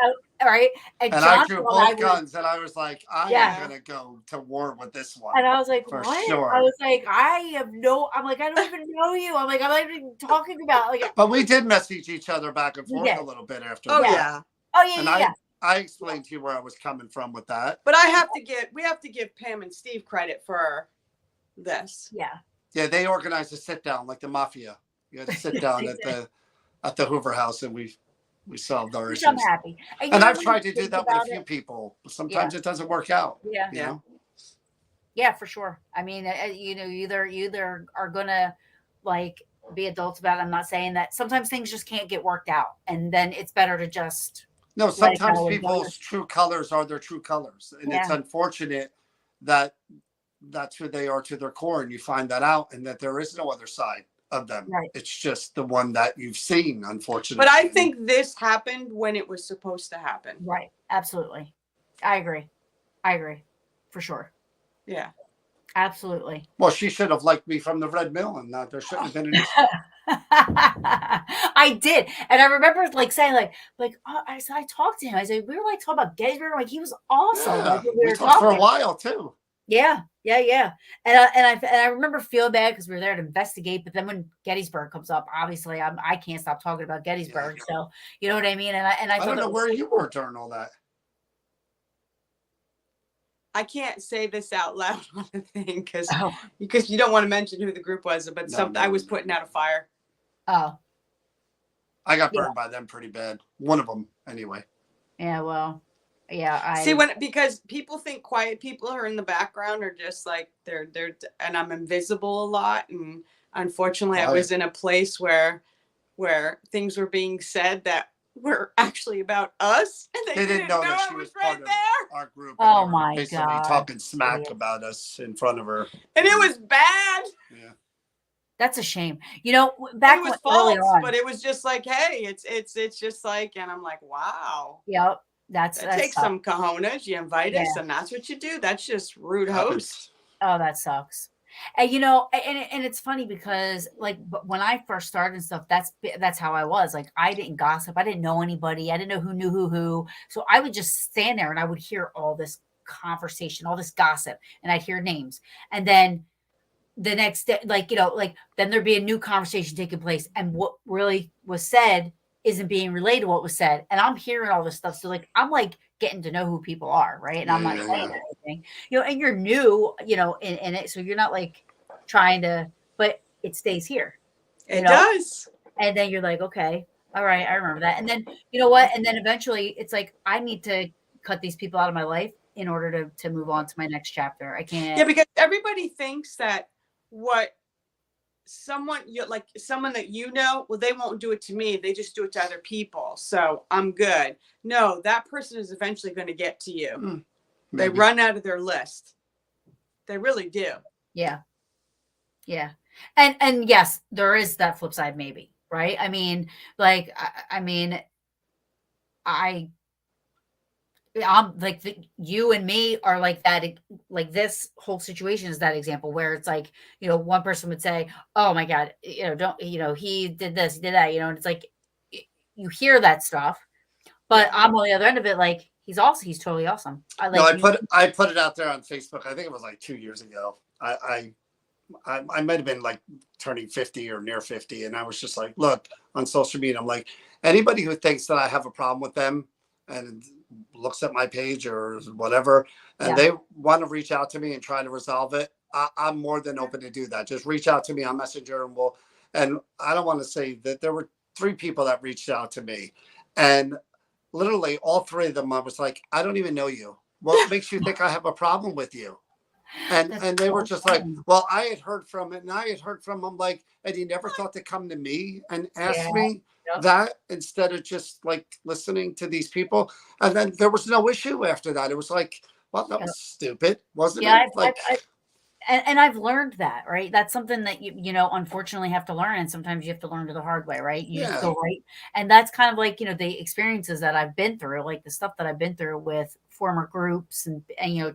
S1: Right.
S2: And I drew both guns, and I was like, I am going to go to war with this one.
S1: And I was like,
S2: for
S1: what?
S2: Sure.
S1: I was like, I'm like, I don't even know you. I'm like, I'm not even talking about
S2: But we did message each other back and forth a little bit after.
S3: Oh, yeah.
S1: Oh, yeah,
S2: and I explained to you where I was coming from with that.
S3: But we have to give Pam and Steve credit for this.
S1: Yeah.
S2: Yeah, they organized a sit down like the mafia. You had to sit down at the Hoover House, and we solved our issues.
S1: I'm happy.
S2: And I've tried to do that with a few people. Sometimes it doesn't work out.
S1: Yeah.
S2: You know?
S1: Yeah, for sure. I mean, you either are gonna like be adults about it. I'm not saying that. Sometimes things just can't get worked out, and then it's better to just.
S2: No, sometimes people's true colors are their true colors, and it's unfortunate that that's who they are to their core, and you find that out, and that there is no other side of them.
S1: Right.
S2: It's just the one that you've seen, unfortunately.
S3: But I think this happened when it was supposed to happen.
S1: Right. Absolutely. I agree. For sure.
S3: Yeah.
S1: Absolutely.
S2: Well, she should have liked me from the Red Mill, and there shouldn't have been an issue.
S1: I did. And I remember saying I talked to him. I said, we were talking about Gettysburg. Like, he was awesome.
S2: Yeah,
S1: we were
S2: talked for a while too.
S1: Yeah. And I remember feeling bad because we were there to investigate. But then when Gettysburg comes up, obviously I can't stop talking about Gettysburg. Yeah. So you know what I mean. And I
S2: don't know where you were during all that.
S3: I can't say this out loud on the thing because you don't want to mention who the group was. But I was putting out a fire.
S1: Oh.
S2: I got burned by them pretty bad. One of them, anyway.
S1: Yeah. Well. Yeah,
S3: because people think quiet people are in the background or just like they're and I'm invisible a lot, and unfortunately I was in a place where things were being said that were actually about us, and they didn't know that she was part of
S2: our group.
S1: Oh my God!
S2: Talking smack about us in front of her,
S3: and it was bad.
S2: Yeah,
S1: that's a shame. You know, back
S3: it was
S1: early
S3: false,
S1: on,
S3: but it was just like, hey, it's just like, and I'm like, wow.
S1: Yep. That
S3: takes some cojones. You invite us, and that's what you do. That's just rude host.
S1: Oh, that sucks. And and it's funny because when I first started and stuff, that's how I was. Like, I didn't gossip. I didn't know anybody. I didn't know who knew who. So I would just stand there and I would hear all this conversation, all this gossip, and I'd hear names. And then the next day, then there'd be a new conversation taking place, and what really was said isn't being relayed to what was said. And I'm hearing all this stuff. So I'm getting to know who people are. Right. And I'm not saying anything, and you're new, in it. So you're not trying to, but it stays here.
S3: It does.
S1: And then you're like, okay, all right. I remember that. And then, you know what? And then eventually it's I need to cut these people out of my life in order to move on to my next chapter. I can't.
S3: Yeah. Because everybody thinks that what someone that you know, well, they won't do it to me. They just do it to other people. So I'm good. No, that person is eventually going to get to you. They run out of their list. They really do.
S1: Yeah. Yeah. And yes, there is that flip side, maybe, right? I mean, like, I I'm like you and me are like that. Like this whole situation is that example where it's like, one person would say, "Oh my God, don't, he did this, he did that," and it's like you hear that stuff, but I'm on the other end of it. Like he's totally awesome.
S2: No, I put it out there on Facebook. I think it was like 2 years ago. I might have been like turning 50 or near 50. And I was just like, look, on social media, I'm like, anybody who thinks that I have a problem with them and looks at my page or whatever, and they want to reach out to me and try to resolve it, I'm more than open to do that. Just reach out to me on Messenger and I don't want to say that there were 3 people that reached out to me, and literally all 3 of them, I was like, I don't even know you. What makes you think I have a problem with you? And they were just like, well, I had heard from it, and I had heard from him, like, and he never thought to come to me and ask me that instead of just like listening to these people. And then there was no issue after that. It was like, well, that was stupid, wasn't it? Like,
S1: and I've learned that, right? That's something that you unfortunately have to learn, and sometimes you have to learn to the hard way, right? You just go right, and that's kind of like the experiences that I've been through, like the stuff that I've been through with former groups, and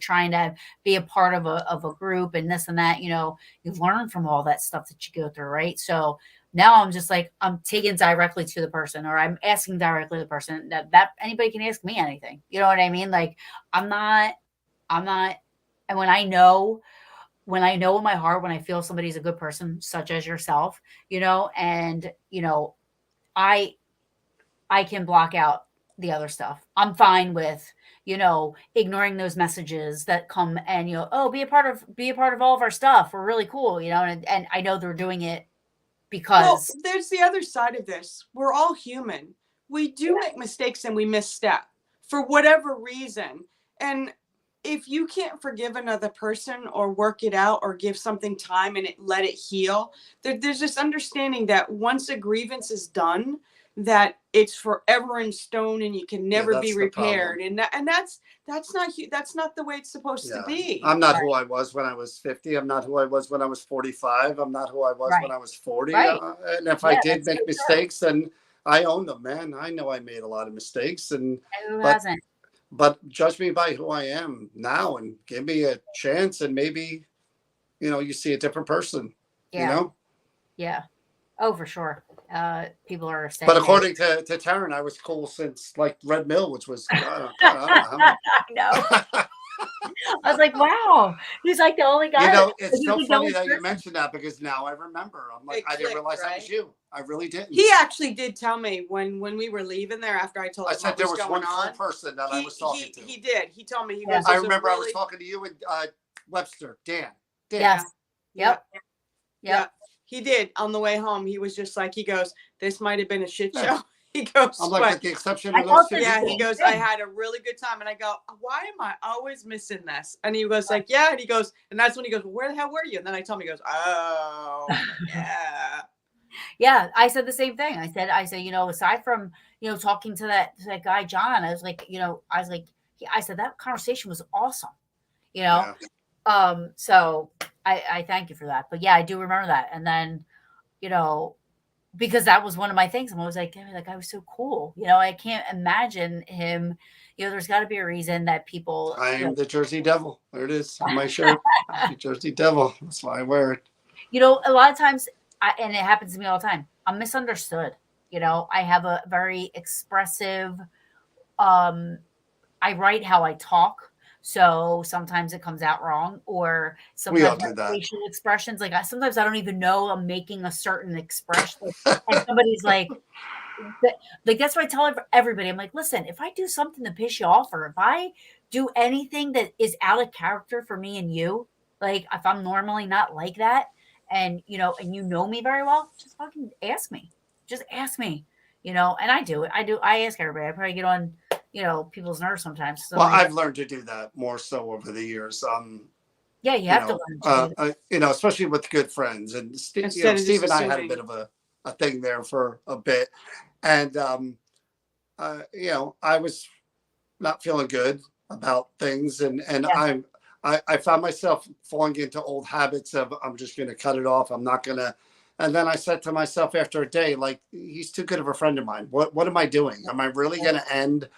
S1: trying to be a part of a group and this and that. You learn from all that stuff that you go through, right? So now I'm just like I'm taking directly to the person, or I'm asking directly to the person that anybody can ask me anything. You know what I mean? Like I'm not, and when I know in my heart, when I feel somebody's a good person, such as yourself, and, I can block out the other stuff. I'm fine with, ignoring those messages that come and, oh, be a part of all of our stuff. We're really cool, and I know they're doing it because.
S3: Well, there's the other side of this. We're all human. We do make mistakes and we misstep for whatever reason. And if you can't forgive another person or work it out or give something time and let it heal, there's this understanding that once a grievance is done, that it's forever in stone and you can never be repaired. And that's not the way it's supposed to be.
S2: I'm not who I was when I was 50. I'm not who I was when I was 45. I'm not who I was when I was 40. And if I did make mistakes, then I own them, man. I know I made a lot of mistakes,
S1: and who hasn't?
S2: But judge me by who I am now and give me a chance, and maybe, you see a different person,
S1: Yeah. Oh, for sure. People are saying.
S2: But according to Taryn, I was cool since like Red Mill, which was, I don't know.
S1: I know. I was like, wow, he's like the only guy.
S2: It's so funny that you mentioned that, because now I remember. I'm like, I didn't realize that was you. I really didn't.
S3: He actually did tell me when we were leaving there after I told him
S2: said there was one cool person that I was talking to.
S3: He did. He told me he was.
S2: I remember I was talking to you and Webster, Dan.
S1: Yes. Yep.
S3: He did. On the way home, he was just like, he goes, "This might have been a shit show." He goes,
S2: I'm like, with the exception of those 2 people.
S3: He goes, I had a really good time. And I go, why am I always missing this? And he goes like, yeah. And he goes, and that's when he goes, well, where the hell were you? And then I told him, he goes, oh, yeah.
S1: Yeah, I said the same thing. I said, aside from, talking to that guy, John, I was like, I said, that conversation was awesome, so I thank you for that. But yeah, I do remember that. And then, because that was one of my things. I'm always like, that guy was so cool. I can't imagine him. There's got to be a reason that people.
S2: I am the Jersey Devil. There it is on my shirt. The Jersey Devil. That's why I wear it.
S1: A lot of times, and it happens to me all the time, I'm misunderstood. I have a very expressive. I write how I talk. So sometimes it comes out wrong, or sometimes facial expressions. Like sometimes I don't even know I'm making a certain expression, and somebody's like that's what I tell everybody. I'm like, listen, if I do something to piss you off, or if I do anything that is out of character for me and you, like if I'm normally not like that, and and you know me very well, just fucking ask me. Just ask me. And I do it. I ask everybody. I probably get on. People's nerves sometimes. So
S2: I've learned to do that more so over the years.
S1: Yeah, you have to learn to do that.
S2: especially with good friends. And
S3: Instead of just
S2: Steve and I had a
S3: assuming.
S2: bit of a thing there for a bit. And, I was not feeling good about things. And
S1: Yeah.
S2: I found myself falling into old habits of, I'm just going to cut it off. I'm not going to. And then I said to myself after a day, like, he's too good of a friend of mine. What am I doing? Am I really going to end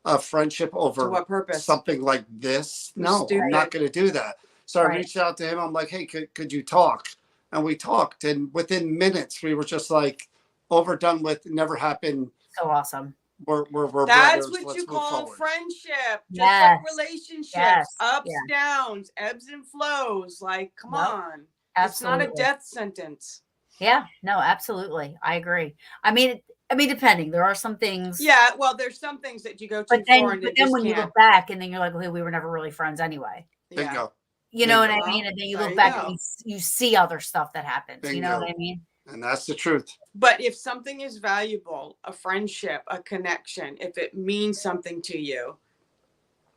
S2: a friendship over
S3: To what purpose?
S2: something like this? No, I'm not going to do that. So I reached out to him. I'm like, hey, could you talk? And we talked. And within minutes, we were just like overdone with, never happened.
S1: So awesome.
S2: We're
S3: That's
S2: brothers.
S3: what
S2: Let's
S3: you
S2: move
S3: call
S2: forward.
S3: friendship. Just
S1: Yes.
S3: like relationships.
S1: Yes.
S3: Ups,
S1: Yeah.
S3: downs, ebbs and flows. Like, come on.
S1: Absolutely.
S3: It's not a death sentence.
S1: Yeah, no, absolutely. I agree. I mean, depending. There are some things.
S3: Yeah, well, there's some things that you go too
S1: But then,
S3: far and
S1: but
S3: it
S1: then
S3: just
S1: when you
S3: can't.
S1: look back and then you're like, okay, we were never really friends anyway.
S3: Yeah.
S2: Bingo.
S1: You know what
S2: Bingo.
S1: I mean? And then you
S3: There
S1: look
S3: you
S1: back
S3: go.
S1: and you see other stuff that happens. You know
S2: Bingo.
S1: what I mean?
S2: And that's the truth.
S3: But if something is valuable, a friendship, a connection, if it means something to you,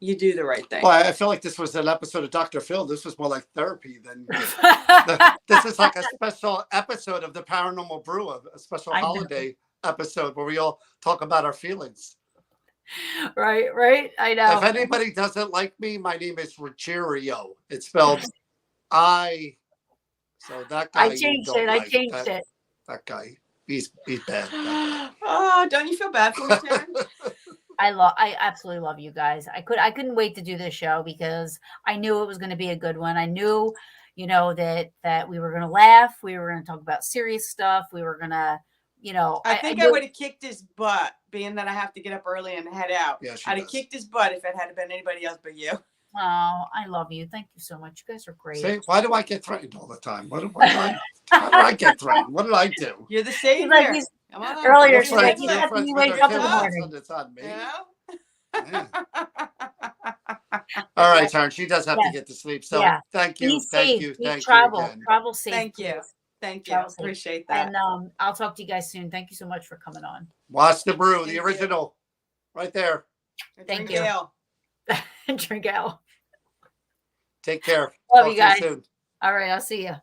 S3: you do the right thing.
S2: Well, I feel like this was an episode of Dr. Phil. This was more like therapy than this is like a special episode of the Paranormal Brew, a special holiday episode where we all talk about our feelings.
S1: Right. I know.
S2: If anybody doesn't like me, my name is Ruggerio. It's spelled I. So that guy.
S1: I changed it.
S2: That guy. He's bad.
S3: Oh, don't you feel bad for me, Sharon?
S1: I absolutely love you guys. I couldn't wait to do this show because I knew it was going to be a good one. I knew, that we were going to laugh. We were going to talk about serious stuff. We were going to,
S3: I think I would have kicked his butt, being that I have to get up early and head out.
S2: Yeah,
S3: I'd have kicked his butt if it had been anybody else but you.
S1: Oh, I love you. Thank you so much. You guys are great.
S2: See, why do I get threatened all the time? How do I get threatened? What did I do?
S3: You're the savior.
S1: Come on. Earlier, she's like, you
S2: Your
S1: have
S2: friends
S1: to
S2: with
S1: wake
S2: their
S1: up in the
S2: kids,
S1: morning.
S2: so it's on me.
S3: Yeah.
S2: All right, Taryn. She does have to get to sleep. So thank you.
S1: Be
S2: Thank
S1: safe.
S2: you.
S1: Be
S2: Thank
S1: travel.
S2: you again.
S1: Travel safe.
S3: Thank you.
S1: Please.
S3: Thank you.
S1: Travel safe.
S3: Appreciate that.
S1: And I'll talk to you guys soon. Thank you so much for coming on.
S2: Watch the brew,
S3: Thank
S2: the
S3: you.
S2: original, right there.
S1: Thank
S3: Drink
S1: you.
S3: ale.
S1: Drink out.
S2: Take care.
S1: Love
S2: Talk
S1: you guys.
S2: to you soon.
S1: All right. I'll see you.